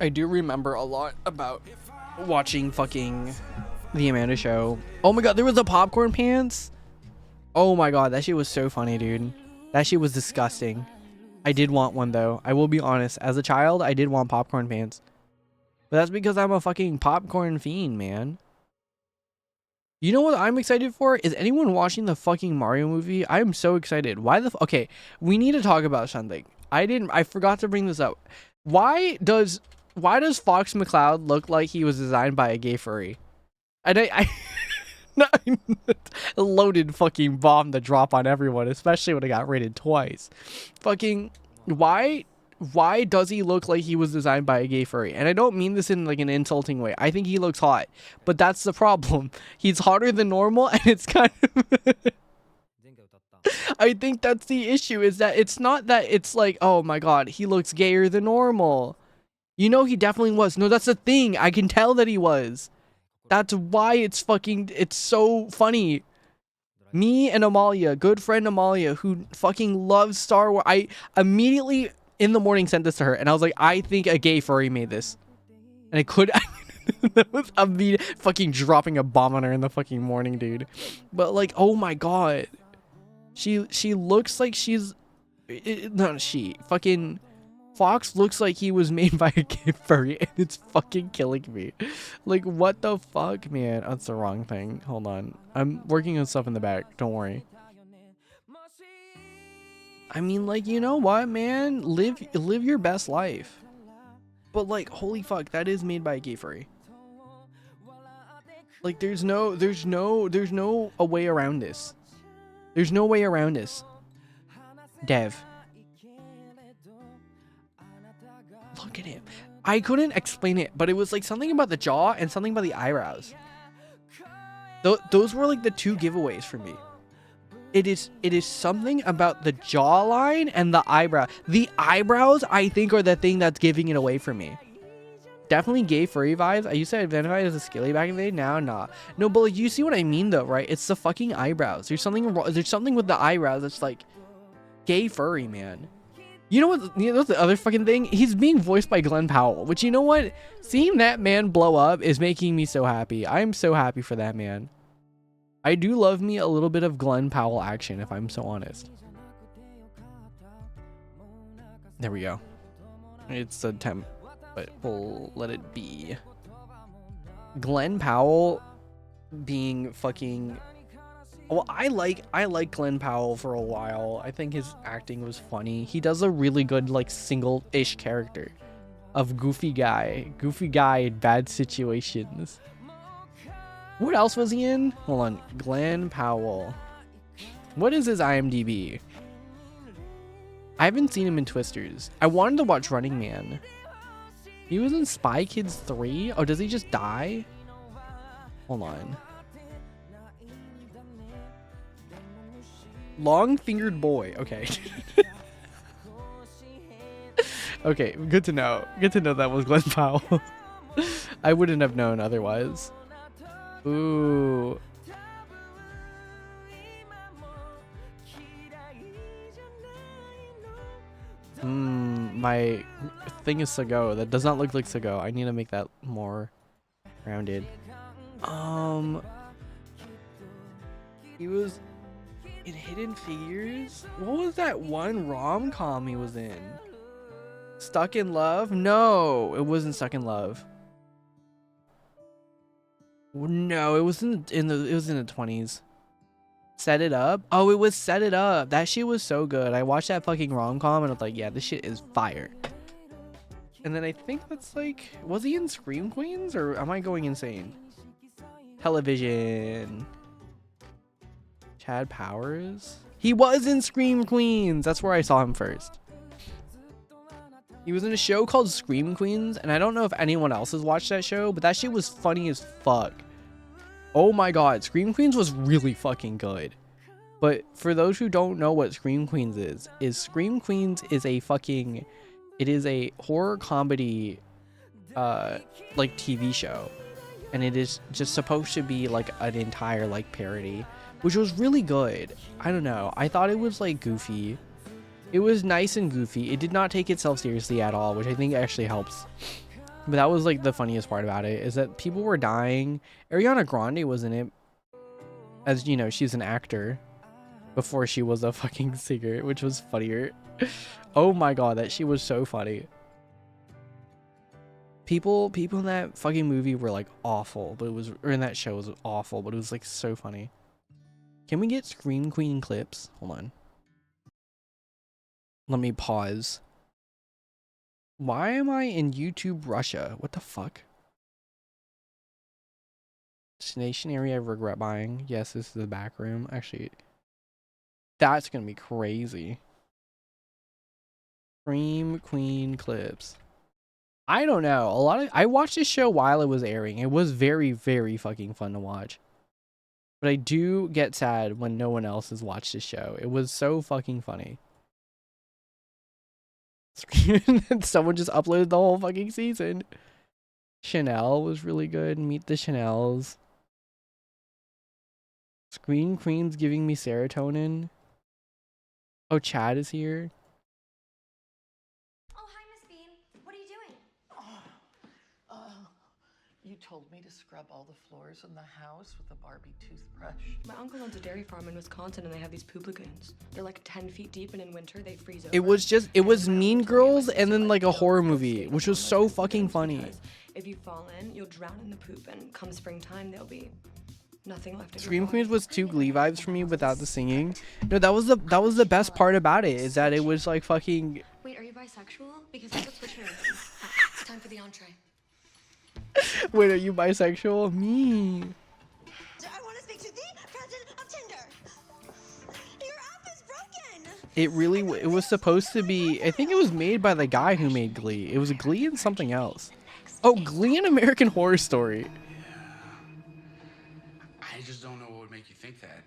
I do remember a lot about watching fucking the Amanda show. Oh my god, there was the popcorn pants. Oh my god, that shit was so funny, dude. That shit was disgusting. I did want one though. I will be honest. As a child, I did want popcorn pants. But that's because I'm a fucking popcorn fiend, man. You know what I'm excited for? Is anyone watching the fucking Mario movie? I'm so excited. Why the okay, we need to talk about something. I forgot to bring this up. Why does Fox McCloud look like he was designed by a gay furry? I a loaded fucking bomb to drop on everyone, especially when it got rated twice. Fucking why does he look like he was designed by a gay furry? And I don't mean this in like an insulting way. I think he looks hot, but that's the problem. He's hotter than normal, and it's kind of I think that's the issue, is that it's not that it's like, oh my god, he looks gayer than normal. You know, he definitely was. No, that's the thing. I can tell that he was. That's why it's so funny. Me and Amalia, good friend Amalia, who fucking loves Star Wars. I immediately in the morning sent this to her, and I was like, I think a gay furry made this. And I could that was me fucking dropping a bomb on her in the fucking morning, dude. But like, oh my god. She looks like she's fucking Fox looks like he was made by a gay furry, and it's fucking killing me. Like, what the fuck, man? That's the wrong thing. Hold on. I'm working on stuff in the back. Don't worry. I mean, like, you know what, man? Live your best life. But like, holy fuck, that is made by a gay furry. Like, there's no a way around this. There's no way around this. Dev. Look at him. I couldn't explain it, but it was like something about the jaw and something about the eyebrows. Those were like the two giveaways for me. It is something about the jawline and the eyebrow. The eyebrows, I think, are the thing that's giving it away for me. Definitely gay furry vibes. I used to identify as a skilly back in the day. Now, nah. No, but like, you see what I mean though, right? It's the fucking eyebrows. There's something with the eyebrows that's like gay furry, man. You know what? You know the other fucking thing? He's being voiced by Glenn Powell, which, you know what? Seeing that man blow up is making me so happy. I'm so happy for that man. I do love me a little bit of Glenn Powell action, if I'm so honest. There we go. It's a temp, but we'll let it be. Glenn Powell being fucking... Well, I like Glenn Powell for a while. I think his acting was funny. He does a really good, like, single-ish character of goofy guy in bad situations. What else was he in? Hold on. Glenn Powell. What is his IMDb? I haven't seen him in Twisters. I wanted to watch Running Man. He was in Spy Kids 3? Oh, does he just die? Hold on. Long-fingered boy. Okay. Okay, good to know. Good to know that was Glenn Powell. I wouldn't have known otherwise. Ooh. My thing is Sago. That does not look like Sago. I need to make that more rounded. He was in Hidden Figures. What was that one rom-com he was in? Stuck in Love? No, it wasn't Stuck in Love. No, it was in the 20s. Set It Up? Oh, it was Set It Up. That shit was so good. I watched that fucking rom-com and I was like, yeah, this shit is fire. And then I think that's like, was he in Scream Queens or am I going insane? Television. Chad Powers? He was in Scream Queens. That's where I saw him first. He was in a show called Scream Queens, and I don't know if anyone else has watched that show, but that shit was funny as fuck. Oh my god, Scream Queens was really fucking good. But for those who don't know what Scream Queens is Scream Queens is a fucking, it is a horror comedy like TV show, and it is just supposed to be like an entire like parody, which was really good. I don't know, I thought it was like goofy. It was nice and goofy. It did not take itself seriously at all, which I think actually helps. But that was like the funniest part about it, is that people were dying. Ariana Grande was in it, as you know, she's an actor before she was a fucking singer, which was funnier. Oh my god, that she was so funny. People in that fucking movie were like awful, but it was, or in that show was awful, but it was like so funny. Can we get Scream Queen clips? Hold on. Let me pause. Why am I in YouTube Russia? What the fuck? Stationery I regret buying. Yes, this is the back room. Actually, that's gonna be crazy. Scream Queen clips. I don't know. I watched this show while it was airing. It was very, very fucking fun to watch. But I do get sad when no one else has watched this show. It was so fucking funny. Someone just uploaded the whole fucking season. Chanel was really good. Meet the Chanels. Scream Queen's giving me serotonin. Oh, Chad is here. Oh, hi, Miss Bean. What are you doing? You told me to scrub all the floors in the house with a Barbie toothbrush. My uncle owns a dairy farm in Wisconsin, and they have these poop lagoons. They're like 10 feet deep, and in winter they freeze over. It was Mean Girls and then like a horror movie, which was so fucking funny. If you fall in, you'll drown in the poop, and come springtime, there'll be nothing left of your Scream body. Queens was too Glee vibes for me without the singing. No, that was the best part about it, is that it was like fucking. Wait, are you bisexual? Because I could switch your It's time for the entree. Wait, are you bisexual? Me. I want to speak to the president of Tinder. Your app is broken. It was supposed to be, I think it was made by the guy who made Glee. It was Glee and something else. Oh, Glee and American Horror Story. I just don't know what would make you think that.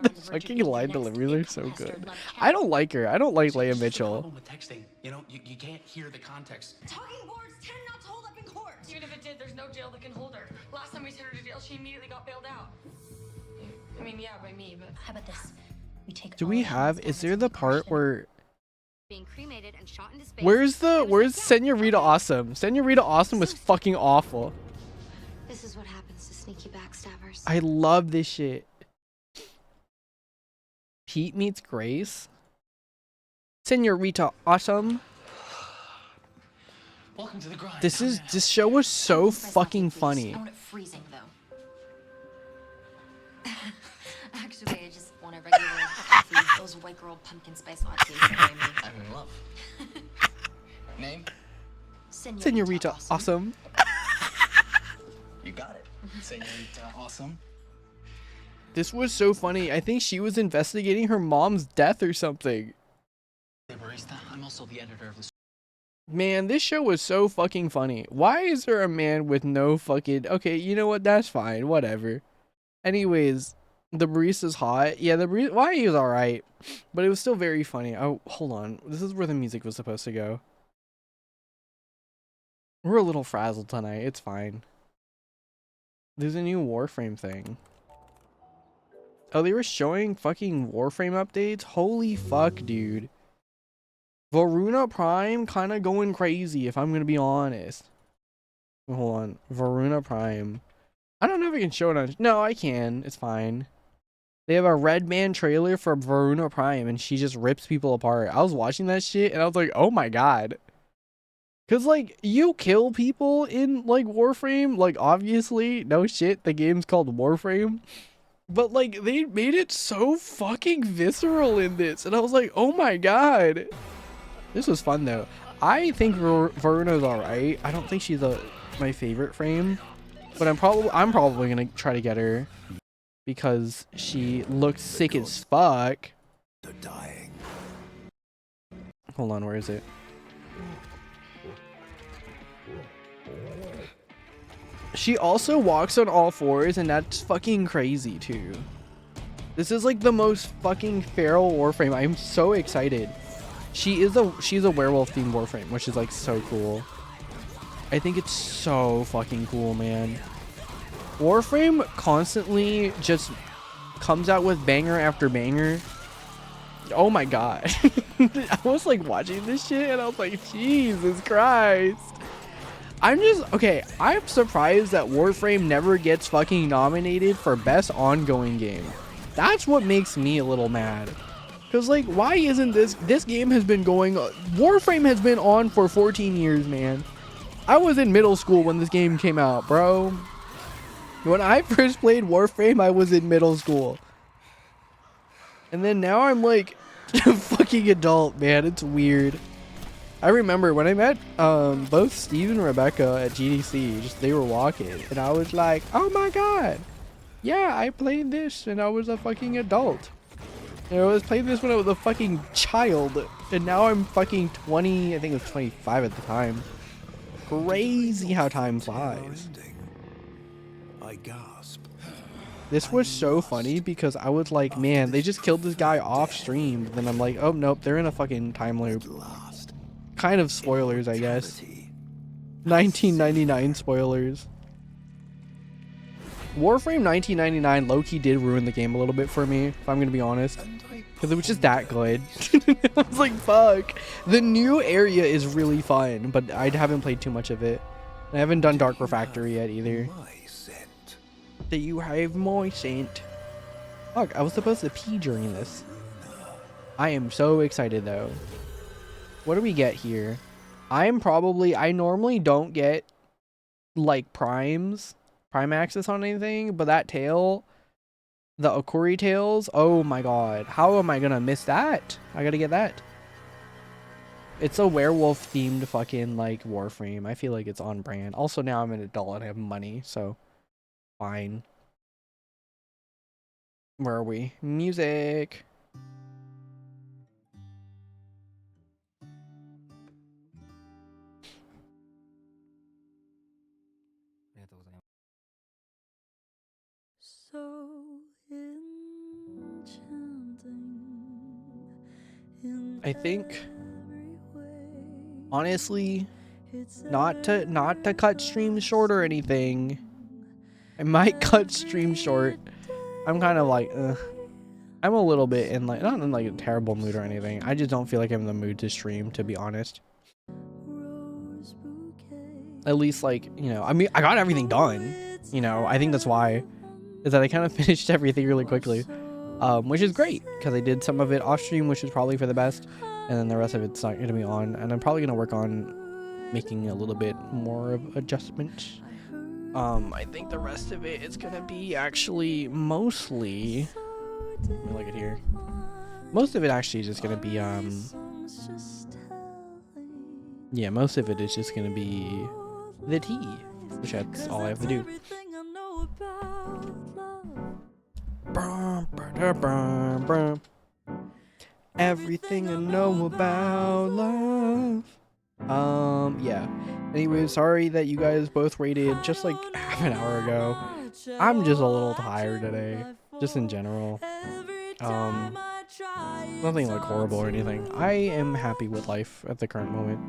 The fucking line deliveries are so good. I don't like her. I don't like Leia Mitchell. With texting, you know, you can't hear the context. Talking boards tend not to hold up in court. Even if it did, there's no jail that can hold her. Last time we sent her to jail, she immediately got bailed out. I mean, yeah, by me, but How about this? We take Do we have, is there the part where, being cremated and shot into space. where's Senorita Awesome? Senorita Awesome was fucking awful. This is what happens to sneaky backstabbers. I love this shit. Pete meets Grace. Senorita Awesome. Welcome to the grind. This show was so fucking funny. I want it freezing though. Actually, I just want a regular coffee. Those white girl pumpkin spice lattes. I'm in love. Name? Senorita Awesome. You got it. Senorita Awesome. This was so funny. I think she was investigating her mom's death or something. Hey, barista. I'm also the editor of this. Man, this show was so fucking funny. Why is there a man with no fucking... Okay, you know what? That's fine. Whatever. Anyways, the barista's hot. Yeah, the barista... Why, he was alright. But it was still very funny. Oh, hold on. This is where the music was supposed to go. We're a little frazzled tonight. It's fine. There's a new Warframe thing. Oh, they were showing fucking Warframe updates? Holy fuck, dude. Varuna Prime kind of going crazy, if I'm going to be honest. Hold on. Varuna Prime. I don't know if I can show it on... No, I can. It's fine. They have a Red Man trailer for Varuna Prime, and she just rips people apart. I was watching that shit, and I was like, oh my god. Because, like, you kill people in, like, Warframe. Like, obviously, no shit, the game's called Warframe. But, like, they made it so fucking visceral in this. And I was like, oh my god. This was fun, though. I think Varuna's alright. I don't think she's my favorite frame. But I'm probably going to try to get her. because she looks sick as fuck. They're dying. Hold on, where is it? She also walks on all fours, and that's fucking crazy too. This is like the most fucking feral Warframe. I'm so excited. She's a werewolf themed Warframe, which is like so cool. I think it's so fucking cool, man. Warframe constantly just comes out with banger after banger. Oh my god. I was like watching this shit and I was like, Jesus Christ. I'm surprised that Warframe never gets fucking nominated for best ongoing game. That's what makes me a little mad. Cause like, why isn't this game has been going, Warframe has been on for 14 years, man. I was in middle school when this game came out, bro. When I first played Warframe, I was in middle school. And then now I'm like a fucking adult, man. It's weird. I remember when I met both Steve and Rebecca at GDC, they were walking, and I was like, oh my god. Yeah, I played this and I was a fucking adult. And I was playing this when I was a fucking child, and now I'm fucking 20, I think it was 25 at the time. Crazy how time flies. I gasp. This was so funny because I was like, man, they just killed this guy off stream. But then I'm like, oh nope, they're in a fucking time loop. Kind of spoilers, I guess. 1999 spoilers. Warframe 1999 low-key did ruin the game a little bit for me, if I'm gonna be honest. Because it was just that good. I was like, fuck. The new area is really fun, but I haven't played too much of it. I haven't done Dark Refactory yet either. Do you have my scent? Fuck, I was supposed to pee during this. I am so excited though. What do we get here? I normally don't get like prime access on anything, but that tail, the Okuri tails, oh my god, how am I gonna miss that? I gotta get that. It's a werewolf themed fucking like Warframe. I feel like it's on brand. Also now I'm an adult and I have money, so fine. Where are we? Music. So I think honestly, not to cut streams short or anything. I might cut stream short. I'm kind of like, I'm a little bit in like, not in like a terrible mood or anything. I just don't feel like I'm in the mood to stream, to be honest. At least like, you know, I mean, I got everything done. You know, I think that's why, is that I kind of finished everything really quickly. Which is great, because I did some of it off stream, which is probably for the best. And then the rest of it's not going to be on. And I'm probably going to work on making a little bit more of adjustments. I think the rest of it is gonna be actually mostly, let me look at here. Most of it actually is just gonna be yeah, most of it is just gonna be the tea, which that's all I have to do. Everything I know about love. Yeah. Anyway, sorry that you guys both waited just like half an hour ago. I'm just a little tired today, just in general. Nothing like horrible or anything. I am happy with life at the current moment.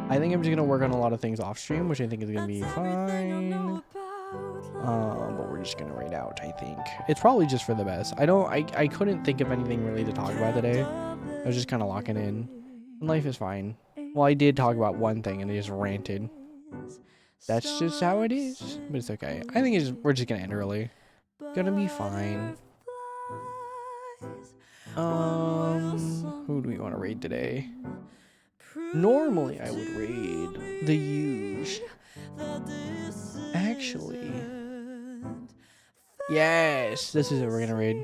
I think I'm just gonna work on a lot of things off stream, which I think is gonna be fine. But we're just gonna raid out, I think. It's probably just for the best. I couldn't think of anything really to talk about today. I was just kind of locking in. And life is fine. Well, I did talk about one thing and I just ranted. That's just how it is. But it's okay. I think we're just gonna end early. Gonna be fine. Who do we want to raid today? Normally I would raid the huge. Actually, yes, this is what we're gonna raid.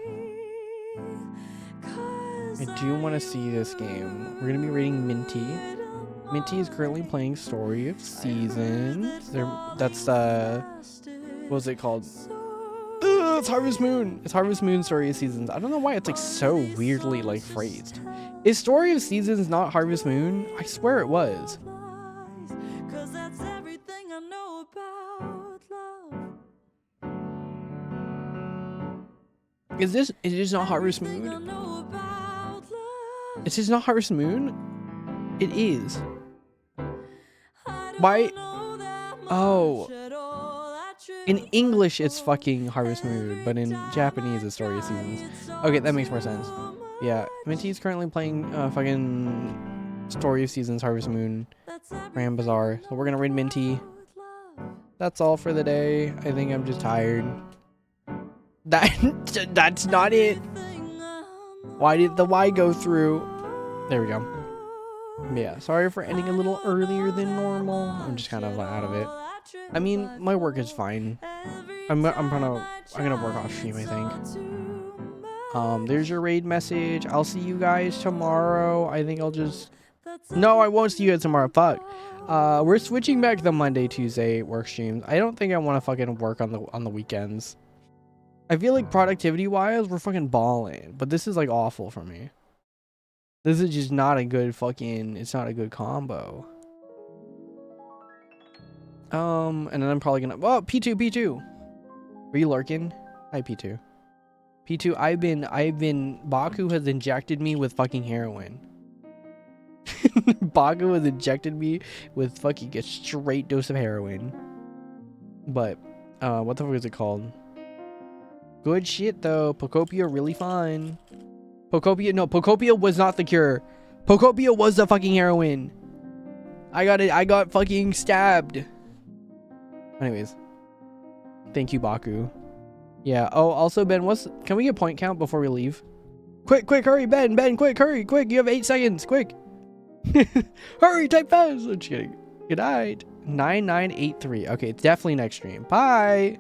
I do want to see this game. We're gonna be raiding Minty. Minty is currently playing Story of Seasons. That's what was it called? Oh, it's Harvest Moon. It's Harvest Moon Story of Seasons. I don't know why it's like so weirdly like phrased. Is Story of Seasons not Harvest Moon? I swear it was. Is this? It is not Harvest Moon. Is this not Harvest Moon? It is. Why? Oh. In English, it's fucking Harvest Moon, but in Japanese, it's Story of Seasons. Okay, that makes more sense. Yeah, Minty's currently playing fucking Story of Seasons Harvest Moon Grand Bazaar. So we're gonna raid Minty. That's all for the day. I think I'm just tired. That's not it. Why did the Y go through? There we go. Yeah, sorry for ending a little earlier than normal. I'm just kind of out of it. I mean, my work is fine. I'm gonna work off stream, I think. There's your raid message. I'll see you guys tomorrow. I think I'll just... No, I won't see you guys tomorrow. Fuck. We're switching back to the Monday, Tuesday work streams. I don't think I want to fucking work on the weekends. I feel like productivity-wise, we're fucking balling. But this is like awful for me. This is just not a good fucking... It's not a good combo. And then I'm probably gonna... Oh, P2. Are you lurking? Hi, P2. P2, I've been... Baku has injected me with fucking heroin. Baku has injected me with fucking a straight dose of heroin. But, what the fuck is it called? Good shit, though. Pocopia really fun. Pocopia was not the cure. Pocopia was the fucking heroin. I got fucking stabbed. Anyways. Thank you, Baku. Yeah. Oh, also, Ben, can we get point count before we leave? Quick, hurry, Ben, quick, hurry, quick. You have 8 seconds, quick. Hurry, type fast. I'm just kidding. Good night. 9983. Okay, it's definitely next stream. Bye.